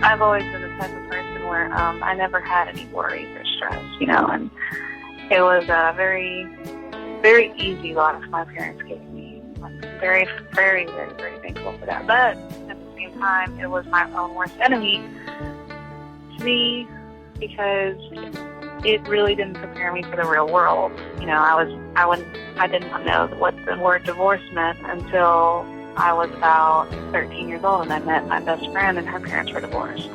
I've always been the type of person where I never had any worries or stress, you know, and it was a very, very easy life my parents gave me. I'm very, very, very, very thankful for that. But at the same time, it was my own worst enemy. To me, because it really didn't prepare me for the real world. You know, I didn't know what the word divorce meant until I was about 13 years old, and I met my best friend, and her parents were divorced.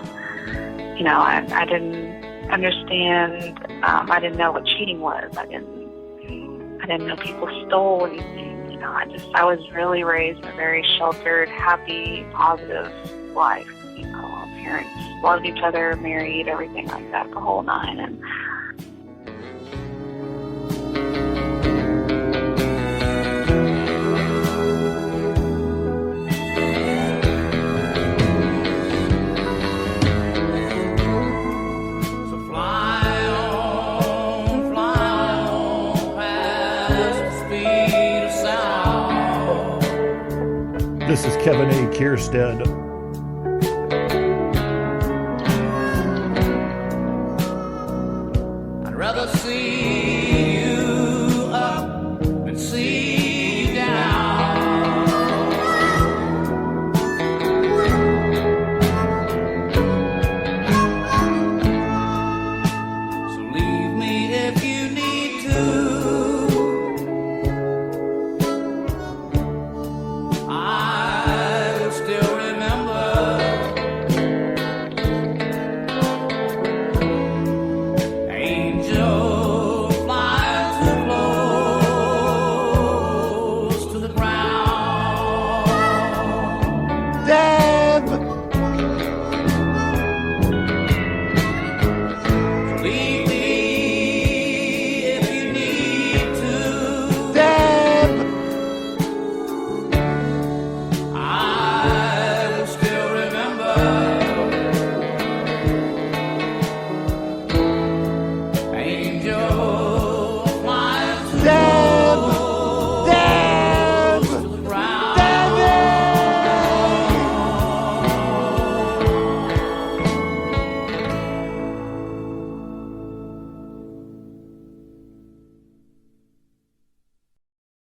You know, I didn't understand. I didn't know what cheating was. I didn't know people stole anything. You know, I was really raised in a very sheltered, happy, positive life. You know, our parents loved each other, married, everything like that, the whole nine. And This is Kevin A. Kierstead